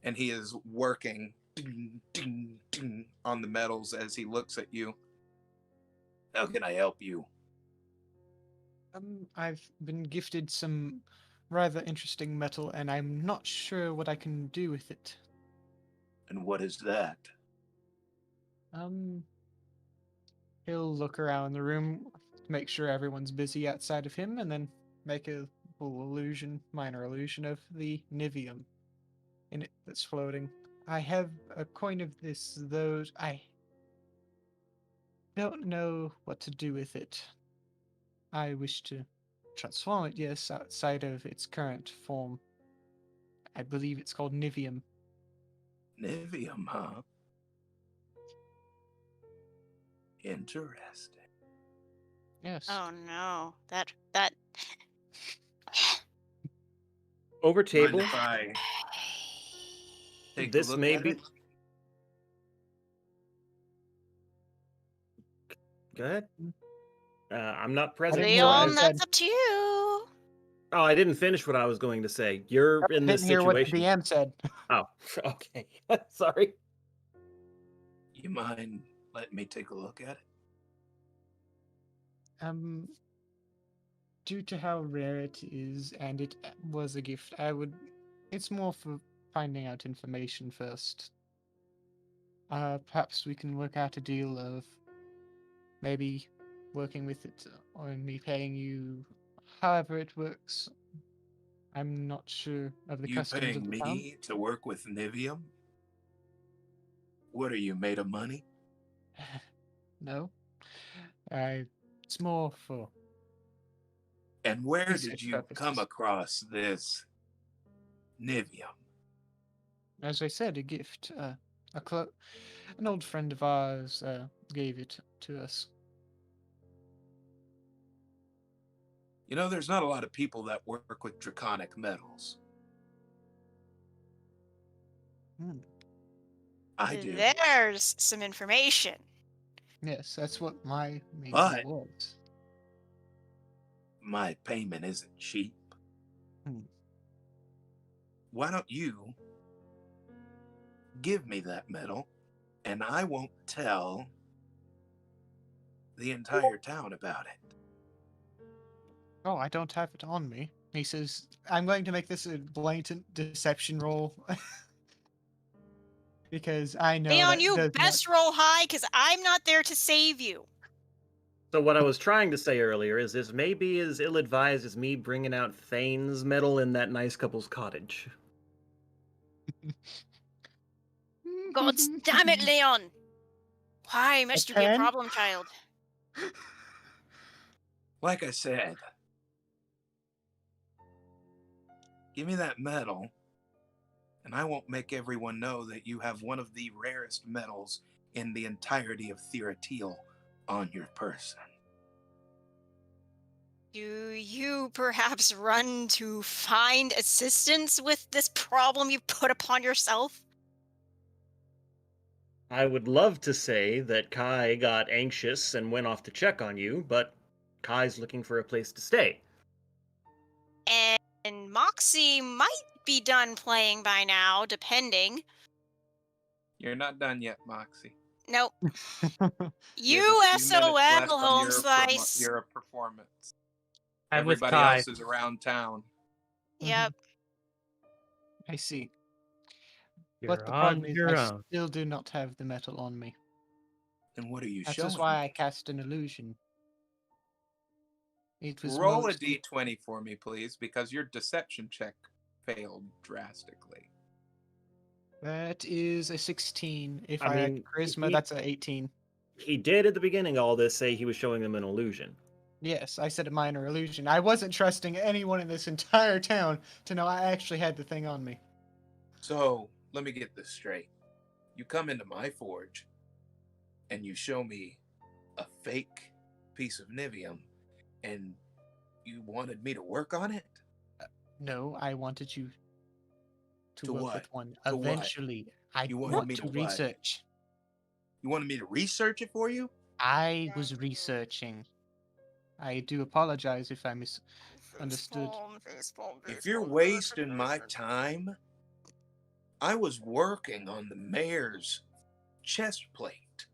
and he is working ding, ding, ding, on the metals as he looks at you. How can I help you? I've been gifted some rather interesting metal, and I'm not sure what I can do with it. And what is that? He'll look around the room to make sure everyone's busy outside of him, and then make a little minor illusion of the Nivium in it that's floating. I have a coin of this, though I don't know what to do with it. I wish to transform it, yes, outside of its current form. I believe it's called Nivium. Nivium, huh? Interesting. Yes. Oh no, that Over Mind table, if I take a this look may at be. it? Go ahead. I'm not present. didn't hear what Leon, you so I... said. that's up to you. Oh, I didn't finish what I was going to say. You're I in this didn't hear what the situation. DM said. Oh, okay. Sorry. You mind letting me take a look at it? Due to how rare it is, and it was a gift, it's more for finding out information first. Perhaps we can work out a deal of maybe working with it, or me paying you however it works. I'm not sure of the You customs of paying the town. me to work with Nivium? What are you, made of money? No. It's more for And where did research you come purposes. across this Nivium? As I said, a gift. An old friend of ours gave it to us. You know, there's not a lot of people that work with draconic metals. I do. There's some information. Yes, that's what my main But- goal was. My payment isn't cheap. Hmm. Why don't you give me that metal, and I won't tell the entire town about it. Oh, I don't have it on me. He says, I'm going to make this a blatant deception roll. Because I know Leon, that you does best roll high because I'm not there to save you. So what I was trying to say earlier is this may be as ill-advised as me bringing out Thane's medal in that nice couple's cottage. God damn it, Leon! Why must you be a 10? problem child? Like I said, give me that medal, and I won't make everyone know that you have one of the rarest metals in the entirety of Theratil on your person. Do you perhaps run to find assistance with this problem you put upon yourself? I would love to say that Kai got anxious and went off to check on you, but Kai's looking for a place to stay. And Moxie might be done playing by now, depending. You're not done yet, Moxie. Nope. You You have a few minutes left SOL, on home slice. your performance. I'm with Everybody Kai. else is around town. Yep. I see. You're But the on problem is your I own. still do not have the metal on me. And what are you That's showing just why me? I cast an illusion. It was Roll a mostly- d20 for me, please, because your deception check failed drastically. That is a 16. If I I, had mean, charisma, he- that's an 18. He did at the beginning all this say he was showing them an illusion. Yes, I said a minor illusion. I wasn't trusting anyone in this entire town to know I actually had the thing on me. So, let me get this straight. You come into my forge, and you show me a fake piece of Nivium, and you wanted me to work on it? No, I wanted you to To work what? with one. To what? Eventually, I You wanted want me to to what? research. You wanted me to research it for you? I was researching. I do apologize if I misunderstood. If you're wasting my time, I was working on the mayor's chest plate,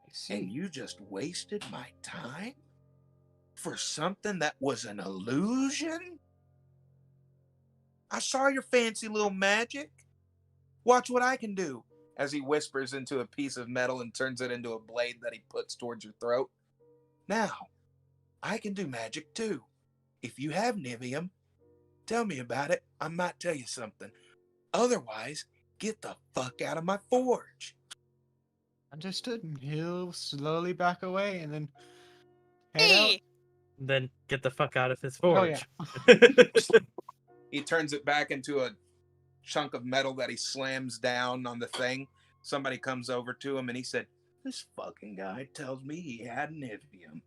I see. and you just wasted my time for something that was an illusion? I saw your fancy little magic. Watch what I can do. As he whispers into a piece of metal and turns it into a blade that he puts towards your throat. Now, I can do magic too. If you have Nivium, tell me about it. I might tell you something. Otherwise, get the fuck out of my forge. Understood. And he'll slowly back away and then head out. Hey! Then get the fuck out of his Oh, forge. He turns it back into a chunk of metal that he slams down on the thing. Somebody comes over to him and he said, This fucking guy tells me he had Nivium.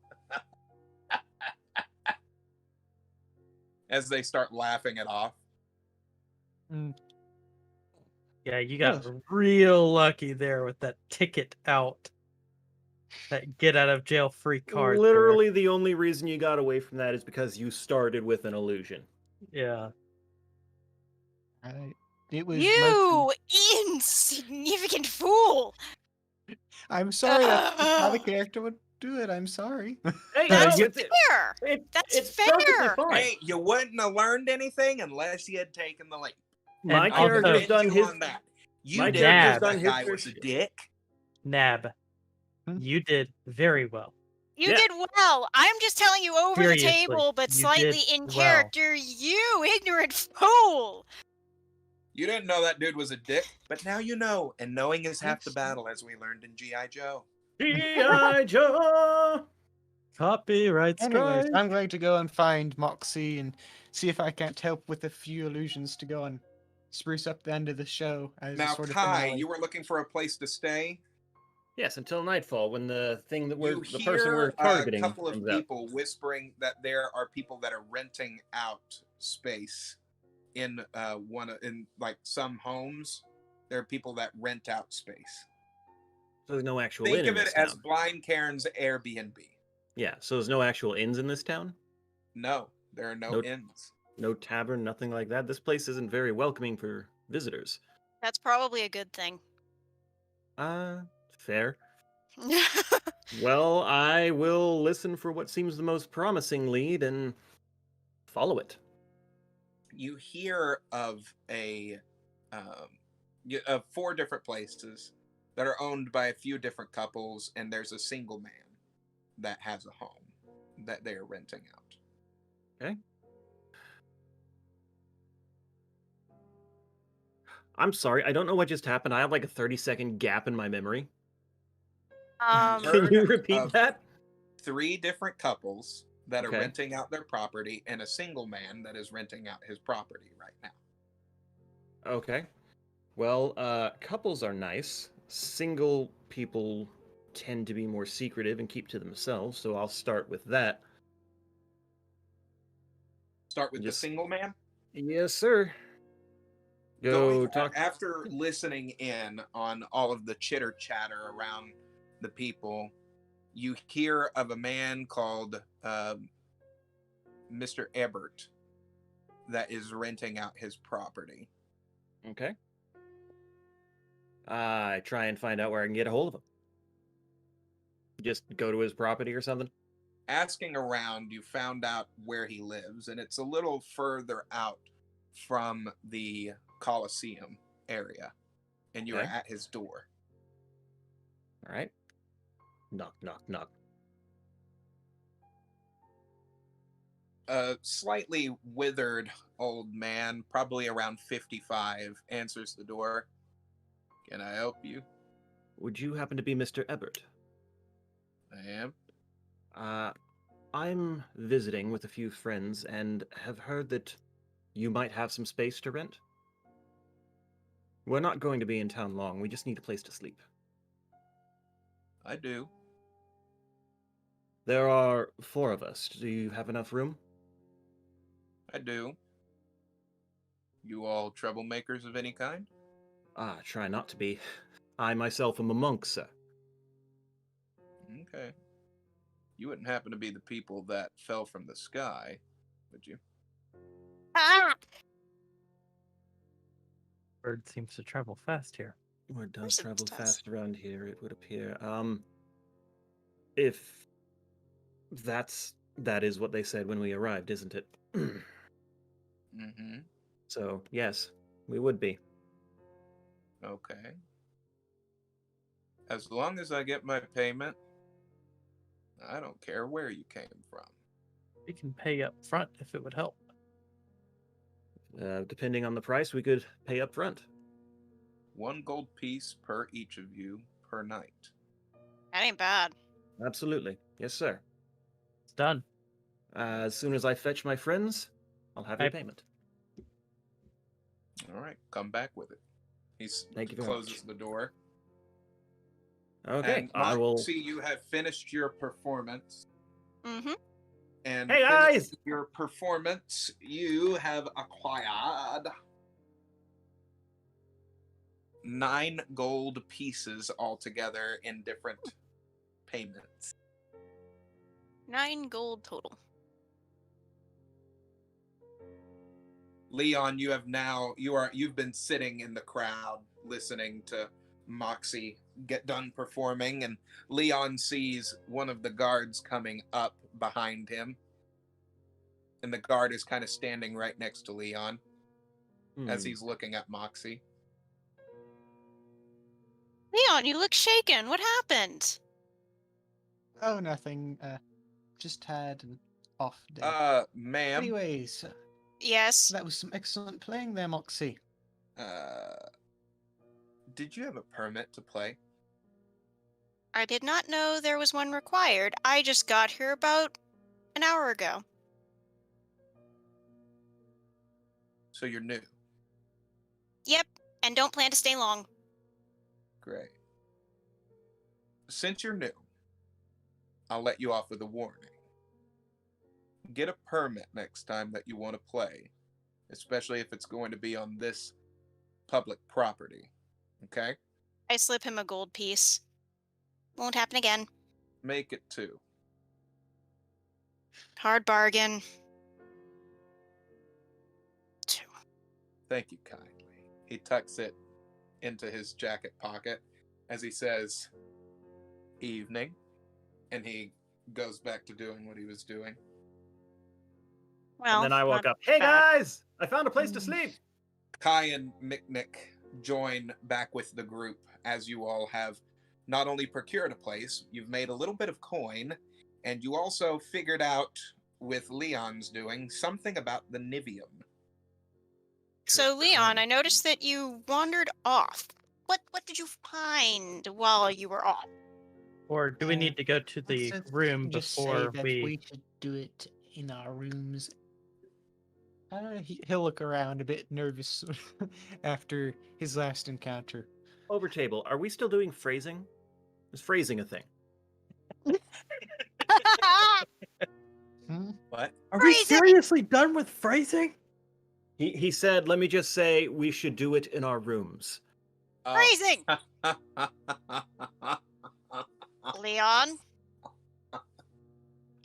as they start laughing it off. Yeah, you got real lucky there with that ticket out. That get out of jail free card. there. Literally, the only reason you got away from that is because you started with an illusion. Yeah. It was You insignificant fool! I'm sorry, that's how the character would do it. I'm sorry. Hey, That's no, fair. That's it's perfectly fair. fine. Hey, you wouldn't have learned anything unless you had taken the leap. My And I'll also- character's commend done you his. on that. You my didn't character's know done that his guy fair was a share. dick. Nab, you did very well. You Yeah. did well. I'm just telling you over Seriously, the table, but you slightly did in well. character, you ignorant fool! You didn't know that dude was a dick, but now you know, and knowing is half the Yes. battle, as we learned in G.I. Joe. G.I. Joe! Copyright Anyways, strike. I'm going to go and find Moxie and see if I can't help with a few illusions to go and spruce up the end of the show as a Now, sort of Kai, finale. you were looking for a place to stay. Yes, until nightfall, when the thing that You the person we're hear targeting a couple of comes out. people whispering that there are people that are renting out space in in like some homes. There are people that rent out space. So there's no actual Think inn of in it this as town. Blind Karen's Airbnb. Yeah, so there's no actual inns in this town? No, there are no No- inns. No tavern, nothing like that? This place isn't very welcoming for visitors. That's probably a good thing. Fair. Well, I will listen for what seems the most promising lead and follow it. You hear of of 4 different places that are owned by a few different couples, and there's a single man that has a home that they are renting out. I'm sorry, I don't know what just happened. I have like a 30-second gap in my memory. Um, Can you Heard repeat of that? 3 different couples that are Okay. renting out their property, and a single man that is renting out his property right now. Okay. Well, couples are nice. Single people tend to be more secretive and keep to themselves, so I'll start with that. Start with Yes. the single man. Yes, sir. Go talk. After listening in on all of the chitter chatter around the people, you hear of a man called Mr. Ebert that is renting out his property. Okay. I try and find out where I can get a hold of him. Just go to his property or something? Asking around, you found out where he lives, and it's a little further out from the Coliseum area, and you're Okay. at his door. All right. Knock, knock, knock. A slightly withered old man, probably around 55, answers the door. Can I help you? Would you happen to be Mr. Ebert? I am. I'm visiting with a few friends and have heard that you might have some space to rent. We're not going to be in town long. We just need a place to sleep. I do. There are 4 of us. Do you have enough room? I do. You all troublemakers of any kind? Try not to be. I myself am a monk, sir. Okay. You wouldn't happen to be the people that fell from the sky, would you? Ah! Bird seems to travel fast here. Word does course it travel does. fast around here, it would appear. If that is what they said when we arrived, isn't it? Mm-hmm. So, yes, we would be. Okay. As long as I get my payment, I don't care where you came from. We can pay up front if it would help. Depending on the price, we could pay up front. 1 gold piece per each of you per night. That ain't bad. Absolutely. Yes, sir. It's done. As soon as I fetch my friends, I'll have your I- payment. All right, come back with it. He Thank you very closes much. the door. Okay, And I will. Moxie, you have finished your performance. Mm-hmm. And Hey, finishing guys! your performance, you have acquired 9 gold pieces altogether in different payments. 9 gold total. Leon, you've been sitting in the crowd listening to Moxie get done performing, and Leon sees one of the guards coming up behind him. And the guard is kind of standing right next to Leon as he's looking at Moxie. Leon, you look shaken. What happened? Oh, nothing. Just had an off day. Ma'am, Anyways, Yes. that was some excellent playing there, Moxie. did you have a permit to play? I did not know there was one required. I just got here about an hour ago. So you're new. Yep, and don't plan to stay long. Great. Since you're new, I'll let you off with a warning. Get a permit next time that you want to play, especially if it's going to be on this public property. Okay? I slip him a gold piece. Won't happen again. Make it 2. Hard bargain. 2. Thank you kindly. He tucks it into his jacket pocket as he says, "Evening," and he goes back to doing what he was doing. Well, And then I walk not up. Hey, bad. guys! I found a place to sleep! Kai and Miknik join back with the group as you all have not only procured a place, you've made a little bit of coin, and you also figured out, with Leon's doing, something about the Nivium. So, Leon, I noticed that you wandered off. What did you find while you were off? Or do we need to go to the Let's room just say before that we should do it in our rooms. He'll look around a bit nervous after his last encounter. Over table, are we still doing phrasing? Is phrasing a thing? Hmm? What? Are we Phrasing! seriously done with phrasing? He said, let me just say, we should do it in our rooms. Phrasing! Leon?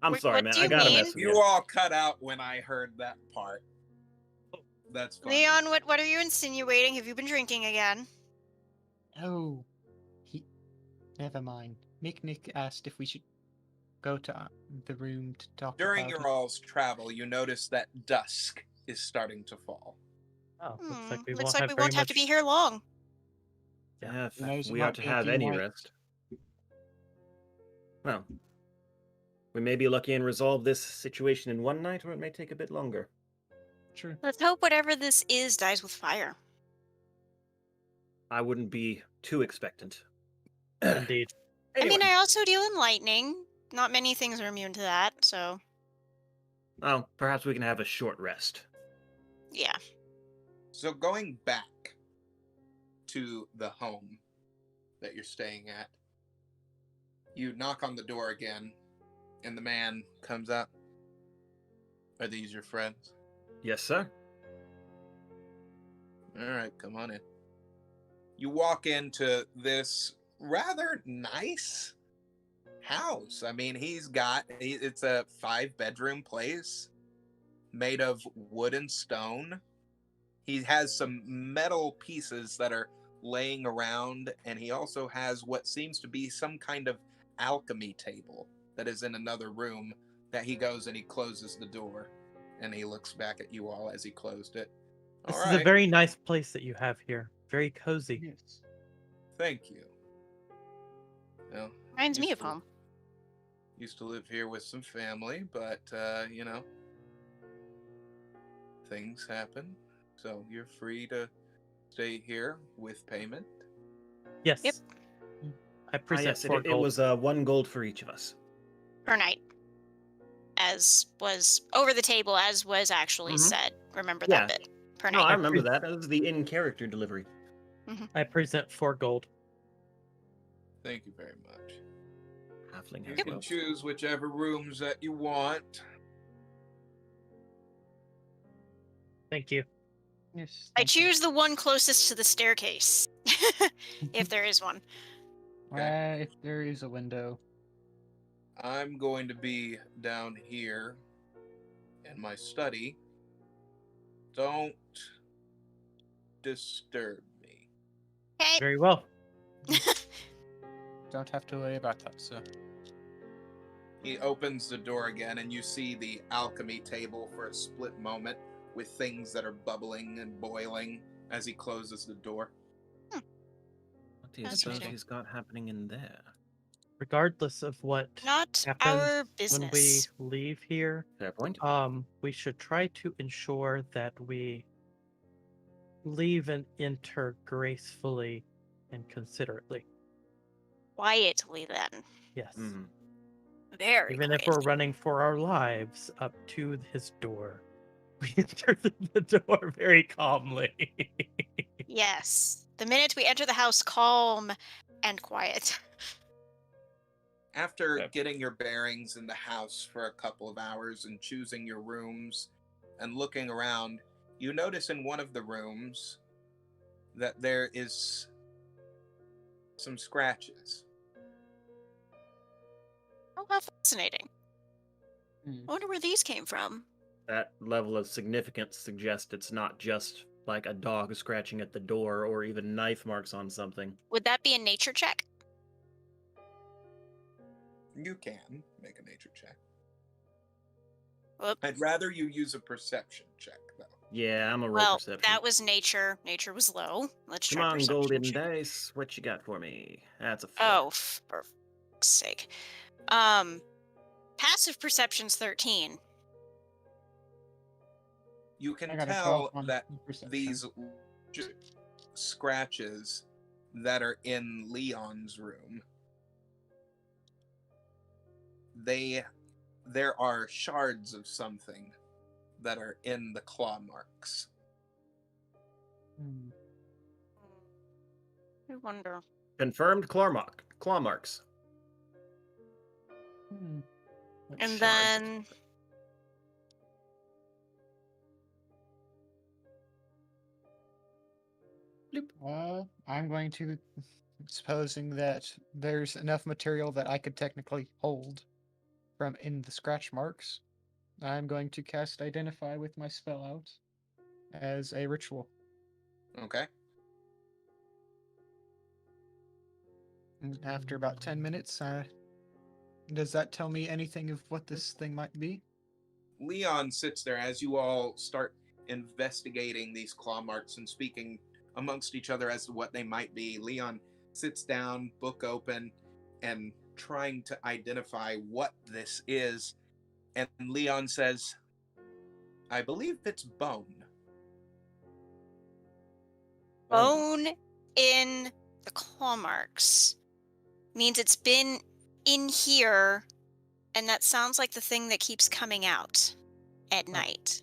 I'm What- sorry, what man. do I you gotta mean? mess with You you. all cut out when I heard that part. That's fine. Leon, what are you insinuating? Have you been drinking again? Oh, never mind. Nick asked if we should go to the room to talk During about your it. all's travel, you notice that dusk is starting to fall. Oh, looks like we Looks won't like have we very won't have to much- be here long. Yeah, if Who knows, it we are might to be a have few any nights. rest. Well, we may be lucky and resolve this situation in one night, or it may take a bit longer. True. Let's hope whatever this is dies with fire. I wouldn't be too expectant. Indeed. I mean, Anyway. I also deal in lightning. Not many things are immune to that, so Well, perhaps we can have a short rest. yeah. So going back to the home that you're staying at, you knock on the door again, and the man comes up. Are these your friends? Yes, sir. All right, come on in. You walk into this rather nice house. I mean, it's a 5-bedroom place made of wood and stone. He has some metal pieces that are laying around, and he also has what seems to be some kind of alchemy table that is in another room that he goes and he closes the door, and he looks back at you all as he closed it. This All is a right. very nice place that you have here. Very cozy. Yes. Thank you. Well, Reminds me used of to- home. Used to live here with some family, but, things happen. So you're free to stay here with payment. Yes. Yep. I present yes, 4 it gold. was 1 gold for each of us. Per night. As was over the table, as was actually Mhm. said. Remember Yeah. that bit. Per No, night. I remember that. That was the in-character delivery. I present 4 gold. Thank you very much. Halfling You has can wealth. choose whichever rooms that you want. Thank you. Yes. I thank you. choose the one closest to the staircase. If there is one. If there is a window. I'm going to be down here in my study. Don't disturb me. Okay. Very well. Don't have to worry about that, sir. He opens the door again, and you see the alchemy table for a split moment with things that are bubbling and boiling as he closes the door. What do you That's suppose interesting. he's got happening in there? Regardless of what Not happens our when we business. leave here, Fair point. we should try to ensure that we leave and enter gracefully and considerately. Quietly then. Yes. Mhm. Very Even if quietly. we're running for our lives up to his door, we enter the door very calmly. Yes. The minute we enter the house, calm and quiet. After Okay. getting your bearings in the house for a couple of hours and choosing your rooms and looking around, you notice in one of the rooms that there is some scratches. Oh, how fascinating. Hmm. I wonder where these came from. That level of significance suggests it's not just like a dog scratching at the door or even knife marks on something. Would that be a nature check? You can make a nature check. Whoop. I'd rather you use a perception check, though. Yeah, I'm a roll Well, perception. that was nature. Nature was low. Let's Come try on, perception golden check. dice. What you got for me? That's a 4. Oh, for fuck's sake. Passive perception's 13. You can I got a tell 12 on that perception. these scratches that are in Leon's room, there are shards of something that are in the claw marks. Hmm. I wonder. Confirmed claw marks. Hmm. What And shards? then I'm going to, supposing that there's enough material that I could technically hold from in the scratch marks, I'm going to cast Identify with my spell out as a ritual. Okay? And after about 10 minutes, does that tell me anything of what this thing might be? Leon sits there as you all start investigating these claw marks and speaking amongst each other as to what they might be. Leon sits down, book open, and trying to identify what this is. And Leon says, I believe it's bone. bone in the claw marks means it's been in here, and that sounds like the thing that keeps coming out at night.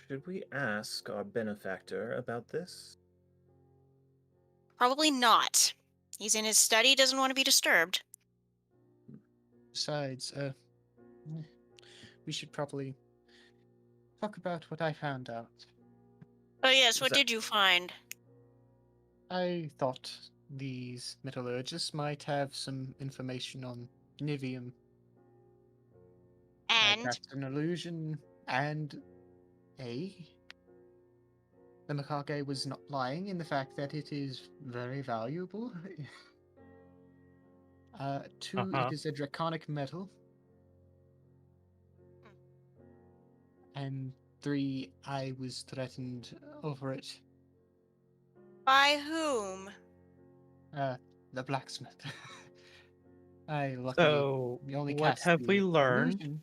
Should we ask our benefactor about this? Probably not. He's in his study, doesn't want to be disturbed. Besides, we should probably talk about what I found out. Oh yes, what So- did you find? I thought these metallurgists might have some information on Nivium. And That's an illusion, and the Mikage was not lying in the fact that it is very valuable. 2, Uh-huh. it is a draconic metal. And 3, I was threatened over it. by whom? The blacksmith. I luckily So, only what cast have we the learned? illusion.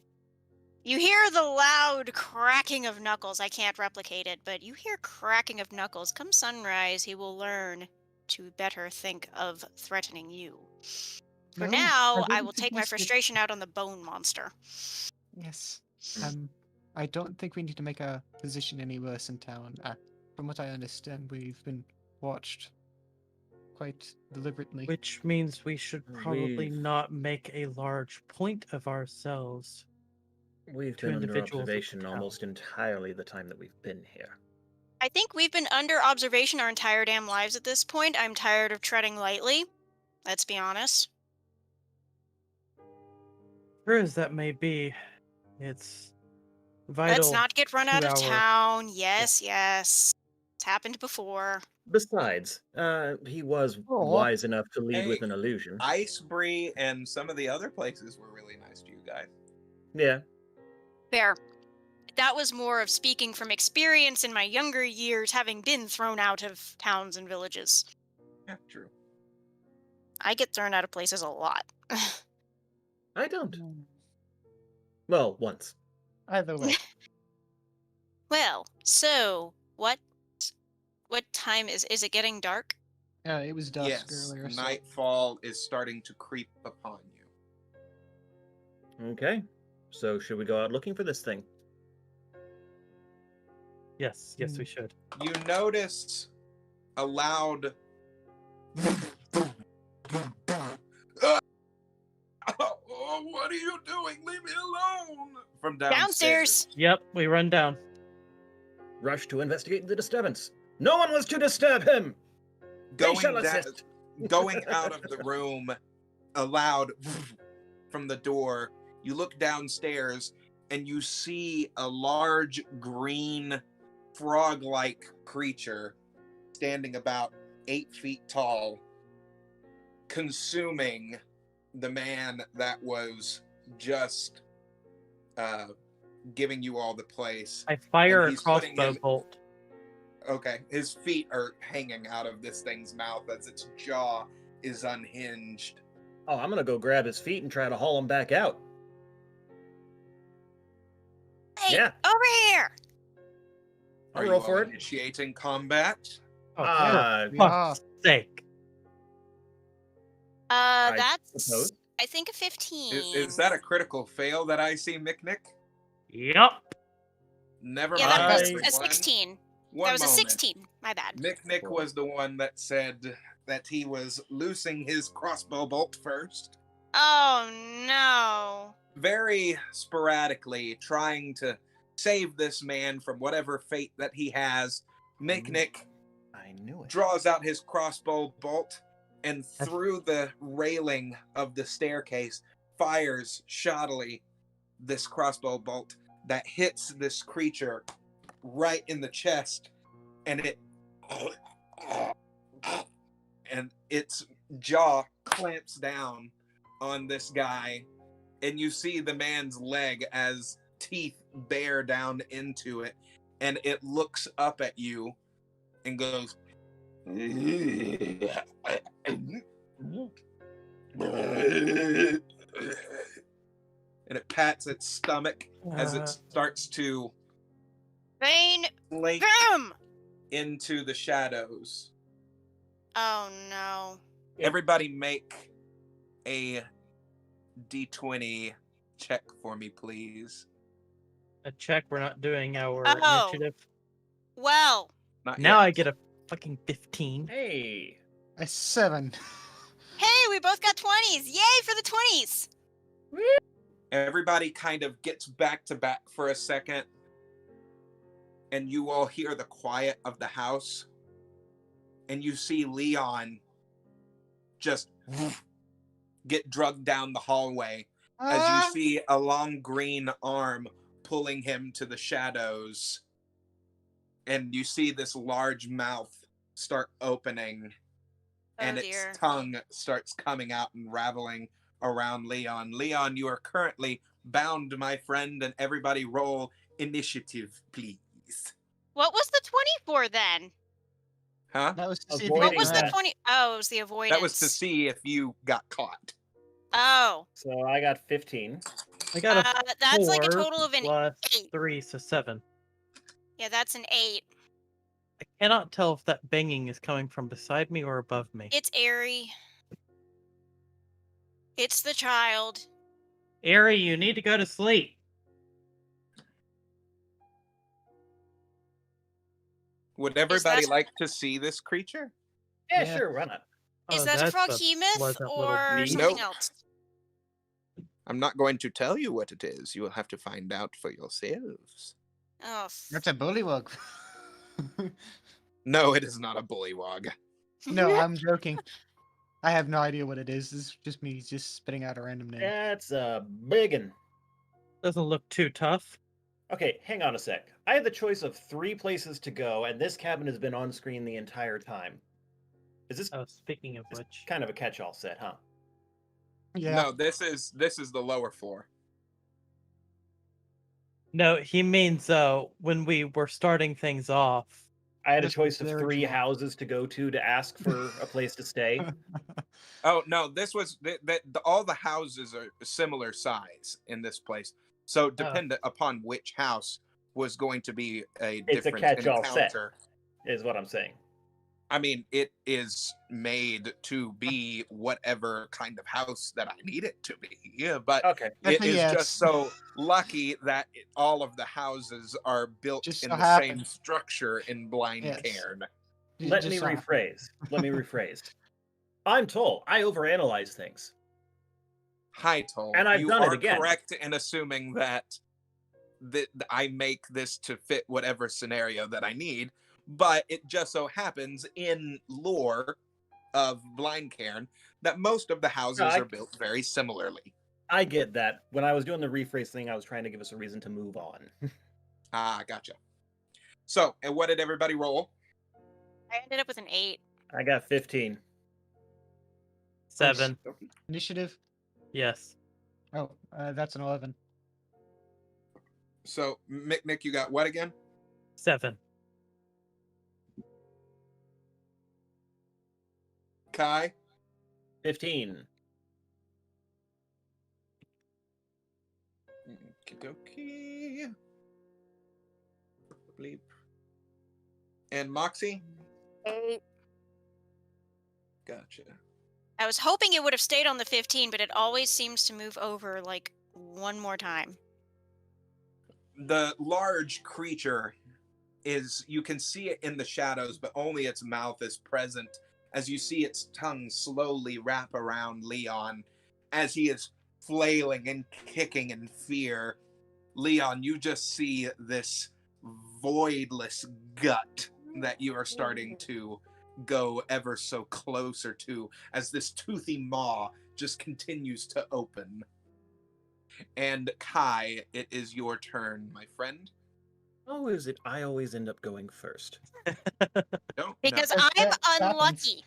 You hear the loud cracking of knuckles. I can't replicate it, but you hear cracking of knuckles. Come sunrise, he will learn to better think of threatening you. For No, now, I didn't will take my suggest it. frustration out on the bone monster. Yes. I don't think we need to make our position any worse in town. From what I understand, we've been watched quite deliberately. Which means we should probably We've- not make a large point of ourselves. We've to been under individuals of the observation town. almost entirely the time that we've been here. I think we've been under observation our entire damn lives at this point. I'm tired of treading lightly. Let's be honest. True as that may be, it's vital. Let's not get run out of to our- town. Yes, yes. It's happened before. Besides, he was Aw. wise enough to lead Hey, with an illusion. Icebury and some of the other places were really nice to you guys. Yeah. Fair. That was more of speaking from experience in my younger years, having been thrown out of towns and villages. Yeah, true. I get thrown out of places a lot. I don't. Well, once. Either way. Well, so what time is it getting dark? It was dusk Yes, earlier. So nightfall is starting to creep upon you. Okay. So should we go out looking for this thing? Yes, we should. You notice a loud oh, what are you doing? Leave me alone! From downstairs. Yep, we run down. Rush to investigate the disturbance. No one was to disturb him! They Going, shall da- assist. going out of the room, a loud from the door. You look downstairs and you see a large green frog-like creature standing about 8 feet tall, consuming the man that was just giving you all the place. I fire And a he's putting crossbow him- bolt. Okay, his feet are hanging out of this thing's mouth as its jaw is unhinged. Oh, I'm gonna go grab his feet and try to haul him back out. Hey, Yeah. over here! I'll Are roll you for all it. initiating combat? Oh, Uh, for fuck's sake. That's suppose. I think a 15. Is that a critical fail that I see, Micknick? Yep. Never Yeah, mind. that was a everyone. 16. One That was a moment. 16. My bad. Micknick was the one that said that he was loosing his crossbow bolt first. Oh no. Very sporadically trying to save this man from whatever fate that he has. Micknick I knew it. draws out his crossbow bolt and through the railing of the staircase fires shoddily this crossbow bolt that hits this creature right in the chest, and its jaw clamps down on this guy, and you see the man's leg as teeth bear down into it, and it looks up at you and goes and it pats its stomach as it starts to Vane, slink him! into the shadows. Oh no. Everybody make a D20 check for me, please. A check. We're not doing our Oh. initiative. Well, Not Now yet. I get a fucking 15. Hey. a 7. hey, we both got 20s. Yay for the 20s. Everybody kind of gets back to back for a second, and you all hear the quiet of the house, and you see Leon just get drugged down the hallway as you see a long green arm pulling him to the shadows. And you see this large mouth start opening, and its tongue starts coming out and raveling around Leon. Leon, you are currently bound, my friend, and everybody roll initiative, please. What was the 24 then? Huh? That was to see if Avoiding What was the that. 20? Oh, it was the avoidance. That was to see if you got caught. Oh. So I got 15. I got a That's 4 like a total of an plus 8. 3, so 7. Yeah, that's an 8. I cannot tell if that banging is coming from beside me or above me. It's airy. It's the child. Ari, you need to go to sleep. Would everybody like to see this creature? Yeah, Yeah. sure, why not? Is Oh, that a that's froghemoth pleasant little or beast. something Nope. else? I'm not going to tell you what it is. You will have to find out for yourselves. Oh. That's a bullywug. No, it is not a bullywog. No, I'm joking. I have no idea what it is. This is just me just spitting out a random name. That's a biggin. Doesn't look too tough. Okay, hang on a sec. I had the choice of 3 places to go, and this cabin has been on screen the entire time. Is this Oh, speaking of which, kind of a catch-all set, huh? Yeah. No, this is the lower floor. no, he means when we were starting things off. I had a This choice of very 3 small. houses to go to ask for a place to stay. Oh no, this was all the houses are similar size in this place. So dependent upon which house was going to be a It's a different catch-all set. encounter. Is what I'm saying. I mean, it is made to be whatever kind of house that I need it to be. Yeah, but Okay. it is Yes. just so lucky that all of the houses are built Just in so the happen. same structure in blind Yes. cairn. Let Just me so happen. rephrase. Let me rephrase. I'm told I overanalyze things. Hi, Toll. And I've you done it are again. correct in assuming that I make this to fit whatever scenario that I need, but it just so happens in lore of blind cairn that most of the houses are built very similarly. I get that. When I was doing the rephrase thing, I was trying to give us a reason to move on. Ah, gotcha. So, and what did everybody roll? I ended up with an 8. I got 15. 7. Initiative? Yes. Oh, that's an 11. So, Nick, you got what again? 7. Kai? 15. Okie Bleep. And Moxie? 8. Gotcha. I was hoping it would have stayed on the 15, but it always seems to move over like one more time. The large creature you can see it in the shadows, but only its mouth is present as you see its tongue slowly wrap around Leon as he is flailing and kicking in fear. Leon, you just see this voidless gut that you are starting to go ever so closer to as this toothy maw just continues to open. And Kai, it is your turn, my friend. How is it I always end up going first? Don't Because know. I'm That happens. unlucky.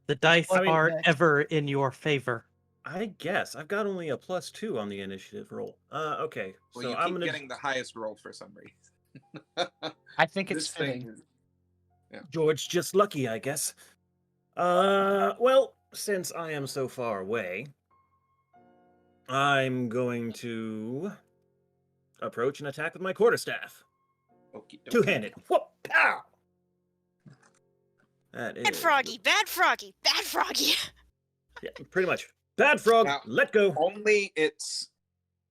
The dice I mean, are that- ever in your favor. I guess. I've got only a +2 on the initiative roll. Okay. Well, So you I'm keep gonna getting the highest roll for some reason. I think it's This thing fitting. is- George just lucky, I guess. Well, since I am so far away, I'm going to approach and attack with my quarterstaff. Okie dokie. Two-handed. Whoop! Pow! That is Bad froggy, bad froggy, bad froggy. Yeah, pretty much. Bad frog. Now- Let go. Only its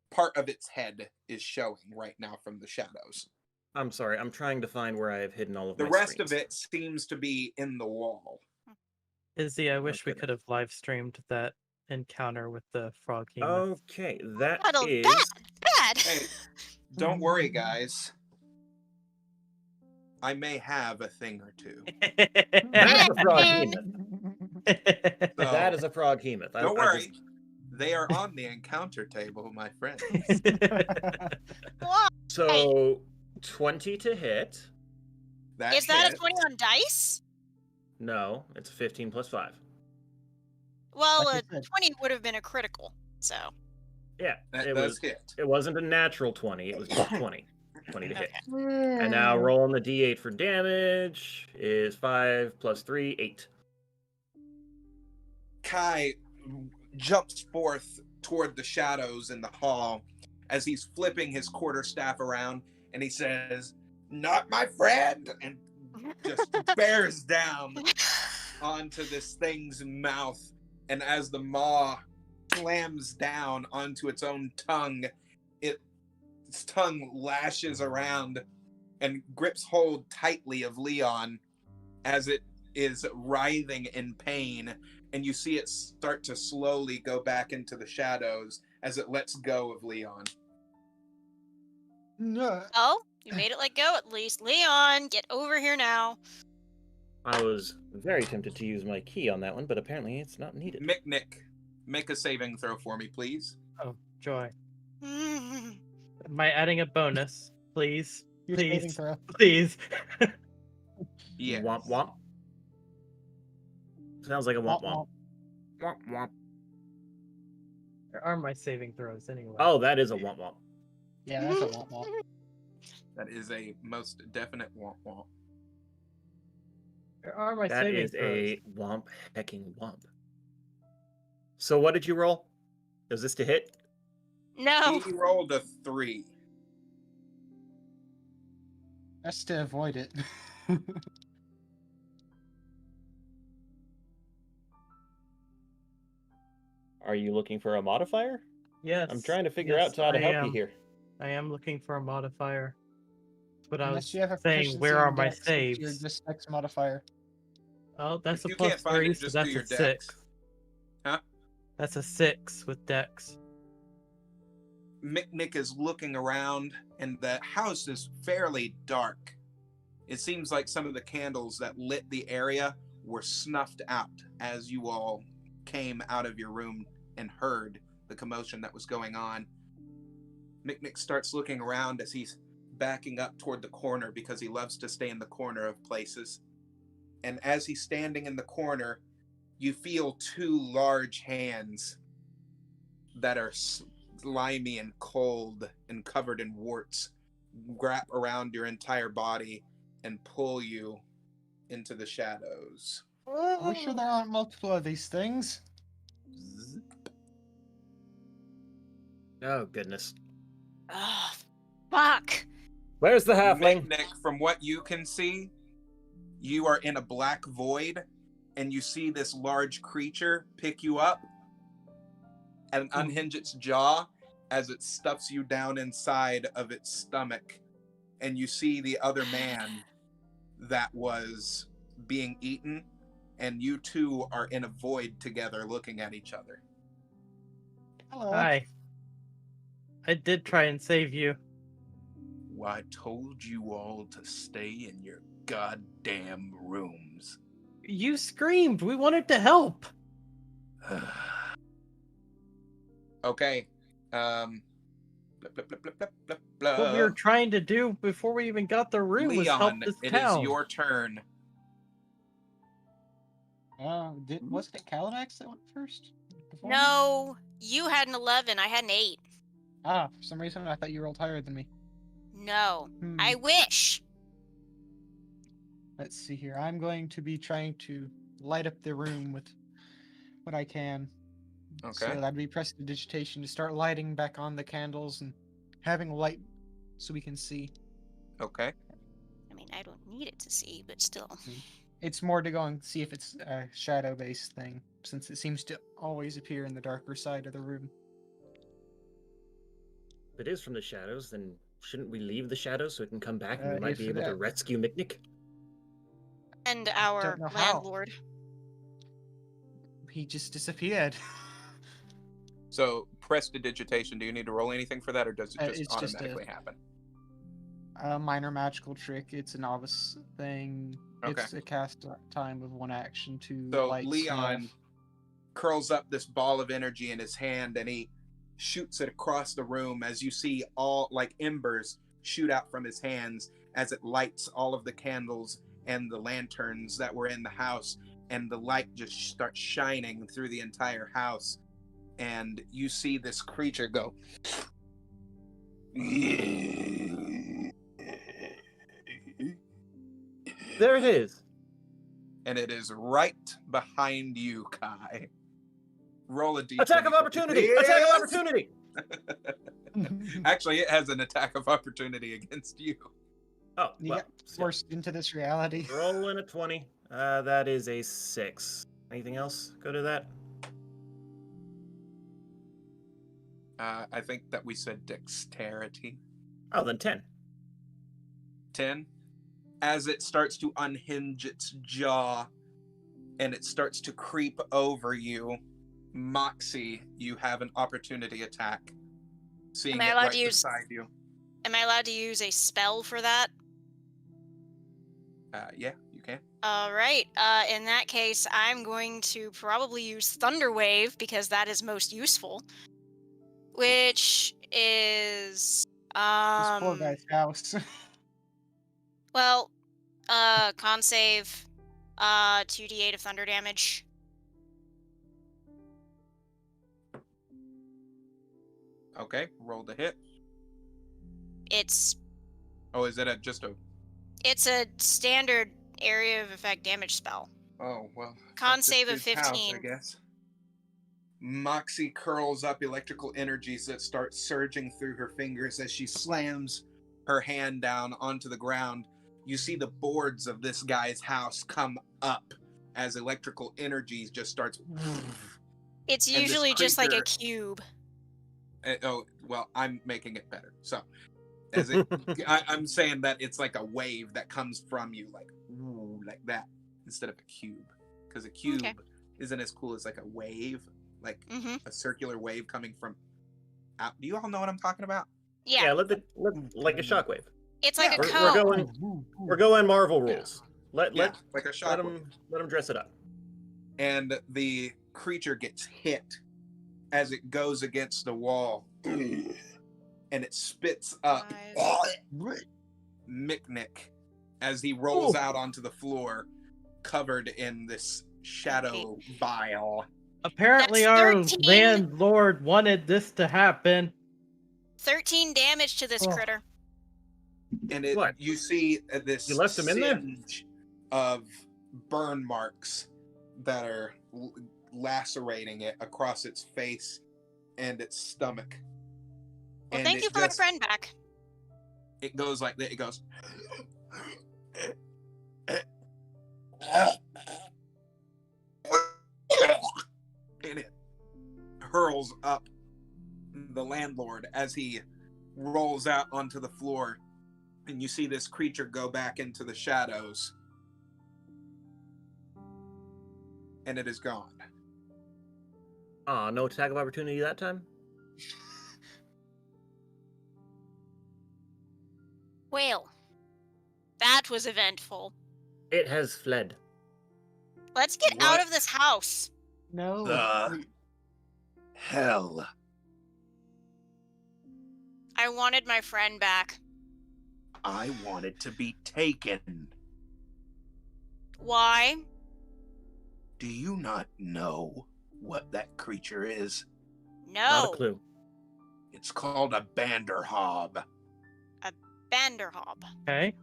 part of its head is showing right now from the shadows. I'm sorry. I'm trying to find where I have hidden all of The my rest screens. of it seems to be in the wall. Izzy, I wish we Okay. could have live streamed that encounter with the frog human. Okay, that Muddled is. bad. Hey, don't worry, guys. I may have a thing or two. That's a frog Man. demon. That is a froghemoth. Don't worry. They are on the encounter table, my friend. Why? So 20 to hit. Is that a hits. 20 on dice? No, it's 15 plus 5. Well, Like a I said. 20 would have been a critical, so. Yeah, That it does was. hit. It wasn't a natural 20. It was just 20. 20 to hit. Okay. And now rolling the d8 for damage is 5 plus 3, 8. Kai jumps forth toward the shadows in the hall as he's flipping his quarterstaff around, and he says, "Not my friend!" and just bears down onto this thing's mouth. And as the maw slams down onto its own tongue, its tongue lashes around and grips hold tightly of Leon as it is writhing in pain. And you see it start to slowly go back into the shadows as it lets go of Leon. No. Oh, you made it let go at least. Leon, get over here now. I was very tempted to use my key on that one, but apparently it's not needed. Mick, make a saving throw for me, please. Oh, joy. Am I adding a bonus? Please. Your saving Please. throw. Please. Yes. Womp womp. Sounds like a womp Womp womp. Womp womp. Where are my saving throws anyway? Oh, that is a womp womp. Yeah, that's a womp womp. That is a most definite womp womp. Where are my That saving is throws? a womp hecking womp. So what did you roll? Is this to hit? No. He rolled a 3. That's to avoid it. Are you looking for a modifier? Yes. I'm trying to figure yes, out how to I help am. you here. I am looking for a modifier. But I Unless was you have a saying, proficiency where are in my Dex, it's saves? your Dex modifier. Oh, that's If a you plus can't find 3, it, so just that's do your a dex. 6. Huh? That's a 6 with Dex. Mick is looking around, and the house is fairly dark. It seems like some of the candles that lit the area were snuffed out as you all came out of your room and heard the commotion that was going on. Mick starts looking around as he's backing up toward the corner because he loves to stay in the corner of places. And as he's standing in the corner, you feel 2 large hands that are slimy and cold and covered in warts wrap around your entire body and pull you into the shadows. Are we sure there aren't multiple of these things? Oh, goodness. Oh, fuck. Where's the halfling? Mick, from what you can see, you are in a black void, and you see this large creature pick you up and unhinge its jaw as it stuffs you down inside of its stomach. And you see the other man that was being eaten, and you two are in a void together looking at each other. Hello. Hi. I did try and save you. Well, I told you all to stay in your goddamn rooms. You screamed. We wanted to help. Okay. Blah, blah, blah, blah, blah, blah, blah. What we were trying to do before we even got the room was help Leon, this it town. is your turn. Wasn't it Calimax that went first? Before me? No, you had an 11. I had an 8. Ah, for some reason I thought you rolled higher than me. No, Hmm. I wish. Let's see here. I'm going to be trying to light up the room with what I can. Okay. So that'd be prestidigitation to start lighting back on the candles and having light so we can see. Okay. I mean, I don't need it to see, but still. It's more to go and see if it's a shadow-based thing, since it seems to always appear in the darker side of the room. If it is from the shadows, then shouldn't we leave the shadows so it can come back and we might if be able to that- rescue Mick? And our Don't know how. landlord. He just disappeared. So, prestidigitation, do you need to roll anything for that, or does it just It's just automatically happen? a minor magical trick. It's a novice thing. Okay. It's a cast time of 1 action to So light Leon stuff. curls up this ball of energy in his hand and he shoots it across the room as you see all like embers shoot out from his hands as it lights all of the candles and the lanterns that were in the house, and the light just starts shining through the entire house, and you see this creature go There it is. and it is right behind you, Kai. Roll a d20. Attack of opportunity! Attack of opportunity! Actually, it has an attack of opportunity against you. Oh, You well, get forced into this reality. rolling a 20. That is a 6. Anything else go to that? I think that we said dexterity. Oh, then 10. 10. As it starts to unhinge its jaw and it starts to creep over you, Moxie, you have an opportunity attack. Seeing Am I it allowed right to use- beside you. Am I allowed to use a spell for that? Yeah, you can. All right. In that case, I'm going to probably use Thunder Wave because that is most useful. Which is This poor guy's house. well, con save, 2d8 of thunder damage. Okay, roll the hit. It's Oh, is it just a... a standard area of effect damage spell. Oh, well. Con that's this save of dude's house, 15. I guess. Moxie curls up electrical energies that start surging through her fingers as she slams her hand down onto the ground. You see the boards of this guy's house come up as electrical energies just starts... It's And this usually just like a creature- cube. Oh, well, I'm making it better. So, as it, I'm saying that it's like a wave that comes from you, like that, instead of a cube, because a cube isn't as cool as like a wave, like a circular wave coming from out. Do you all know what I'm talking about? Yeah. Let like a shockwave. It's like a We're cone. we're going Marvel rules. Let like a shockwave. Let them dress it up. And the creature gets hit as it goes against the wall, and it spits up Miknik as he rolls out onto the floor, covered in this shadow bile. Apparently, That's our 13. landlord wanted this to happen. 13 damage to this critter. And it, What? you see this You left him in there? singe of burn marks that are lacerating it across its face and its stomach. Well, And thank it you for my just- friend back. It goes like that. It goes. And it hurls up the landlord as he rolls out onto the floor. And you see this creature go back into the shadows. And it is gone. Aw, no attack of opportunity that time? Well, that was eventful. It has fled. Let's get out of this house. No. The hell. I wanted my friend back. I want it to be taken. Why? Do you not know what that creature is? Not No. a clue. It's called a Banderhob. Banderhob. Okay.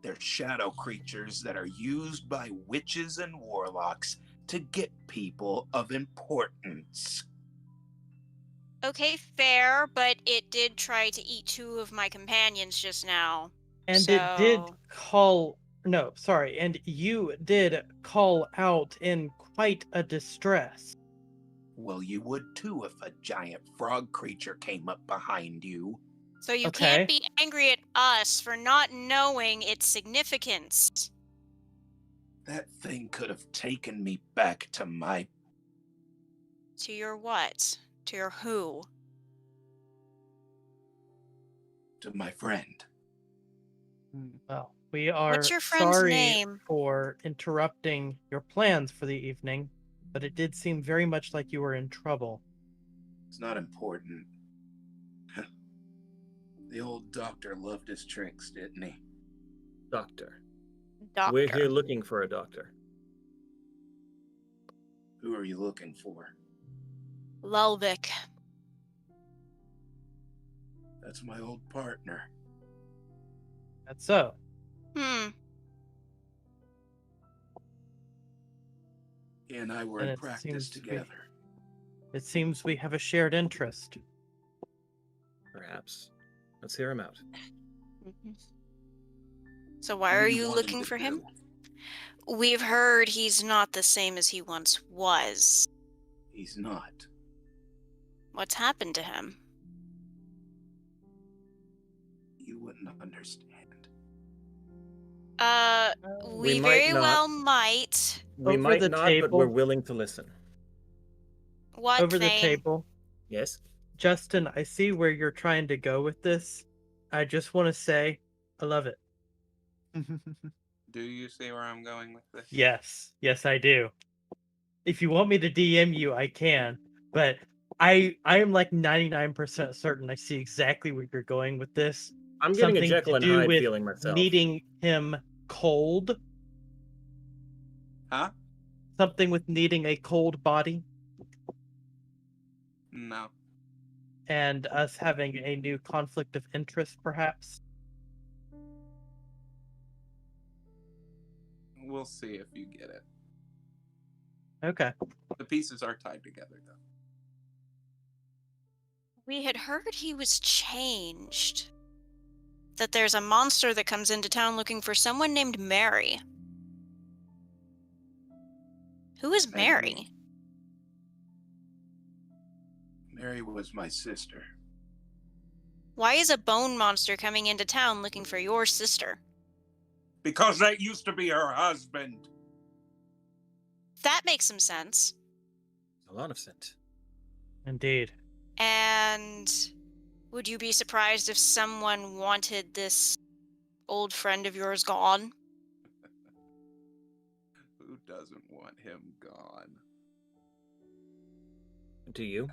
They're shadow creatures that are used by witches and warlocks to get people of importance. Okay, fair, but it did try to eat 2 of my companions just now. And it did So- call. No, sorry. And you did call out in quite a distress. Well, you would too if a giant frog creature came up behind you. So you Okay. can't be angry at us for not knowing its significance. That thing could have taken me back to my... To your what? To your who? to my friend. Well, we are What's your friend's sorry name? for interrupting your plans for the evening, but it did seem very much like you were in trouble. It's not important. The old doctor loved his tricks, didn't he? Doctor. Doctor. We're here looking for a doctor. Who are you looking for? Lulvik. That's my old partner. That's so. He and I were And in it practice seems to be- together. It seems we have a shared interest. Perhaps. Let's hear him out. So why What do are you you want looking to for him? do? We've heard he's not the same as he once was. He's not. What's happened to him? You wouldn't understand. We might very not. well might. We Over might the not, but we're table. willing to listen. What Over the thing? table. Yes? Justin, I see where you're trying to go with this. I just want to say, I love it. Do you see where I'm going with this? Yes. Yes, I do. If you want me to DM you, I can. But I am like 99% certain I see exactly where you're going with this. I'm getting a Something Jekyll to and do Hyde with feeling myself. needing him cold. Huh? Something with needing a cold body. No. And us having a new conflict of interest, perhaps. We'll see if you get it. Okay. The pieces are tied together, though. We had heard he was changed. That there's a monster that comes into town looking for someone named Mary. Who is Mary? Mary was my sister. Why is a bone monster coming into town looking for your sister? Because that used to be her husband. That makes some sense. A lot of sense. Indeed. And would you be surprised if someone wanted this old friend of yours gone? Who doesn't want him gone? Do you?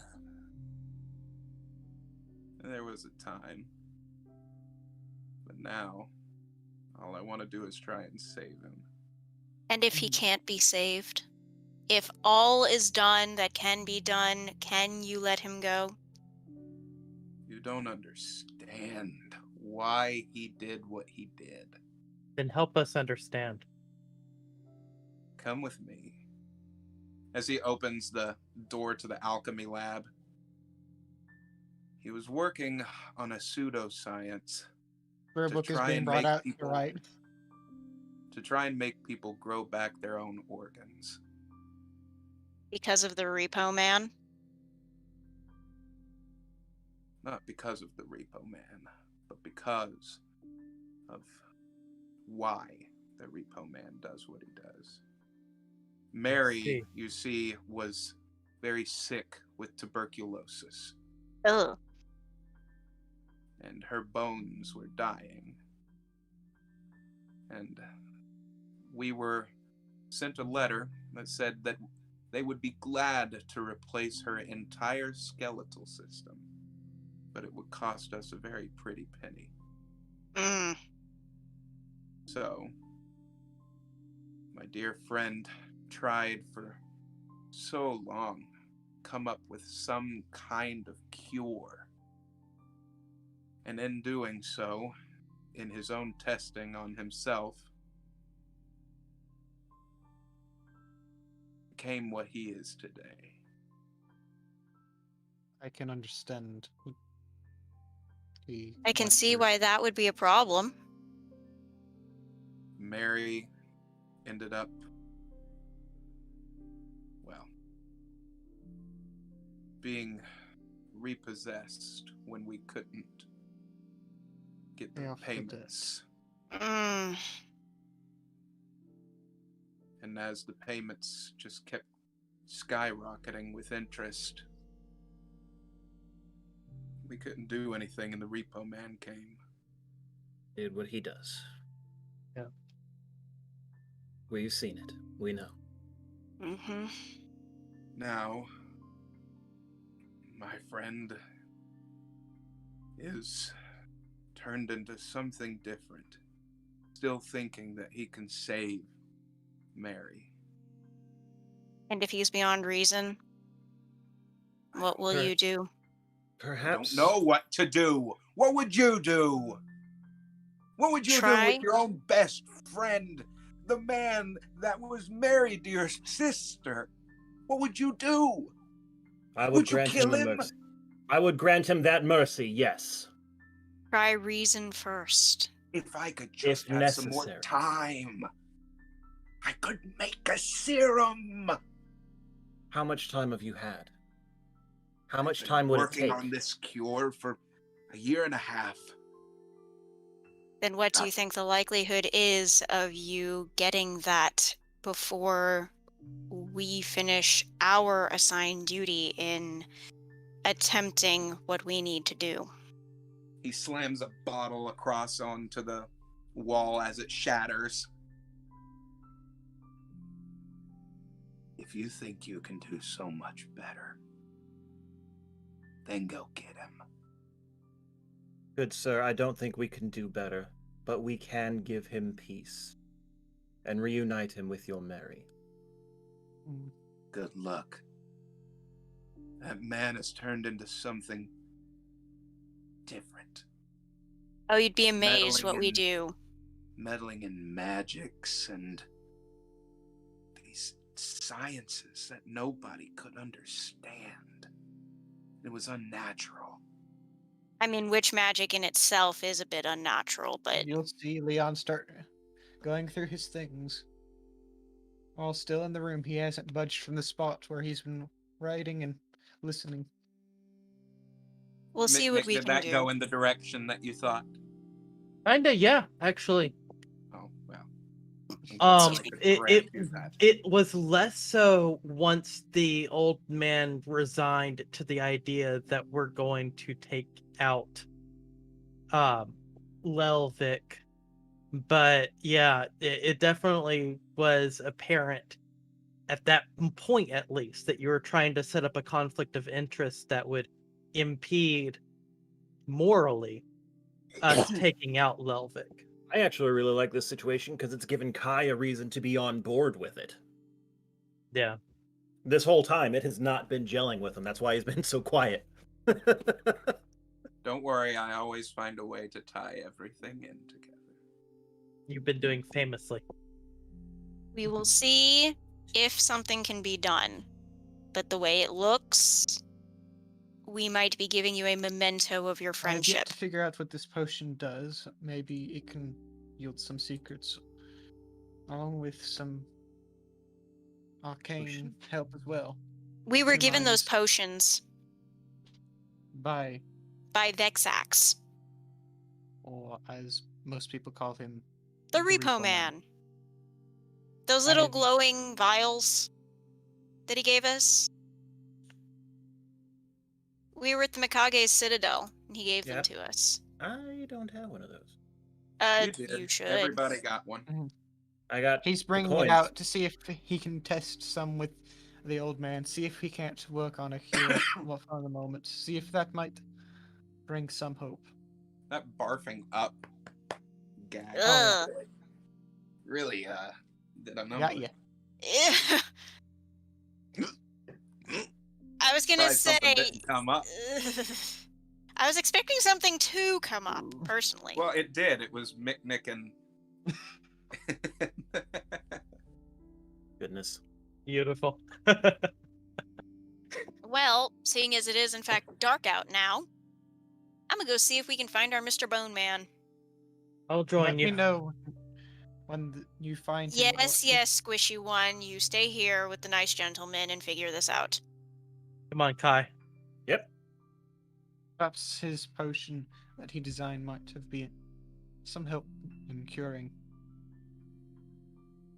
There was a time. But now, all I want to do is try and save him. And if he can't be saved? If all is done that can be done, can you let him go? You don't understand why he did what he did. Then help us understand. Come with me. As he opens the door to the alchemy lab, he was working on a pseudoscience Rare to book is try being and brought make out. people You're right. to try and make people grow back their own organs. Because of the repo man? Not because of the repo man, but because of why the repo man does what he does. Mary, see. you see, was very sick with tuberculosis, Ugh. and her bones were dying. And we were sent a letter that said that they would be glad to replace her entire skeletal system, but it would cost us a very pretty penny. Mm. So, my dear friend tried for so long to come up with some kind of cure. And in doing so, in his own testing on himself, became what he is today. I can understand. I can see why that would be a problem. Mary ended up, well, being repossessed when we couldn't get the Pay off the debt. payments. Mm. And as the payments just kept skyrocketing with interest, we couldn't do anything, and the repo man came. did what he does. Yeah. We've seen it. We know. Mm-hmm. Now, my friend is turned into something different, still thinking that he can save Mary. And if he's beyond reason, what will you do? I Perhaps. don't know what to do. What would you do? What would you do Try. with your own best friend, the man that was married to your sister? What would you do? I would Would you grant kill him a him? mercy. I would grant him that mercy, yes. Try reason first. If I could just If have some more necessary. time, I could make a serum. How much time have you had? How much I've been time would it working take? on this cure for a year and a half. Then what do you think the likelihood is of you getting that before we finish our assigned duty in attempting what we need to do? He slams a bottle across onto the wall as it shatters. If you think you can do so much better, then go get him. Good sir, I don't think we can do better, but we can give him peace and reunite him with your Mary. Good luck. That man has turned into something different. Oh, you'd be amazed Meddling what we in- do. Meddling in magics and these sciences that nobody could understand. It was unnatural. I mean, witch magic in itself is a bit unnatural, but You'll see Leon start going through his things. While still in the room, he hasn't budged from the spot where he's been writing and listening. we'll see what Mick, we did can that do. go in the direction that you thought? Kinda, yeah, actually. Oh, well. I'm glad Um, I could it grant you that. it was less so once the old man resigned to the idea that we're going to take out Lelvik. But yeah, it definitely was apparent at that point, at least, that you were trying to set up a conflict of interest that would impede morally us taking out Lelvik. I actually really like this situation because it's given Kai a reason to be on board with it. Yeah. This whole time, it has not been gelling with him. That's why he's been so quiet. Don't worry, I always find a way to tie everything in together. You've been doing famously. We will see if something can be done. But the way it looks, we might be giving you a memento of your I've friendship. yet to figure out what this potion does. Maybe it can yield some secrets, along with some arcane Potion? help as well. We were given those Reminds- potions By, by Vexax, or as most people call him, the The Repo Repo Man. Man. Those little I've- glowing vials that he gave us. We were at the Mikage's Citadel, and he gave them Yep. to us. I don't have one of those. You did. You should. Everybody got one. I got he's the bringing it coins. out to see if he can test some with the old man, see if he can't work on a cure for the moment, see if that might bring some hope. That barfing up gag Ugh. really did a number. Got ya. I was gonna Surprised something say. didn't come up. I was expecting something to come up, personally. Well, it did. It was Mick, Nick, and Goodness. Beautiful. Well, seeing as it is in fact dark out now, I'm gonna go see if we can find our Mr. Bone Man. I'll join Let you. me know when you find him. Yes, yes, Squishy One. You stay here with the nice gentleman and figure this out. Come on, Kai. Yep. Perhaps his potion that he designed might have been some help in curing.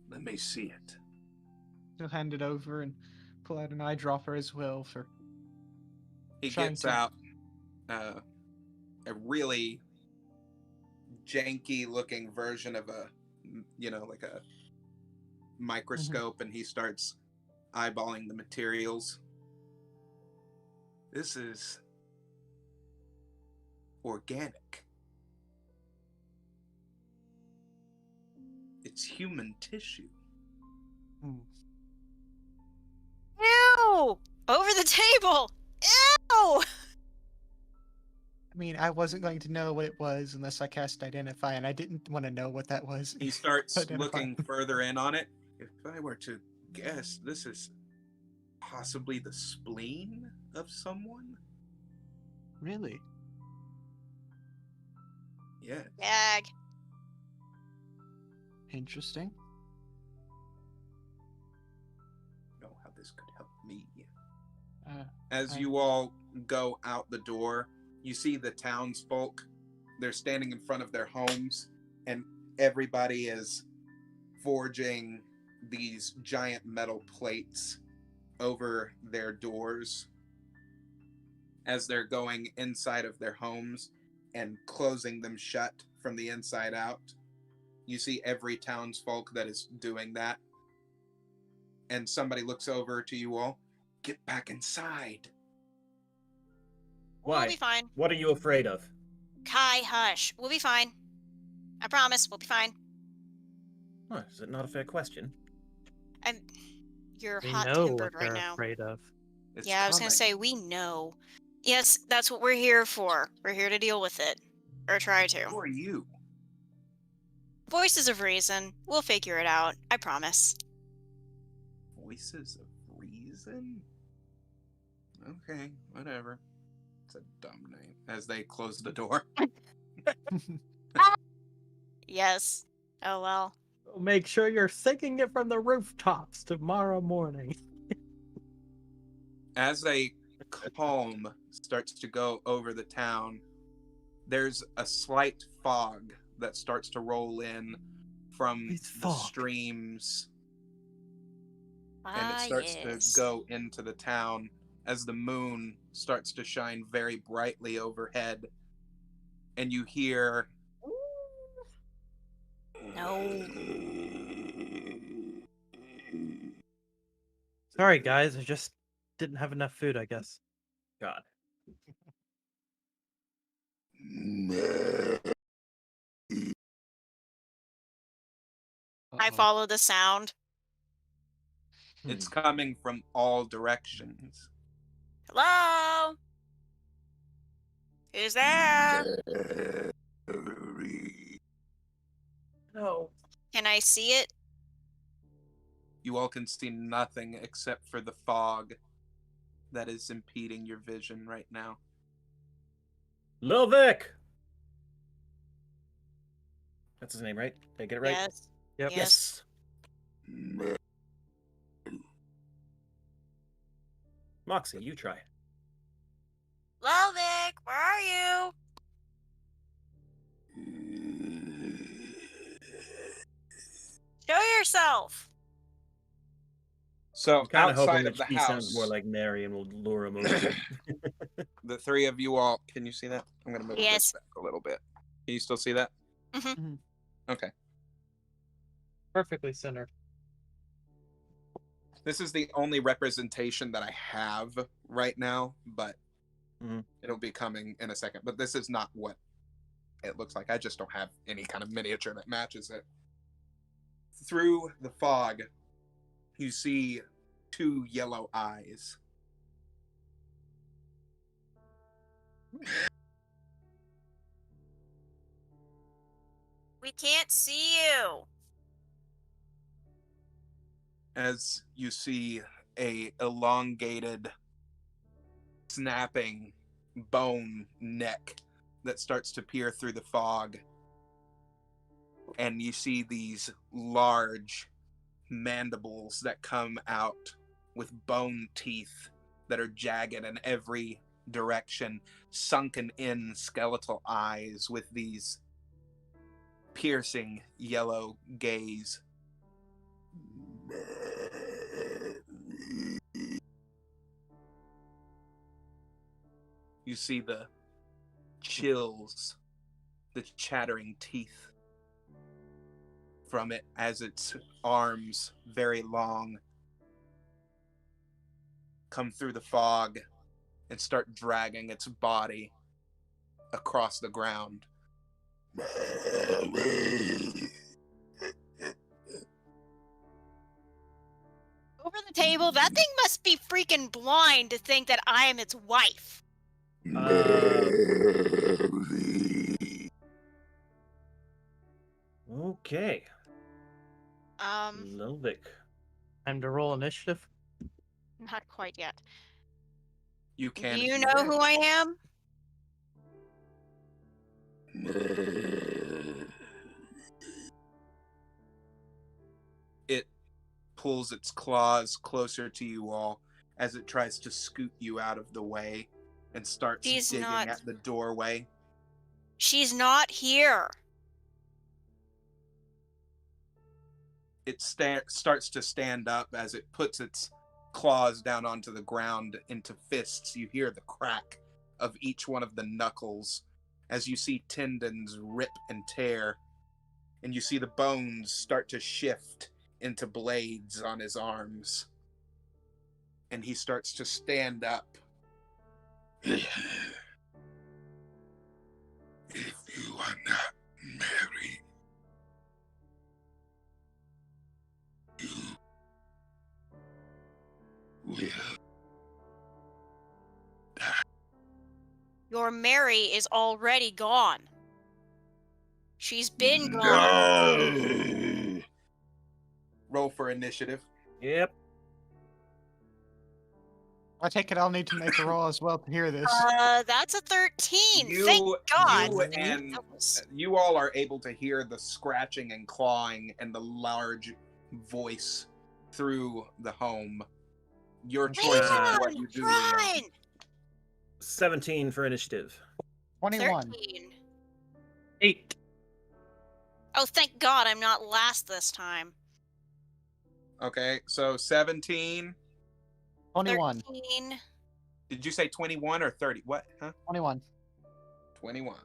Let me see it. He'll hand it over and pull out an eyedropper as well for he Trying gets to- out a really janky looking version of a, like a microscope, and he starts eyeballing the materials. This is organic. It's human tissue. Ew! Over the table! Ew! I mean, I wasn't going to know what it was unless I cast Identify, and I didn't want to know what that was. He starts Identify. looking further in on it. If I were to guess, this is possibly the spleen of someone? Really? Yeah. Gag. Interesting. Know how this could help me. Uh, As I- you all go out the door, you see the townsfolk. They're standing in front of their homes, and everybody is forging these giant metal plates over their doors as they're going inside of their homes and closing them shut from the inside out. You see every townsfolk that is doing that. And somebody looks over to you all. Get back inside. We'll Why? be fine. What are you afraid of? Kai, hush. We'll be fine. I promise, we'll be fine. Huh, is it not a fair question? You're We know hot-tempered what right they're now. afraid of. It's Yeah, I was gonna coming. say, we know. Yes, that's what we're here for. We're here to deal with it. Or try Who to. are you? Voices of reason. We'll figure it out. I promise. Voices of Reason? Okay, whatever. It's a dumb name. As they close the door. Yes. Oh well. Make sure you're singing it from the rooftops tomorrow morning. As a calm starts to go over the town, there's a slight fog that starts to roll in from It's the fog. streams, and it starts to go into the town as the moon starts to shine very brightly overhead, and you hear No. Sorry, guys. I just didn't have enough food, I guess. God. I follow the sound. it's coming from all directions. Hello? Who's there? No. Can I see it? You all can see nothing except for the fog that is impeding your vision right now. Lil Vic! That's his name, right? Did I get it right? Yes. Yep. Yes. Moxie, you try. Hello, Vic. Where are you? Show yourself. So I'm kind of hoping outside that of the she sounds house, more like Mary and will lure him over. the three of you all, can you see that? I'm going to move Yes. this back a little bit. Can you still see that? Mhm. Okay. Perfectly centered. This is the only representation that I have right now, but it'll be coming in a second. But this is not what it looks like. I just don't have any kind of miniature that matches it. Through the fog, you see two yellow eyes. We can't see you. As you see a elongated, snapping bone neck that starts to peer through the fog, and you see these large mandibles that come out with bone teeth that are jagged in every direction, sunken in skeletal eyes with these piercing yellow gaze. You see the chills the chattering teeth from it as its arms, very long, come through the fog and start dragging its body across the ground. Over the table, that thing must be freaking blind to think that I am its wife. Okay. Lilvik. Time to roll initiative. Not quite yet. You can. Do if you you know wish. who I am? It pulls its claws closer to you all as it tries to scoot you out of the way and starts She's digging not- at the doorway. She's not here. It starts to stand up as it puts its claws down onto the ground into fists. You hear the crack of each one of the knuckles as you see tendons rip and tear, and you see the bones start to shift into blades on his arms. And he starts to stand up. If you are not married, you will. Your Mary is already gone. She's been gone. No. Roll for initiative. Yep. I take it I'll need to make a roll as well to hear this. That's a 13. Thank God. You all are able to hear the scratching and clawing and the large voice through the home. Your choice of what you do, Leon. Run! 17 for initiative. 21. 13. 8. Oh, thank God I'm not last this time. Okay, so 17. 21. 13. Did you say 21 or 30? What? Huh? 21. 21.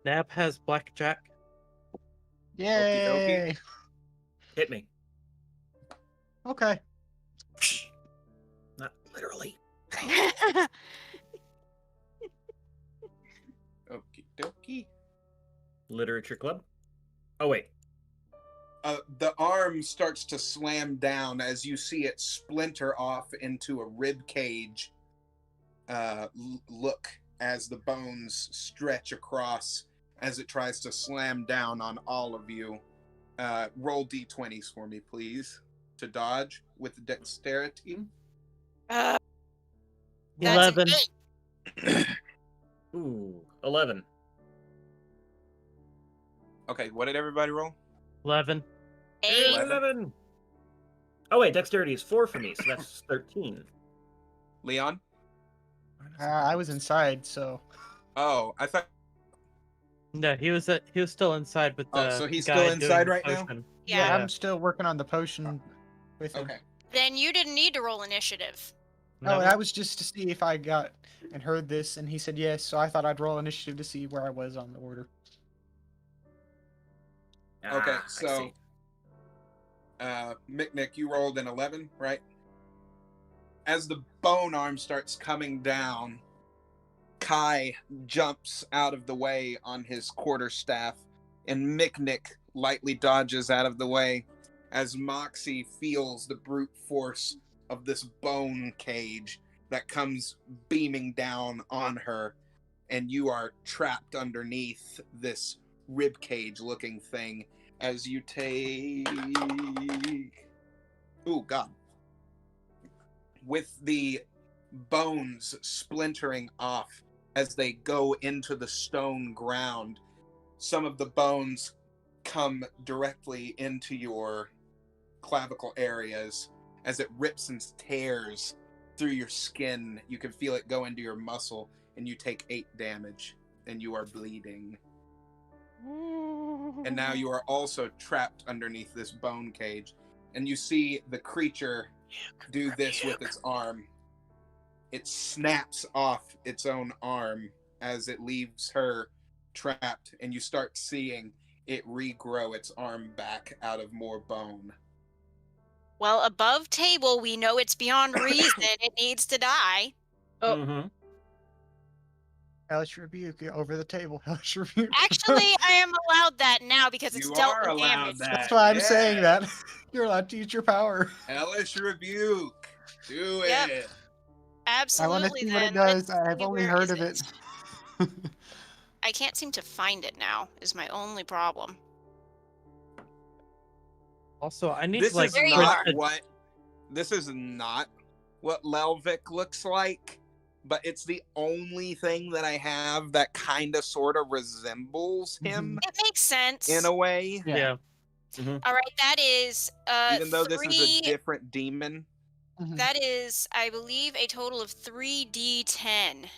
Nab has blackjack. Yay! Hit me. Okay. Not literally. Okie dokie. Literature club. Oh, wait. The arm starts to slam down as you see it splinter off into a rib cage. Look as the bones stretch across as it tries to slam down on all of you. Roll d20s for me, please, to dodge with dexterity. That's 11. an 8. Ooh, 11. Okay, what did everybody roll? 11. 8. 11. Oh, wait, dexterity is 4 for me, so that's 13. Leon? I was inside, so. Oh, I thought. No, he was still inside with the. So he's guy still doing inside the right now? potion. Yeah. I'm still working on the potion with him. Okay. Then you didn't need to roll initiative. No, No, that was just to see if I got and heard this, and he said yes, so I thought I'd roll initiative to see where I was on the order. Okay, I so see. Mick, you rolled an 11, right? As the bone arm starts coming down, Kai jumps out of the way on his quarterstaff, and Mick lightly dodges out of the way as Moxie feels the brute force of this bone cage that comes beaming down on her, and you are trapped underneath this rib cage looking thing as you take... Ooh, God. With the bones splintering off as they go into the stone ground, some of the bones come directly into your clavicle areas as it rips and tears through your skin. You can feel it go into your muscle, and you take 8 damage, and you are bleeding. And now you are also trapped underneath this bone cage, and you see the creature do this with its arm. It snaps off its own arm as it leaves her trapped, and you start seeing it regrow its arm back out of more bone. Well, above table, we know it's beyond reason. It needs to die. Oh. Mm-hmm. Hellish Rebuke, you're over the table. Hellish Rebuke. Actually, I am allowed that now because it's You dealt are with allowed damage. that. That's why I'm saying Yeah. that. You're allowed to use your power. Hellish Rebuke. Do Yep. it. I want to Absolutely. see what it Then does. let's I've see, only where heard is of it. I can't seem to find it now. Is my only problem. Also, I need This to like is There you not are. what. This is not what Lelvik looks like, but it's the only thing that I have that kind of sort of resembles him It makes sense. in a way. yeah. All right, that is Even though this is a 3. different demon. That is, I believe, a total of 3d10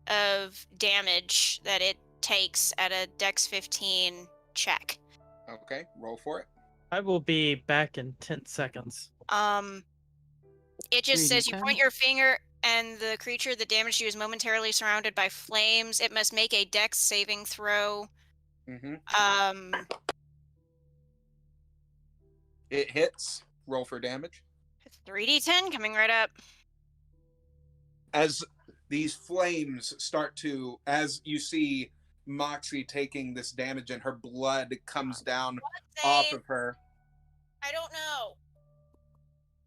of damage that it takes at a Dex 15 check. Okay, roll for it. I will be back in 10 seconds. It just says you 3d10? point your finger and the creature that damaged you is momentarily surrounded by flames. It must make a Dex saving throw. Mm-hmm. It hits. Roll for damage. 3d10 coming right up. As these flames start to, as you see Moxie taking this damage and her blood comes down off of her. I don't know.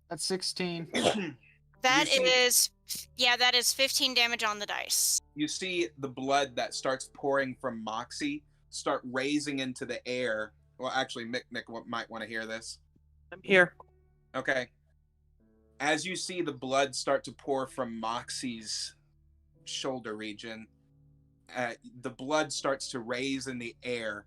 That's 16. That You see- is, that is 15 damage on the dice. You see the blood that starts pouring from Moxie start raising into the air. Well, actually, Nick might want to hear this. I'm here. Okay. As you see the blood start to pour from Moxie's shoulder region, the blood starts to raise in the air,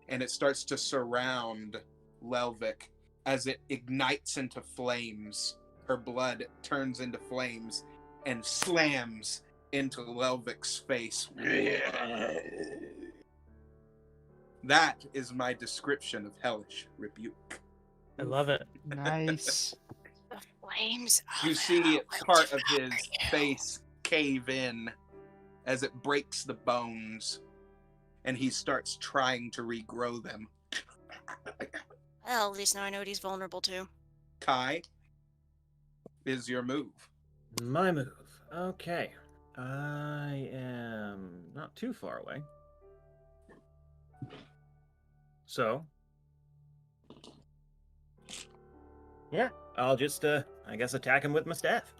and it starts to surround Lelvik as it ignites into flames. Her blood turns into flames and slams into Lelvik's face. That is my description of Hellish Rebuke. I love it. Nice. The flames. You of see hell part will of his devour you. face cave in as it breaks the bones, and he starts trying to regrow them. Well, at least now I know what he's vulnerable to. Kai, is your move. My move. Okay. I am not too far away. So, yeah, I'll just, I guess attack him with my staff.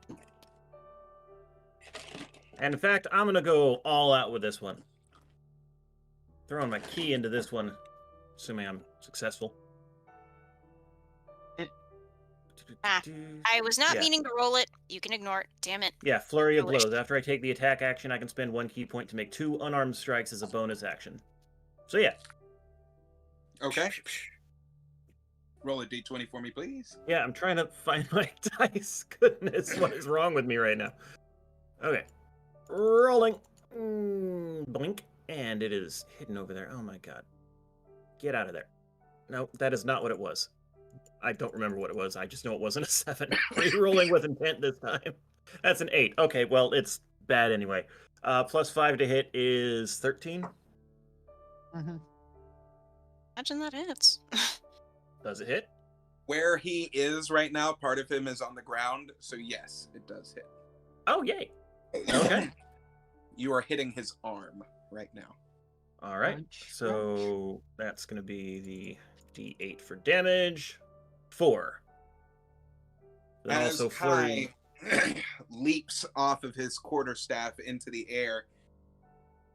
And in fact, I'm gonna go all out with this one. Throwing my key into this one, assuming I'm successful. I was not Yeah. meaning to roll it. You can ignore it. Damn it. Yeah, flurry of Foolish. blows. After I take the attack action, I can spend 1 key point to make 2 unarmed strikes as a bonus action. So yeah. Okay. Roll a d20 for me, please. Yeah, I'm trying to find my dice. Goodness, what is wrong with me right now? Okay. Rolling. Blink. And it is hidden over there. Oh my god. Get out of there. No, that is not what it was. I don't remember what it was. I just know it wasn't a 7. Re-rolling with intent this time. That's an 8. Okay, well, it's bad anyway. Plus 5 to hit is 13. Imagine that hits. Does it hit? Where he is right now, part of him is on the ground, so yes, it does hit. Oh, yay. Okay. You are hitting his arm right now. All right. Crunch, So that's going to be the D8 for damage. 4. Then As also flurry. Kai leaps off of his quarterstaff into the air,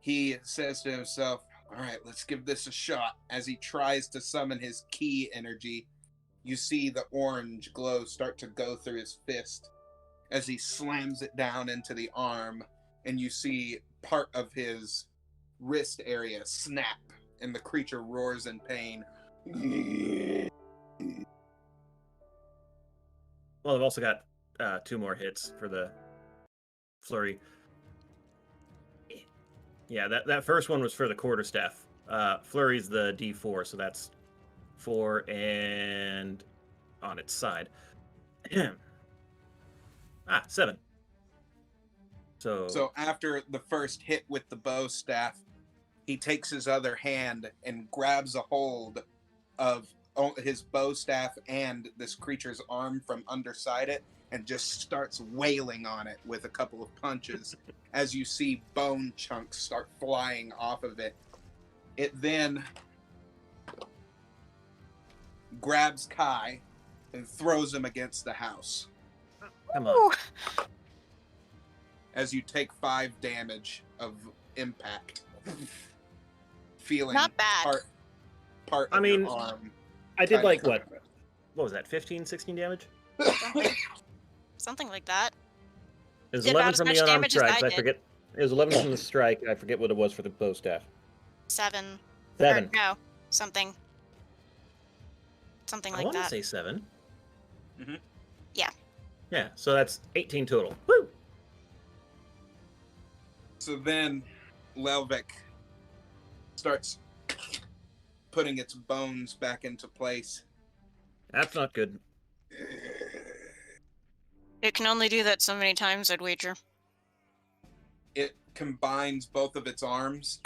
he says to himself, all right, let's give this a shot. As he tries to summon his key energy, you see the orange glow start to go through his fist as he slams it down into the arm, and you see part of his wrist area snap, and the creature roars in pain. Well, I've also got 2 more hits for the flurry. Yeah, that first one was for the quarterstaff. Flurry's the D4, so that's 4 and on its side. 7. So So after the first hit with the bow staff, he takes his other hand and grabs a hold of his bow staff and this creature's arm from underside it and just starts wailing on it with a couple of punches as you see bone chunks start flying off of it. It then grabs Kai and throws him against the house. Come on. As you take 5 damage of impact. Feeling Not bad. part I of mean, your arm. I did kinda like come what? out. What was that? 15, 16 damage? Something like that. It was Did 11 about as from the much unarmed damage as strikes. I I did. forget. It was 11 from the strike. I forget what it was for the bow staff. 7. 7. Or, no, something. Something I like want to that. say 7. Mhm. Yeah. Yeah, so that's 18 total. Woo! So then Lelvik starts putting its bones back into place. That's not good. It can only do that so many times, I'd wager. It combines both of its arms,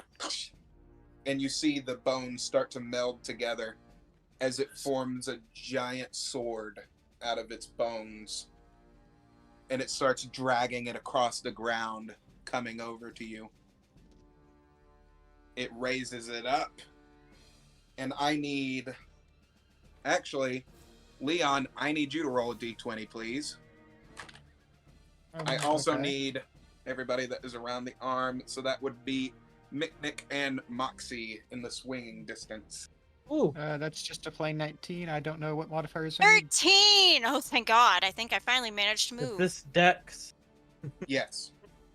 and you see the bones start to meld together as it forms a giant sword out of its bones. And it starts dragging it across the ground, coming over to you. It raises it up, and I need... Actually, Leon, I need you to roll a d20, please. I also Okay. need everybody that is around the arm, so that would be Miknik and Moxie in the swinging distance. Ooh. That's just a plain 19. I don't know what modifiers I need. 13! Oh, thank God. I think I finally managed to Is move. this Dex? Yes.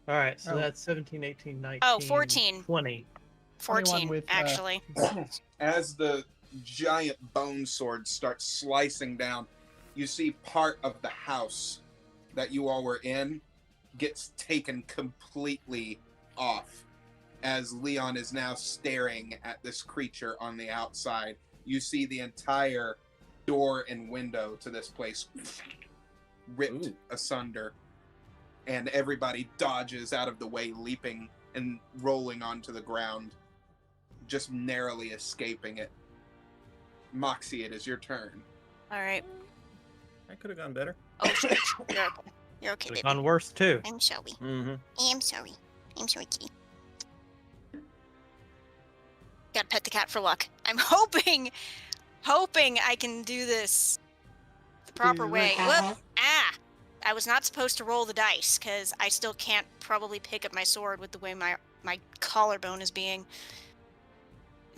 Alright, so Oh. that's 17, 18, 19. Oh, 14. 20. 14, with, actually. As the giant bone sword starts slicing down, you see part of the house that you all were in gets taken completely off as Leon is now staring at this creature on the outside. You see the entire door and window to this place ripped Ooh. asunder, and everybody dodges out of the way, leaping and rolling onto the ground, just narrowly escaping it. Moxie, it is your turn. Alright. That could have gone better. Oh, shit. You're okay. You're okay, Could've baby. gone worse too. I'm sorry. Mm-hmm. I'm sorry. I'm sorry, kitty. Gotta pet the cat for luck. I'm hoping I can do this the proper way. Whoop! Ah! I was not supposed to roll the dice, because I still can't probably pick up my sword with the way my collarbone is being.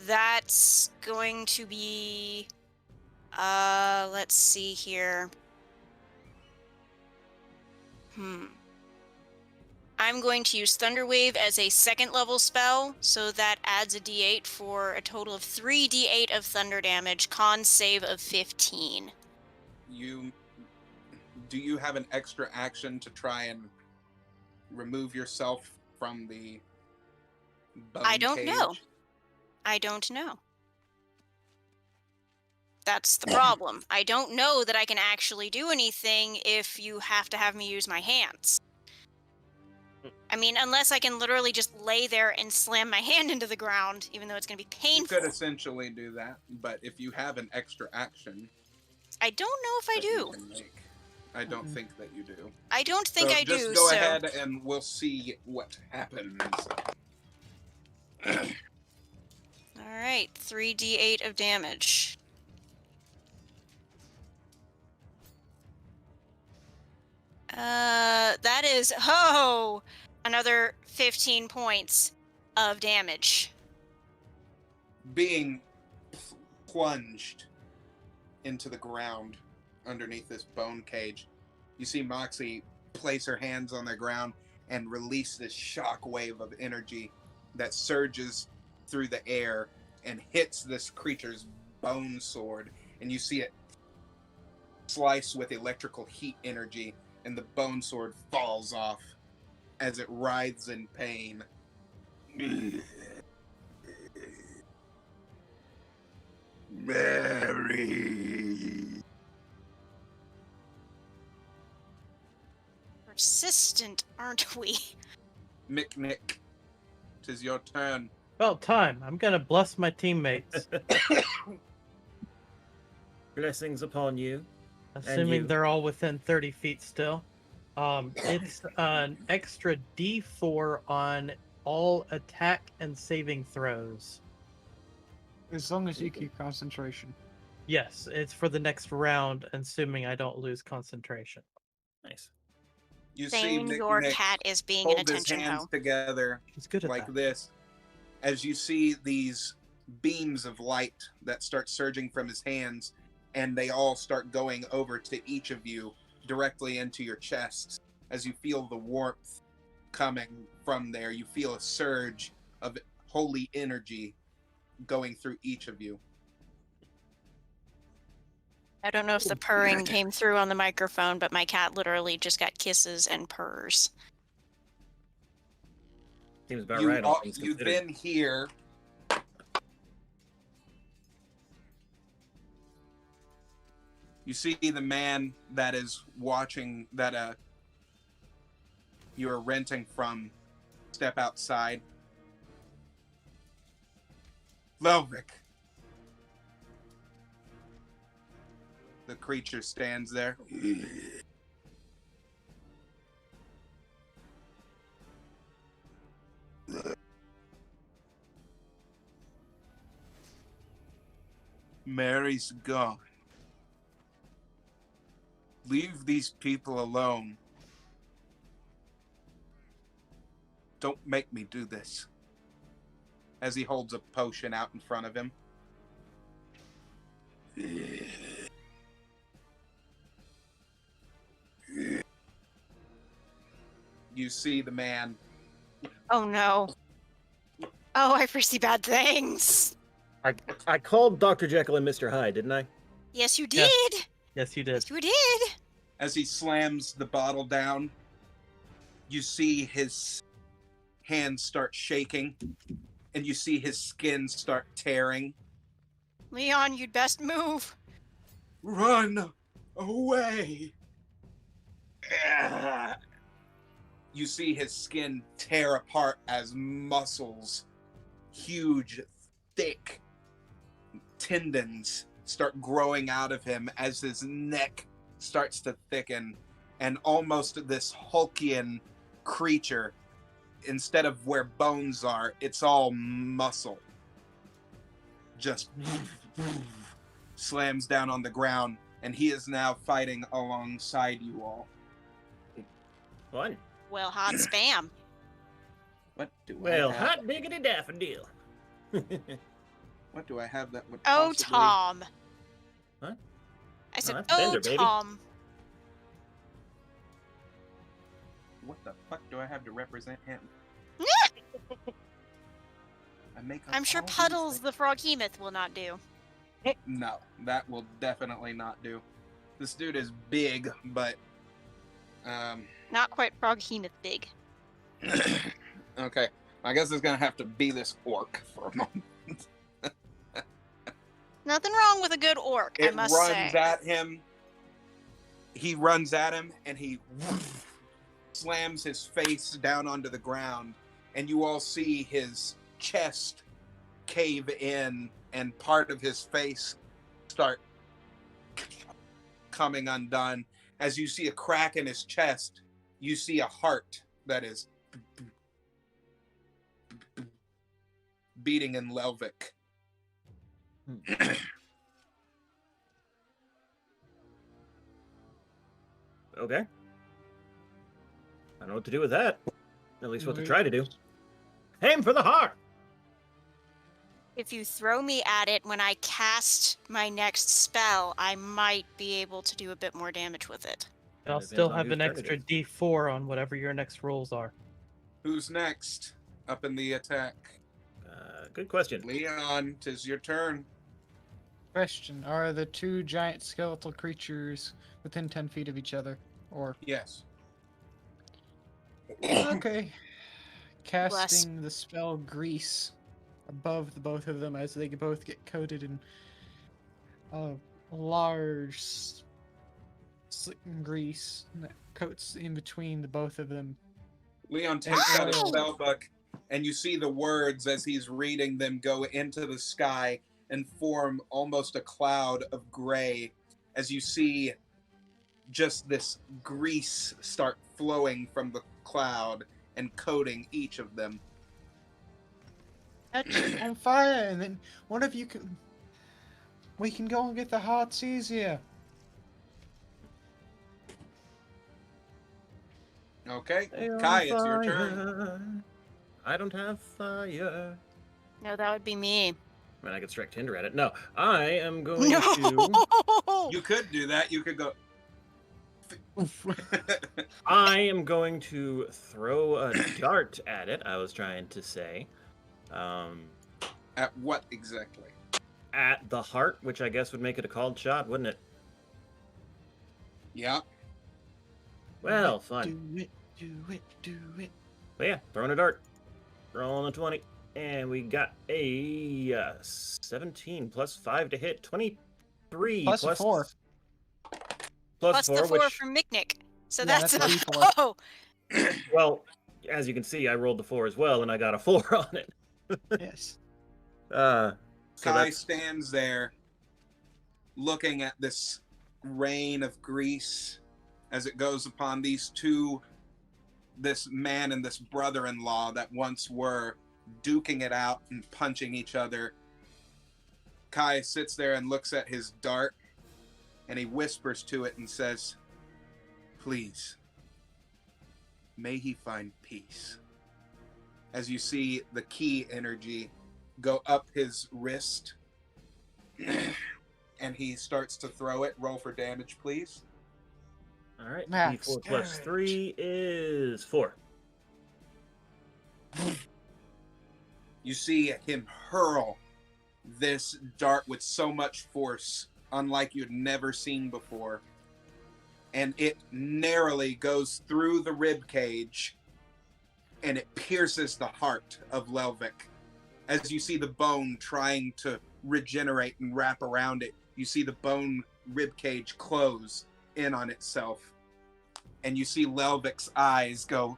That's going to be... let's see here. I'm going to use Thunder Wave as a 2nd level spell, so that adds a d8 for a total of 3 d8 of thunder damage, con save of 15. Do you have an extra action to try and remove yourself from the bone I don't cage? know. I don't know. That's the problem. I don't know that I can actually do anything if you have to have me use my hands. I mean, unless I can literally just lay there and slam my hand into the ground, even though it's going to be You painful. could essentially do that, but if you have an extra action... I don't know if I that you do. can make, I don't think that you do. I don't think So I do, just go so... ahead and we'll see what happens. Alright, 3d8 of damage. That is, another 15 points of damage. Being plunged into the ground underneath this bone cage, you see Moxie place her hands on the ground and release this shock wave of energy that surges through the air and hits this creature's bone sword, and you see it slice with electrical heat energy, and the bone sword falls off as it writhes in pain. Mary. Persistent, aren't we? Miknik, 'tis your turn. Well, time. I'm gonna bless my teammates, Blessings upon you. assuming you. they're all within 30 feet still. It's an extra D4 on all attack and saving throws. As long as you keep concentration. Yes, it's for the next round, assuming I don't lose concentration. Nice. You see Saying Nick, your Nick cat is being an hold his attention hands hoe. together She's good at like that. this as you see these beams of light that start surging from his hands, and they all start going over to each of you directly into your chests. As you feel the warmth coming from there, you feel a surge of holy energy going through each of you. I don't know if the purring came through on the microphone, but my cat literally just got kisses and purrs. Seems about right. All things You considered. then hear you see the man that is watching that you are renting from step outside. Velvic. The creature stands there. Mary's gone. Leave these people alone. Don't make me do this. As he holds a potion out in front of him. You see the man. Oh no. Oh, I foresee bad things. I called Dr. Jekyll and Mr. Hyde, didn't I? Yes, you Yes. did. Yes, you did. Yes, you did. As he slams the bottle down, you see his hands start shaking, and you see his skin start tearing. Leon, you'd best move. Run away! You see his skin tear apart as muscles, huge, thick tendons start growing out of him as his neck starts to thicken, and almost this Hulkian creature, instead of where bones are, it's all muscle. Just slams down on the ground, and he is now fighting alongside you all. Fun. Well, hot spam. What do Well, I have? hot diggity daffodil. What do I have that would Oh, possibly... Tom. What? I said, that's oh, Bender, baby." Tom. What the fuck do I have to represent him? I make up I'm sure all these Puddles things. the Froghemoth will not do. No, that will definitely not do. This dude is big, but Not quite Froghemoth big. okay. I guess it's gonna have to be this orc for a moment. Nothing wrong with a good orc, I It must runs say. at him. He runs at him, and he slams his face down onto the ground, and you all see his chest cave in, and part of his face start coming undone. As you see a crack in his chest, you see a heart that is beating in Lelvic. Okay. I know what to do with that. At least what to try to do. Aim for the heart! If you throw me at it when I cast my next spell, I might be able to do a bit more damage with it. I'll Depends still on have whose an turn it extra is. D4 on whatever your next rolls are. Who's next up in the attack? Good question. Leon, 'tis your turn. Question: are the two giant skeletal creatures within 10 feet of each other? Or Yes. okay, casting the spell Grease above the both of them as they both get coated in a large slicking grease that coats in between the both of them. Leon takes out a Oh. spell book And you see the words as he's reading them go into the sky and form almost a cloud of gray as you see just this grease start flowing from the cloud and coating each of them. Catch it on fire, and then one of you can. We can go and get the hearts easier. Okay, Stay on Kai, it's your fire. turn. I don't have fire. No, that would be me. I mean, I could strike Tinder at it. No, I am going No. to. You could do that. You could go. I am going to throw a dart at it. I was trying to say, At what exactly? at the heart, which I guess would make it a called shot, wouldn't it? Yeah. Well, fun. Do it, do it, do it. But yeah, throwing a dart, rolling a 20, and we got a 17 plus 5 to hit, 23 Plus a 4. Plus the 4 which, from Micknick. So Yeah, that's that's a a D4. oh. well, as you can see, I rolled the 4 as well, and I got a 4 on it. Yes. So Kai that's stands there looking at this rain of grease as it goes upon these two, this man and this brother-in-law that once were duking it out and punching each other. Kai sits there and looks at his dart, and he whispers to it and says, "Please, may he find peace." As you see the key energy go up his wrist, and he starts to throw it. Roll for damage, please. all right. Max D4 plus damage. 3 is 4. You see him hurl this dart with so much force, unlike you'd never seen before. And it narrowly goes through the rib cage, and it pierces the heart of Lelvik. As you see the bone trying to regenerate and wrap around it, you see the bone rib cage close in on itself. And you see Lelvik's eyes go.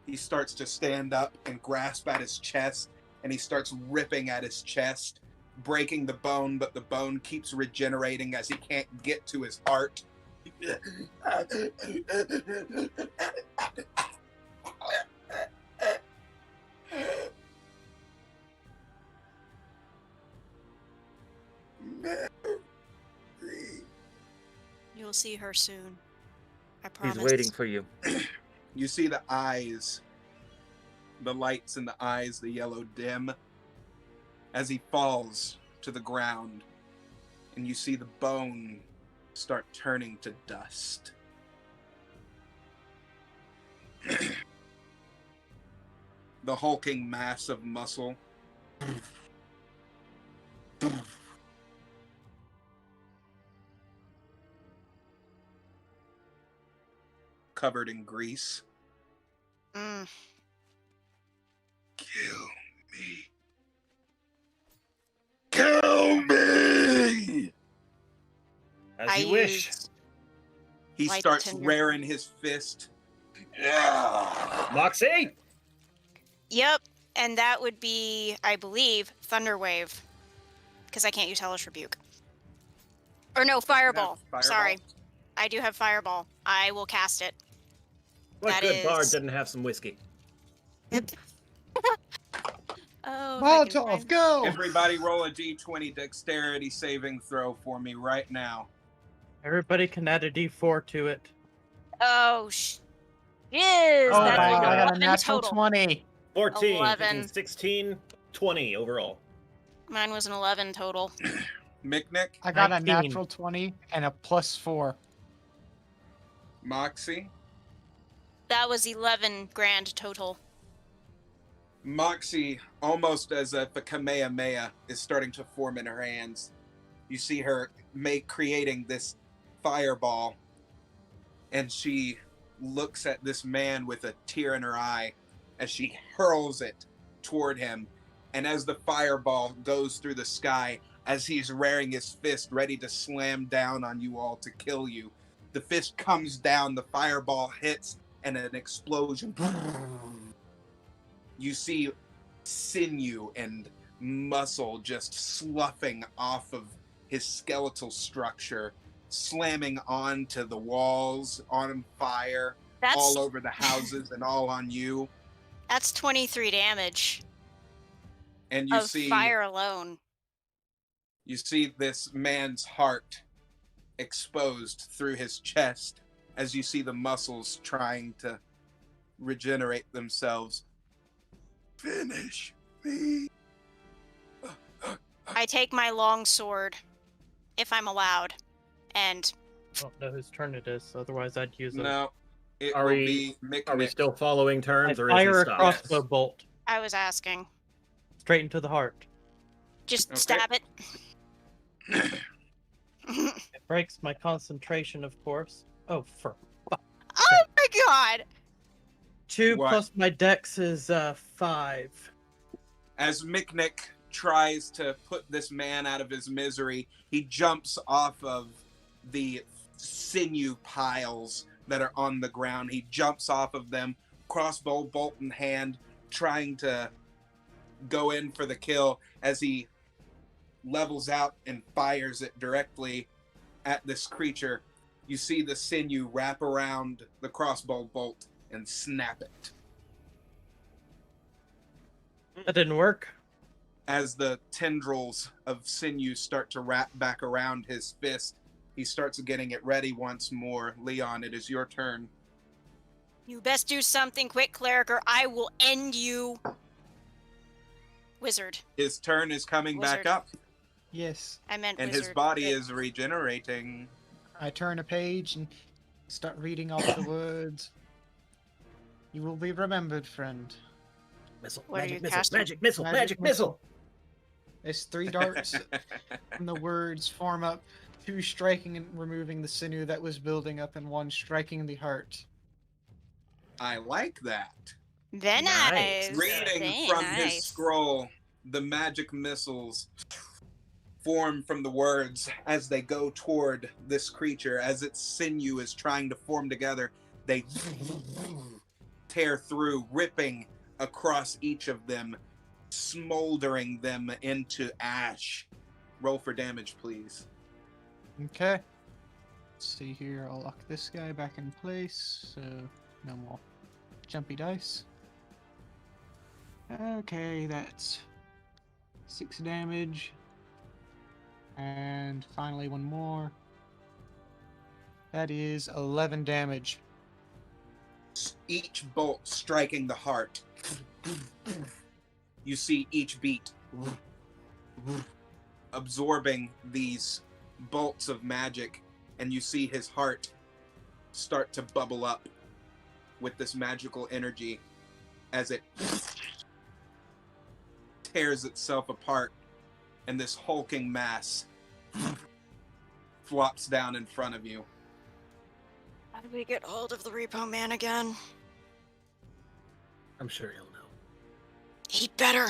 He starts to stand up and grasp at his chest, and he starts ripping at his chest, breaking the bone, but the bone keeps regenerating as he can't get to his heart. You'll see her soon. I promise. He's waiting for you. You see the eyes, the lights in the eyes, the yellow dim, as he falls to the ground, and you see the bone start turning to dust. The hulking mass of muscle covered in grease. Mm. Kill me. Kill me! As I you wish. used He Light starts tinder. rearing his fist. Moxie! Yep, and that would be, I believe, Thunderwave, because I can't use Hellish Rebuke. Or no, Fireball. Fireball. Sorry, I do have Fireball. I will cast it. What That good bard is- didn't have some whiskey? Oh, if I can Molotov, find- go! Everybody roll a d20 dexterity saving throw for me right now. Everybody can add a D4 to it. Oh, Oh, that's my I got a 11 natural total. 20. 14, 11. 15, 16, 20 overall. Mine was an 11 total. Micknick, I got a 19. natural 20 and a +4. Moxie. That was 11 grand total. Moxie, almost as if a Kamehameha is starting to form in her hands. You see her creating this fireball, and she looks at this man with a tear in her eye as she hurls it toward him. And as the fireball goes through the sky, as he's rearing his fist ready to slam down on you all to kill you, The fist comes down, the fireball hits, and an explosion. You see sinew and muscle just sloughing off of his skeletal structure, slamming onto the walls, on fire, all over the houses, and all on you. That's 23 damage And you of see fire alone. You see this man's heart exposed through his chest as you see the muscles trying to regenerate themselves. Finish me. I take my long sword, if I'm allowed, and I don't know whose turn it is, otherwise I'd use it. No, it Are will we- be Mick. Are we still following I turns, or is he fire a stopped? crossbow bolt I was asking. straight into the heart. Just Okay. stab it. It breaks my concentration, of course. Oh, for Oh my god! 2 What? plus my dex is 5. As Miknik tries to put this man out of his misery, he jumps off of the sinew piles that are on the ground. He jumps off of them, crossbow bolt in hand, trying to go in for the kill as he levels out and fires it directly at this creature. You see the sinew wrap around the crossbow bolt and snap it. That didn't work. As the tendrils of sinew start to wrap back around his fist, he starts getting it ready once more. Leon, it is your turn. You best do something quick, cleric, or I will end you. Wizard. His turn is coming back Wizard. up, Yes. I meant and wizard. his body is regenerating. I turn a page and start reading off the words. You will be remembered, friend. Missile, What are magic you missile, casting? magic missile, Magic magic missile. It's 3 darts, and the words form up, 2 striking and removing the sinew that was building up, and 1 striking the heart. I like that. Very Nice. nice. Reading Very from nice. his scroll, the magic missiles form from the words as they go toward this creature. As its sinew is trying to form together, they tear through, ripping across each of them, smoldering them into ash. Roll for damage, please. Okay. Let's see here. I'll lock this guy back in place, so no more jumpy dice. Okay, that's 6 damage. And finally, 1 more. That is 11 damage. Each bolt striking the heart. You see each beat absorbing these bolts of magic, and you see his heart start to bubble up with this magical energy as it tears itself apart, and this hulking mass flops down in front of you. How do we get hold of the repo man again? I'm sure he'll know. He'd better.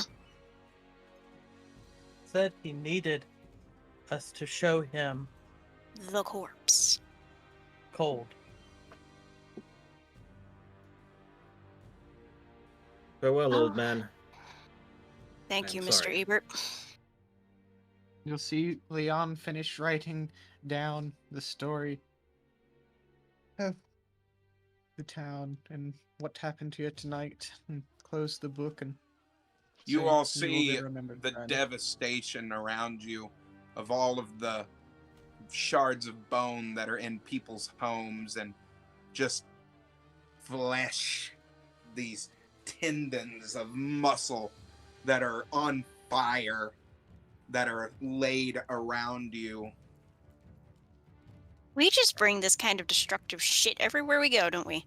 Said he needed us to show him The corpse. cold. Farewell, Oh. old man. Thank you, I'm Mr. sorry. Ebert. You'll see Leon finish writing down the story of the town and what happened here tonight, and close the book and You say, all will be see remembered, the friend." devastation around you of all of the shards of bone that are in people's homes, and just flesh, these tendons of muscle that are on fire, that are laid around you. We just bring this kind of destructive shit everywhere we go, don't we?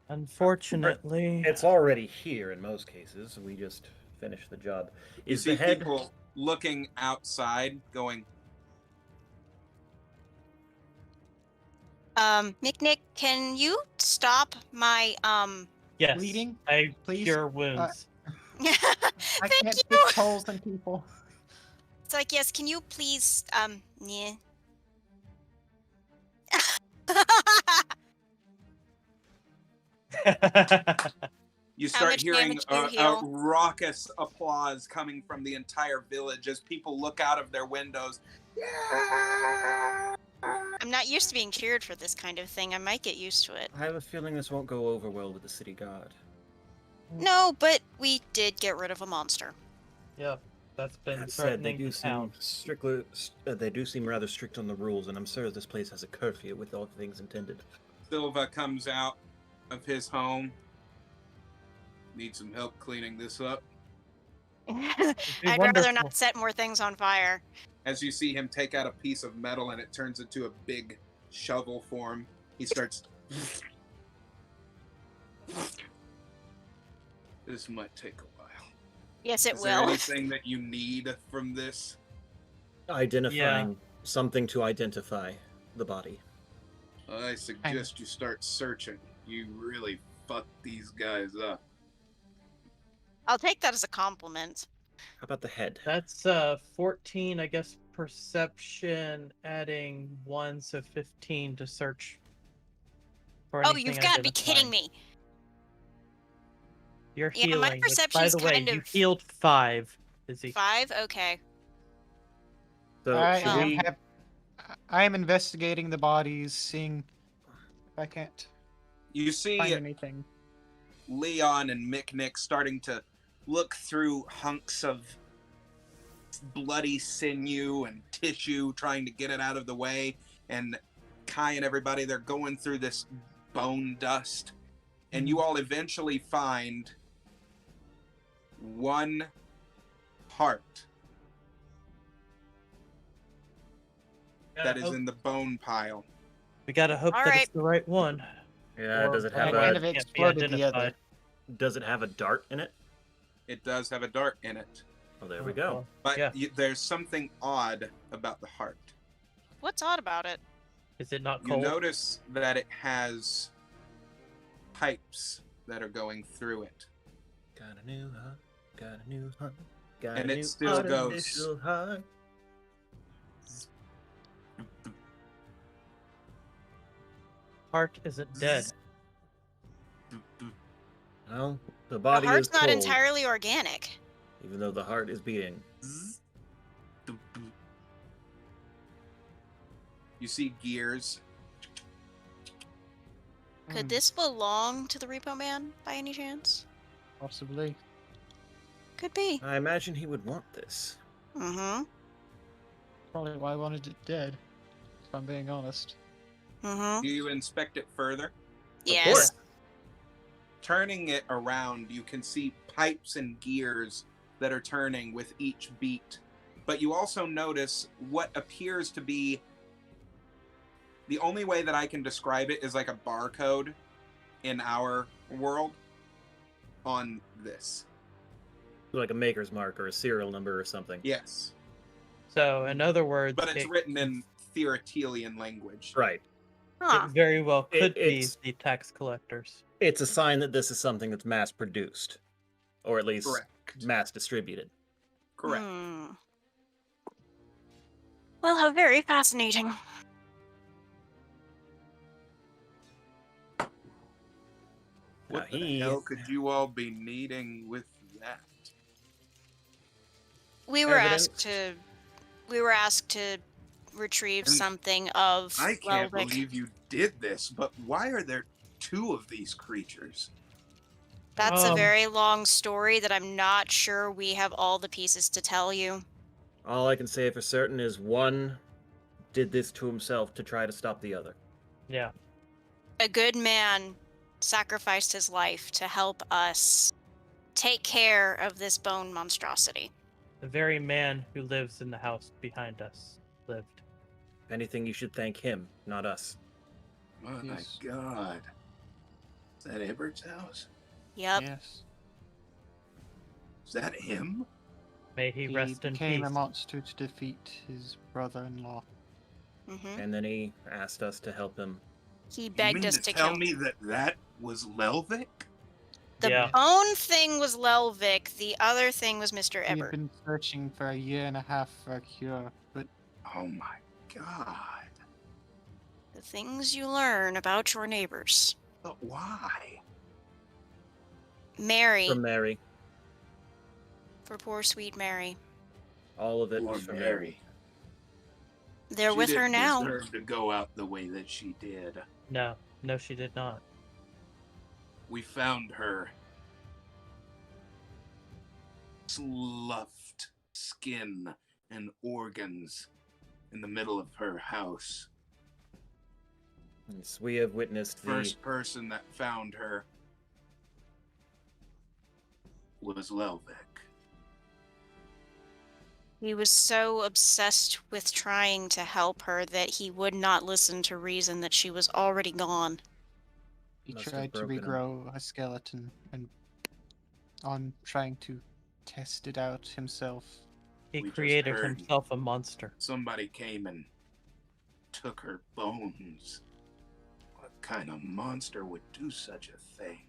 Unfortunately, It's already here in most cases. We just finish the job. You Is see the head? people looking outside going, Nick, can you stop my, yes, Bleeding? I Please? cure wounds. I Thank can't you! fix holes in people. It's like, yes, can you please, yeah. You How start much hearing damage do you a heal? raucous applause coming from the entire village as people look out of their windows. Yeah! I'm not used to being cheered for this kind of thing. I might get used to it. I have a feeling this won't go over well with the city guard. No, but we did get rid of a monster. Yep, that's been That said, they threatening do the town. seem strictly. They do seem rather strict on the rules, and I'm certain this place has a curfew with all things intended. Silva comes out of his home. Need some help cleaning this up. It'd be I'd rather wonderful. not set more things on fire. As you see him take out a piece of metal and it turns into a big shovel form, he starts. This might take a while. Yes, it Is there will. anything that you need from this? Identifying something to identify the body. I suggest you start searching. You really fucked these guys up. I'll take that as a compliment. How about the head? That's 14, I guess, perception, adding 1, so 15 to search for Oh, anything you've got to be identifying. kidding me. You're Yeah, my healing. Which, by perception's the way, kind you of- healed 5. Izzy. 5? Okay. So I should am, we? I am investigating the bodies, seeing if I can't You see find anything. Leon and Mick starting to look through hunks of bloody sinew and tissue, trying to get it out of the way. And Kai and everybody, they're going through this bone dust. And you all eventually find one heart that is in the bone pile. We gotta hope All that right. it's the right one. Yeah. Or Does it one have I kind that of a? can't be exploded the other. identified. Does it have a dart in it? It does have a dart in it. Oh, there we Oh, go. well, But Yeah. there's something odd about the heart. What's odd about it? Is it not You cold? notice that it has pipes that are going through it. Got a new heart. Got a new heart. Got And a it new still goes. artificial heart. Heart isn't dead. Well, the The body heart's is not cold, entirely organic. even though the heart is beating. You see gears. Could Hmm, this belong to the Repo Man by any chance? possibly? Could be. I imagine he would want this. Mm-hmm. Probably why I wanted it dead, if I'm being honest. Mm-hmm. Do you inspect it further? Yes. course. Turning it around, you can see pipes and gears that are turning with each beat. But you also notice what appears to be the only way that I can describe it is like a barcode in our world on this. Like a maker's mark or a serial number or something. Yes. So, in other words, But it's written in Theratelian language. Right. Huh. It very well could be it's- the tax collectors. It's a sign that this is something that's mass produced, or at least Correct. mass distributed. Correct. Hmm. Well, how very fascinating. What Now, the he- hell could you all be needing with that? We were Evidence? asked to retrieve And something of I can't Relvic. believe you did this, but why are there two of these creatures? That's a Um, very long story that I'm not sure we have all the pieces to tell you. All I can say for certain is one did this to himself to try to stop the other. Yeah. A good man sacrificed his life to help us take care of this bone monstrosity. The very man who lives in the house behind us lived. If anything, you should thank him, not us. My Yes. God. Is that Everett's house? Yep. Yes. Is that him? May he rest in became peace. a monster to defeat his brother-in-law. Hmm. And then he asked us to help him. He You begged mean us to to tell kill. me that was Lelvik? The Yeah. bone thing was Lelvic. The other thing was Mr. We've Ebert. been searching for a year and a half for a cure, but Oh my God. The things you learn about your neighbors. But why? Mary, For Mary. for poor sweet Mary. All of it Poor was for Mary. Mary. They're She with her didn't now. deserve to go out the way that she did. No, she did not. We found her sloughed skin and organs in the middle of her house. Yes, we have witnessed the First person that found her was Lelvik. He was so obsessed with trying to help her that he would not listen to reason that she was already gone. He Must have tried to broken him. regrow a skeleton and on trying to test it out himself. He We just created heard. himself a monster. Somebody came and took her bones. What kind of monster would do such a thing?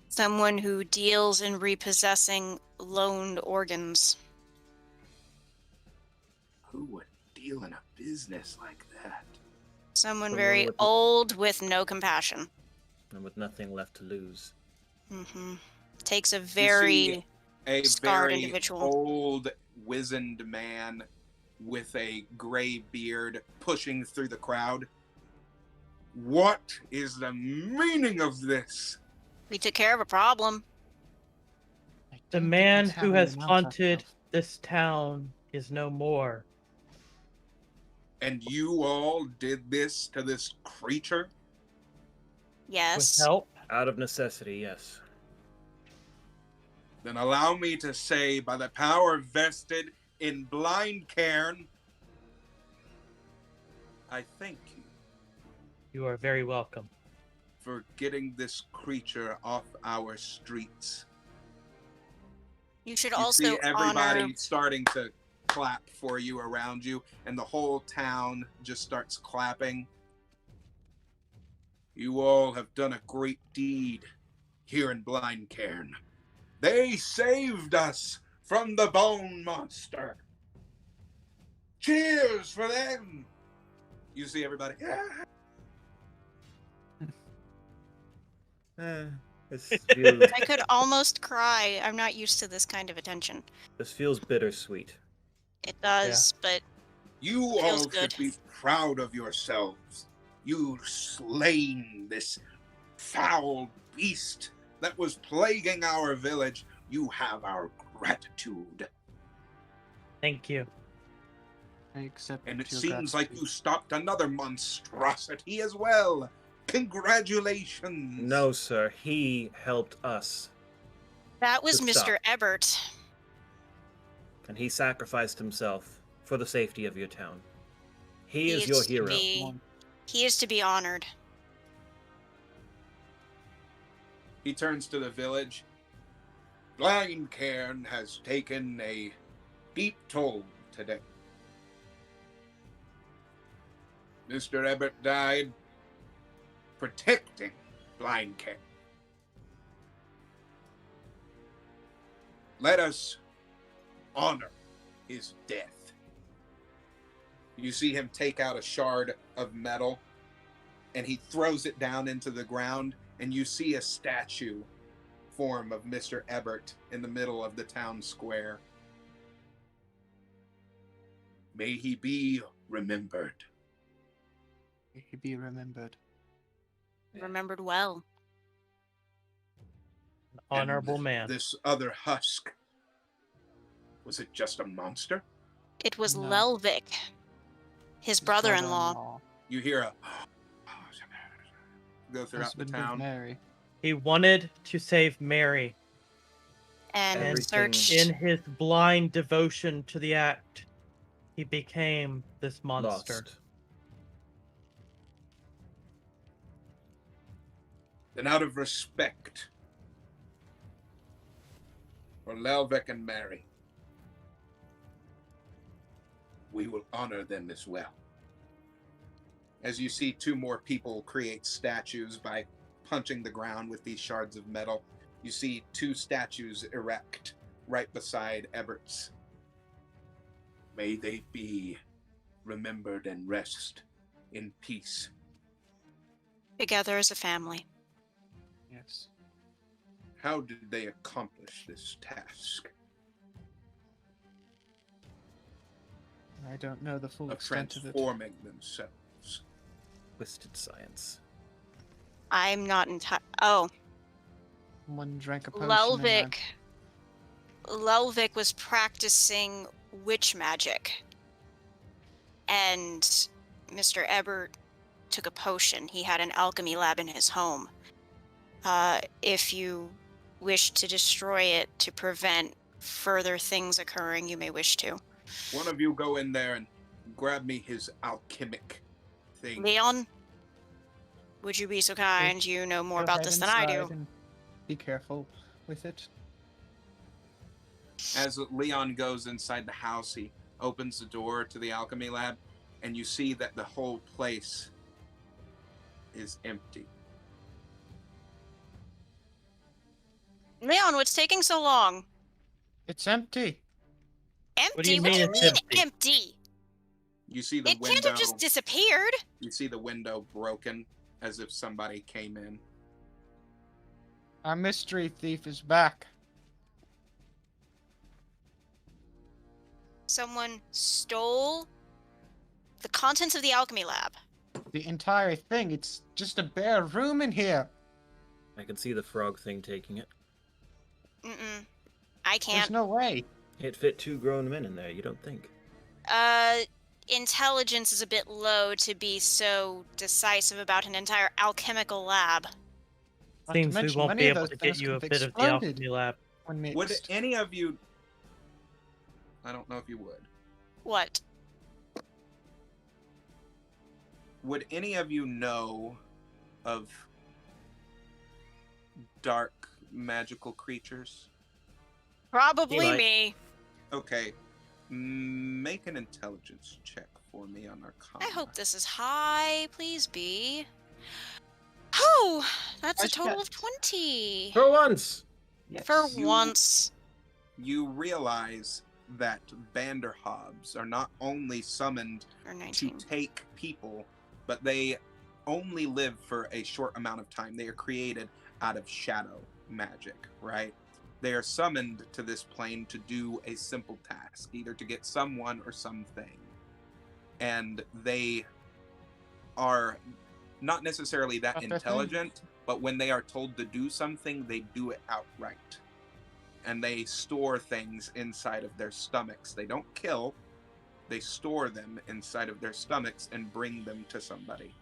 Someone who deals in repossessing loaned organs. Who would deal in a business like that? Someone Someone very with- old with no compassion. and with nothing left to lose. Takes a You very see a scarred very individual. old, wizened man with a gray beard pushing through the crowd. What is the meaning of this? We took care of a problem. I The don't think man it's who having has an answer haunted enough. this town is no more. And you all did this to this creature? Yes. With help, Out of necessity, yes. Then allow me to say, by the power vested in blind Cairn, I thank you you are very welcome. for getting this creature off our streets. You should You also see everybody honor. starting to clap for you around you, and the whole town just starts clapping. You all have done a great deed here in Blind Cairn. They saved us from the bone monster. Cheers for them! You see everybody. Yeah. This feels, I could almost cry. I'm not used to this kind of attention. this feels bittersweet. It does, but You Feels all good. should be proud of yourselves. You slain this foul beast that was plaguing our village. You have our gratitude. Thank you. I accept And it your seems like gratitude. you stopped another monstrosity as well. Congratulations. No, sir, he helped us, that was Good Mr. Ebert. and he sacrificed himself for the safety of your town. He is He your is to hero. be- Come on. He is to be honored. He turns to the village. Blind Cairn has taken a deep toll today. Mr. Ebert died protecting Blind Cairn. Let us honor his death. You see him take out a shard of metal, and he throws it down into the ground, and you see a statue form of Mr. Ebert in the middle of the town square. May he be remembered. May he be remembered. Remembered well. An honorable And man. This other husk, was it just a monster? It was No. Lelvik, his brother-in-law. Brother-in-law, You hear a go throughout the husband of town. Mary. He wanted to save Mary, And Everything- searched. in his blind devotion to the act, he became this monster. Lost. Then out of respect for Lelvik and Mary, we will honor them as well. As you see, two more people create statues by punching the ground with these shards of metal. You see two statues erect right beside Ebert's. May they be remembered and rest in peace. Together as a family. Yes. How did they accomplish this task I don't know the full of extent of it. transforming themselves? Twisted science. I'm not entirely. Oh, One drank a potion. and I'm- Lelvik was practicing witch magic. And Mr. Ebert took a potion. He had an alchemy lab in his home. If you wish to destroy it to prevent further things occurring, you may wish to. One of you go in there and grab me his alchemic thing. Leon, would you be so kind? You know more Go about ahead this than I do. inside and Be careful with it. As Leon goes inside the house, he opens the door to the alchemy lab, and you see that the whole place is empty. Leon, what's taking so long? It's empty. Empty? What do you What mean do it's you mean empty? empty? You see the It window. can't have just disappeared. You see the window broken, as if somebody came in. Our mystery thief is back. Someone stole the contents of the alchemy lab. The entire thing. It's just a bare room in here. I can see the frog thing taking it. Mm-mm. I There's can't. no way. It fit 2 grown men in there, you don't think? Intelligence is a bit low to be so decisive about an entire alchemical lab. Not to Seems we mention, won't many be of able those to get things you a could bit have of the exploded alchemy lab. when mixed. Would any of you... I don't know if you would. What? Would any of you know of dark magical creatures? Probably Eli. me. Okay. Make an intelligence check for me on Arcana. I hope this is high. Please be. Oh, that's a Nice total catch. of 20. For once! For You- once. You realize that Vanderhobbs are not only summoned Or to 19. take people, but they only live for a short amount of time. They are created out of shadow magic, right? They are summoned to this plane to do a simple task, either to get someone or something. And they are not necessarily that Not their thing. intelligent, but when they are told to do something, they do it outright. And they store things inside of their stomachs. They don't kill, they store them inside of their stomachs and bring them to somebody.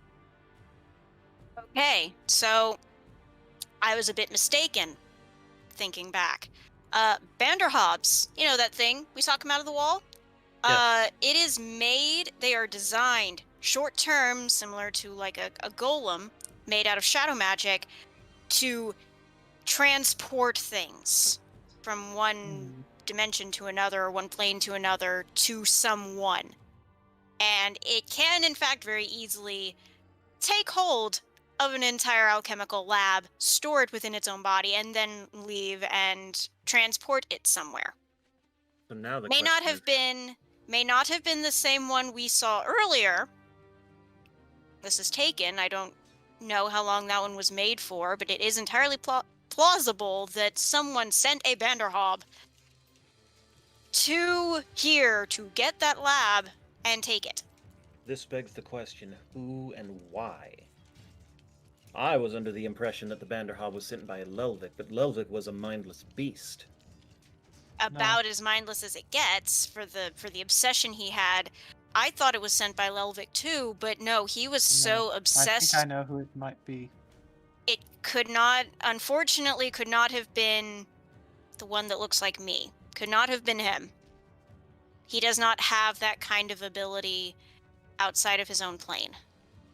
Okay, so I was a bit mistaken, thinking back. Vanderhobbs, you know that thing we saw come out of the wall? Yes. It is made, they are designed short term, similar to like a golem made out of shadow magic, to transport things from one dimension to another, or one plane to another, to someone. And it can, in fact, very easily take hold of an entire alchemical lab, store it within its own body, and then leave and transport it somewhere. So now the May not question have been the same one we saw earlier. This is taken. I don't know how long that one was made for, but it is entirely plausible that someone sent a Vanderhob to here to get that lab and take it. This begs the question, who and why? I was under the impression that the Banderhob was sent by Lelvik, but Lelvik was a mindless beast. About as mindless as it gets for the obsession he had. I thought it was sent by Lelvik too, but no, he was so obsessed. I think I know who it might be. It could not, unfortunately, could not have been the one that looks like me. Could not have been him. He does not have that kind of ability outside of his own plane.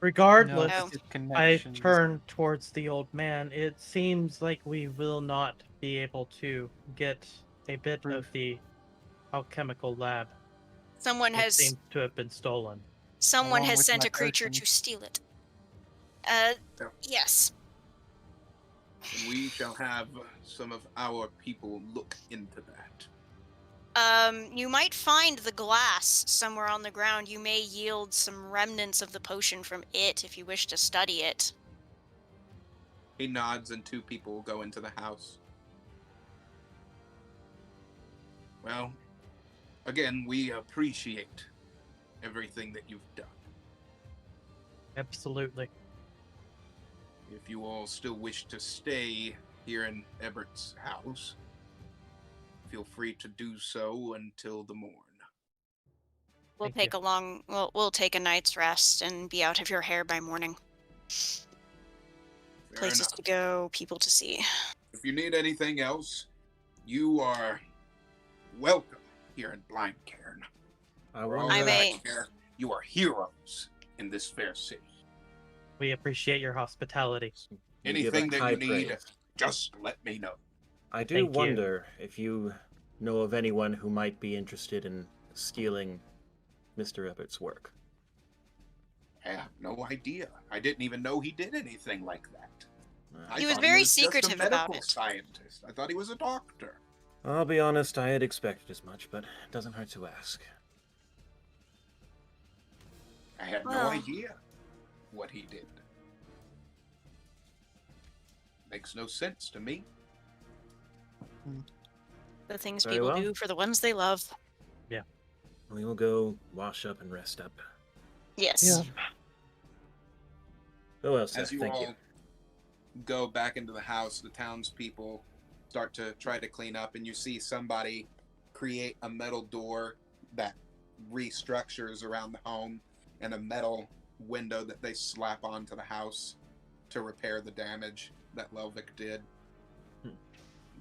Regardless, No. His I connections. turn towards the old man. It seems like we will not be able to get a bit of the alchemical lab. Someone It has seems to have been stolen. someone Along has with sent my a creature to potions. steal it. Yeah. Yes. And we shall have some of our people look into that. You might find the glass somewhere on the ground. You may yield some remnants of the potion from it if you wish to study it. He nods and two people go into the house. Well, again, we appreciate everything that you've done. Absolutely. If you all still wish to stay here in Everett's house, feel free to do so until the morn. We'll Thank take we'll take a night's rest and be out of your hair by morning. Fair Places enough. to go, people to see. If you need anything else, you are welcome here in Blindcairn. I For all wonder. that may- care, you are heroes in this fair city. We appreciate your hospitality. You give Anything us that high you need, praise. just let me know. I do Thank you. wonder if you know of anyone who might be interested in stealing Mr. Everett's work. I have no idea. I didn't even know he did anything like that. I He was thought very just secretive a about medical it. scientist. I thought he was a doctor. I'll be honest, I had expected as much, but it doesn't hurt to ask. I had no Well. idea what he did. Makes no sense to me. The things Very people well. do for the ones they love. We will go wash up and rest up. Yes. Oh well, sir. As you Thank all you. go back into the house, the townspeople start to try to clean up, and you see somebody create a metal door that restructures around the home and a metal window that they slap onto the house to repair the damage that Lelvik did.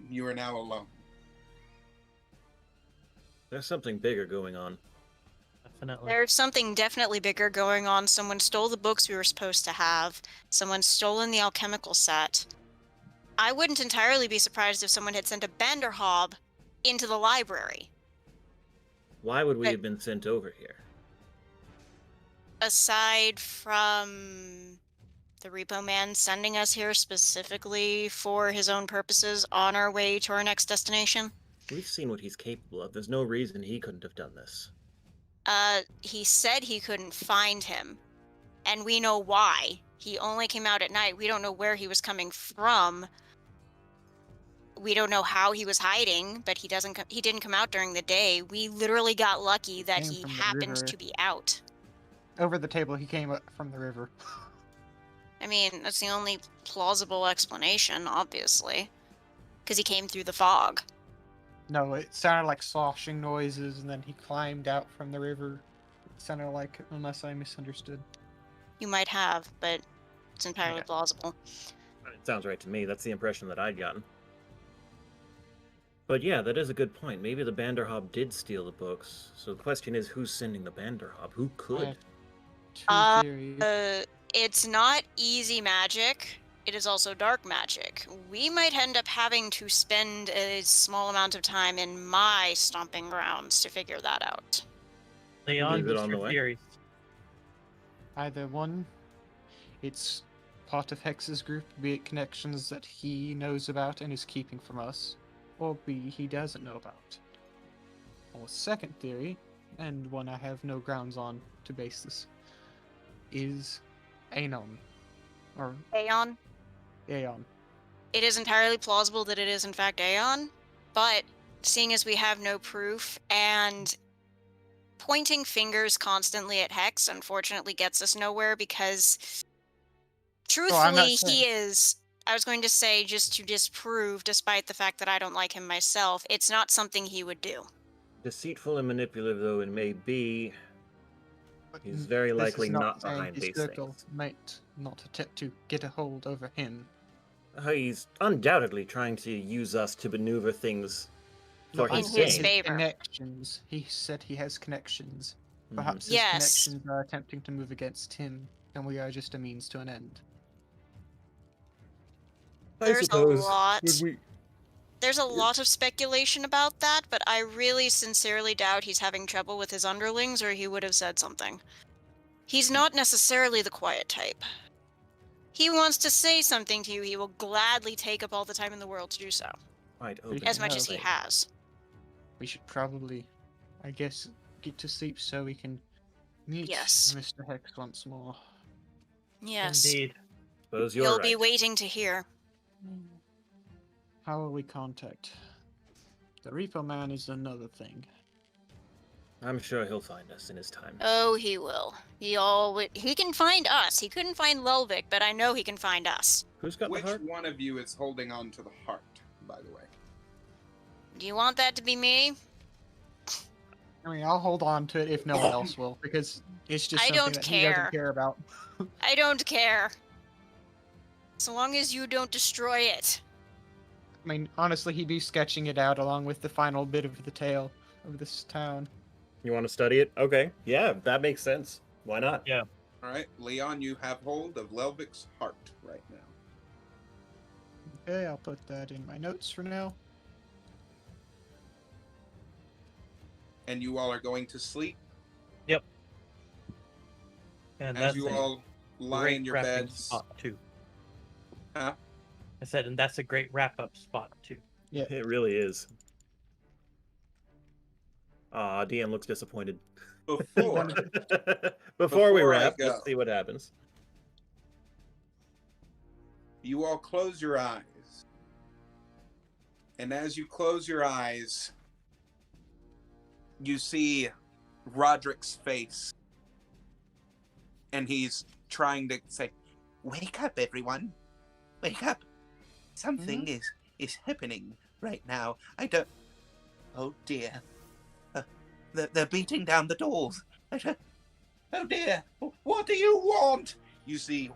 You are now alone. There's something bigger going on. Definitely. There's something definitely bigger going on. Someone stole the books we were supposed to have. Someone's stolen the alchemical set. I wouldn't entirely be surprised if someone had sent a Banderhob into the library. Why would we But- have been sent over here? Aside from the Repo Man sending us here specifically for his own purposes on our way to our next destination. We've seen what he's capable of. There's no reason he couldn't have done this. He said he couldn't find him, and we know why. He only came out at night. We don't know where he was coming from. We don't know how he was hiding, but he didn't come out during the day. We literally got lucky that Came he from the happened river. to be out. Over the table, he came up from the river. I mean, that's the only plausible explanation, obviously. Because he came through the fog. No, it sounded like sloshing noises, and then he climbed out from the river. It sounded like, unless I misunderstood. You might have, but it's entirely Okay. plausible. It sounds right to me. That's the impression that I'd gotten. But yeah, that is a good point. Maybe the Banderhob did steal the books. So the question is, who's sending the Banderhob? Who I could? have two theories. It's not easy magic. It is also dark magic. We might end up having to spend a small amount of time in my stomping grounds to figure that out. Leon, Leave it what's on the your way. theories? Either one, it's part of Hex's group, be it connections that he knows about and is keeping from us, or B, he doesn't know about. Or second theory, and one I have no grounds on to base this, is Aenon. Or Aeon? Aeon. It is entirely plausible that it is in fact Aeon, but seeing as we have no proof and pointing fingers constantly at Hex unfortunately gets us nowhere because I'm not truthfully saying- he is, I was going to say just to disprove, despite the fact that I don't like him myself, it's not something he would do. Deceitful and manipulative though it may be, But he's very this is likely not saying behind his these circle things. might not attempt to get a hold over him. He's undoubtedly trying to use us to maneuver things for I In his said his gain. favor. Connections. He said he has connections. Mhm. Perhaps his Yes. connections are attempting to move against him, and we are just a means to an end. I There's a suppose lot. when we- There's a lot of speculation about that, but I really sincerely doubt he's having trouble with his underlings or he would have said something. He's not necessarily the quiet type. He wants to say something to you, he will gladly take up all the time in the world to do so, Quite As open as much as he mind. has. We should probably, I guess, get to sleep so we can meet Yes. Mr. Hex once more. Yes. Indeed. Suppose you're You'll right. be waiting to hear. How will we contact? The Repo Man is another thing. I'm sure he'll find us in his time. Oh, he will. He can find us. He couldn't find Lelvik, but I know he can find us. Who's got Which the heart? one of you is holding on to the heart, by the way? Do you want that to be me? I mean, I'll hold on to it if no one else will, because it's just I something don't that he doesn't care. care about. I don't care. So long as you don't destroy it. I mean, honestly, he'd be sketching it out along with the final bit of the tale of this town. You want to study it? Okay. Yeah, that makes sense. Why not? Yeah. All right, Leon, you have hold of Lelvik's heart right now. Okay, I'll put that in my notes for now. And you all are going to sleep And as that's you a all lie great in your wrapping beds. spot too. Huh? I said, and that's a great wrap-up spot too. Yeah. It really is. Aw, DM looks disappointed. Before Before we Before I wrap, go. let's see what happens. you all close your eyes, and as you close your eyes, you see Roderick's face, and he's trying to say, "Wake up, everyone! Wake up! Something is happening right now. I don't. Oh dear! They're beating down the doors. Oh dear! What do you want?" You see.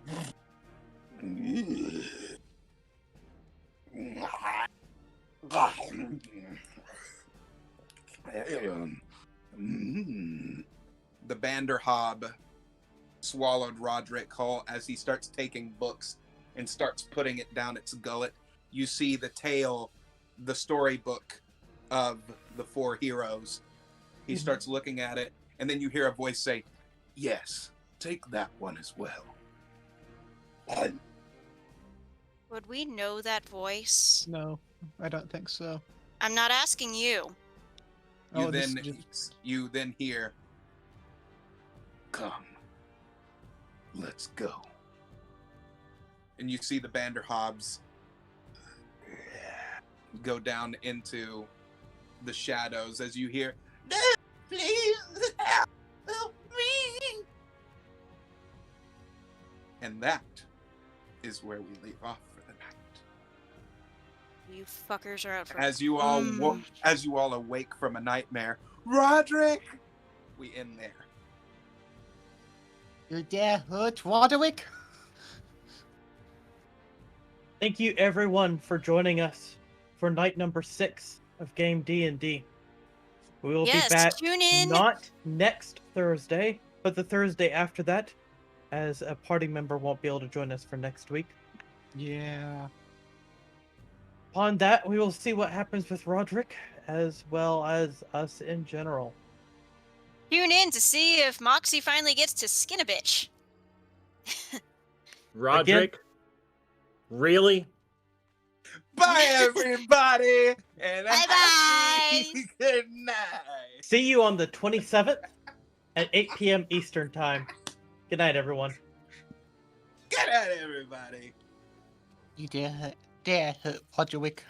The Banderhob swallowed Roderick whole as he starts taking books and starts putting it down its gullet. You see the tale, the storybook of the four heroes. He starts looking at it, and then you hear a voice say, Yes, take that one as well. Would we know that voice? No, I don't think so. I'm not asking you. You this then just- you then hear, Come, let's go. and you see the Banderhobs go down into the shadows as you hear, "No, please help me." And that is where we leave off for the night. You fuckers are out for As you all Mm. as you all awake from a nightmare, Roderick, we end there. You dare hurt Roderick? Thank you everyone for joining us for night number 6 of game D&D. We will Yes, be back tune in. not next Thursday, but the Thursday after that, as a party member won't be able to join us for next week. Yeah. Upon that, we will see what happens with Roderick, as well as us in general. Tune in to see if Moxie finally gets to skin a bitch. Roderick? Really? Bye, everybody, and a Bye-bye. happy good night. See you on the 27th at 8 p.m. Eastern Time. Good night, everyone. Good night, everybody. You dare hurt Roderick.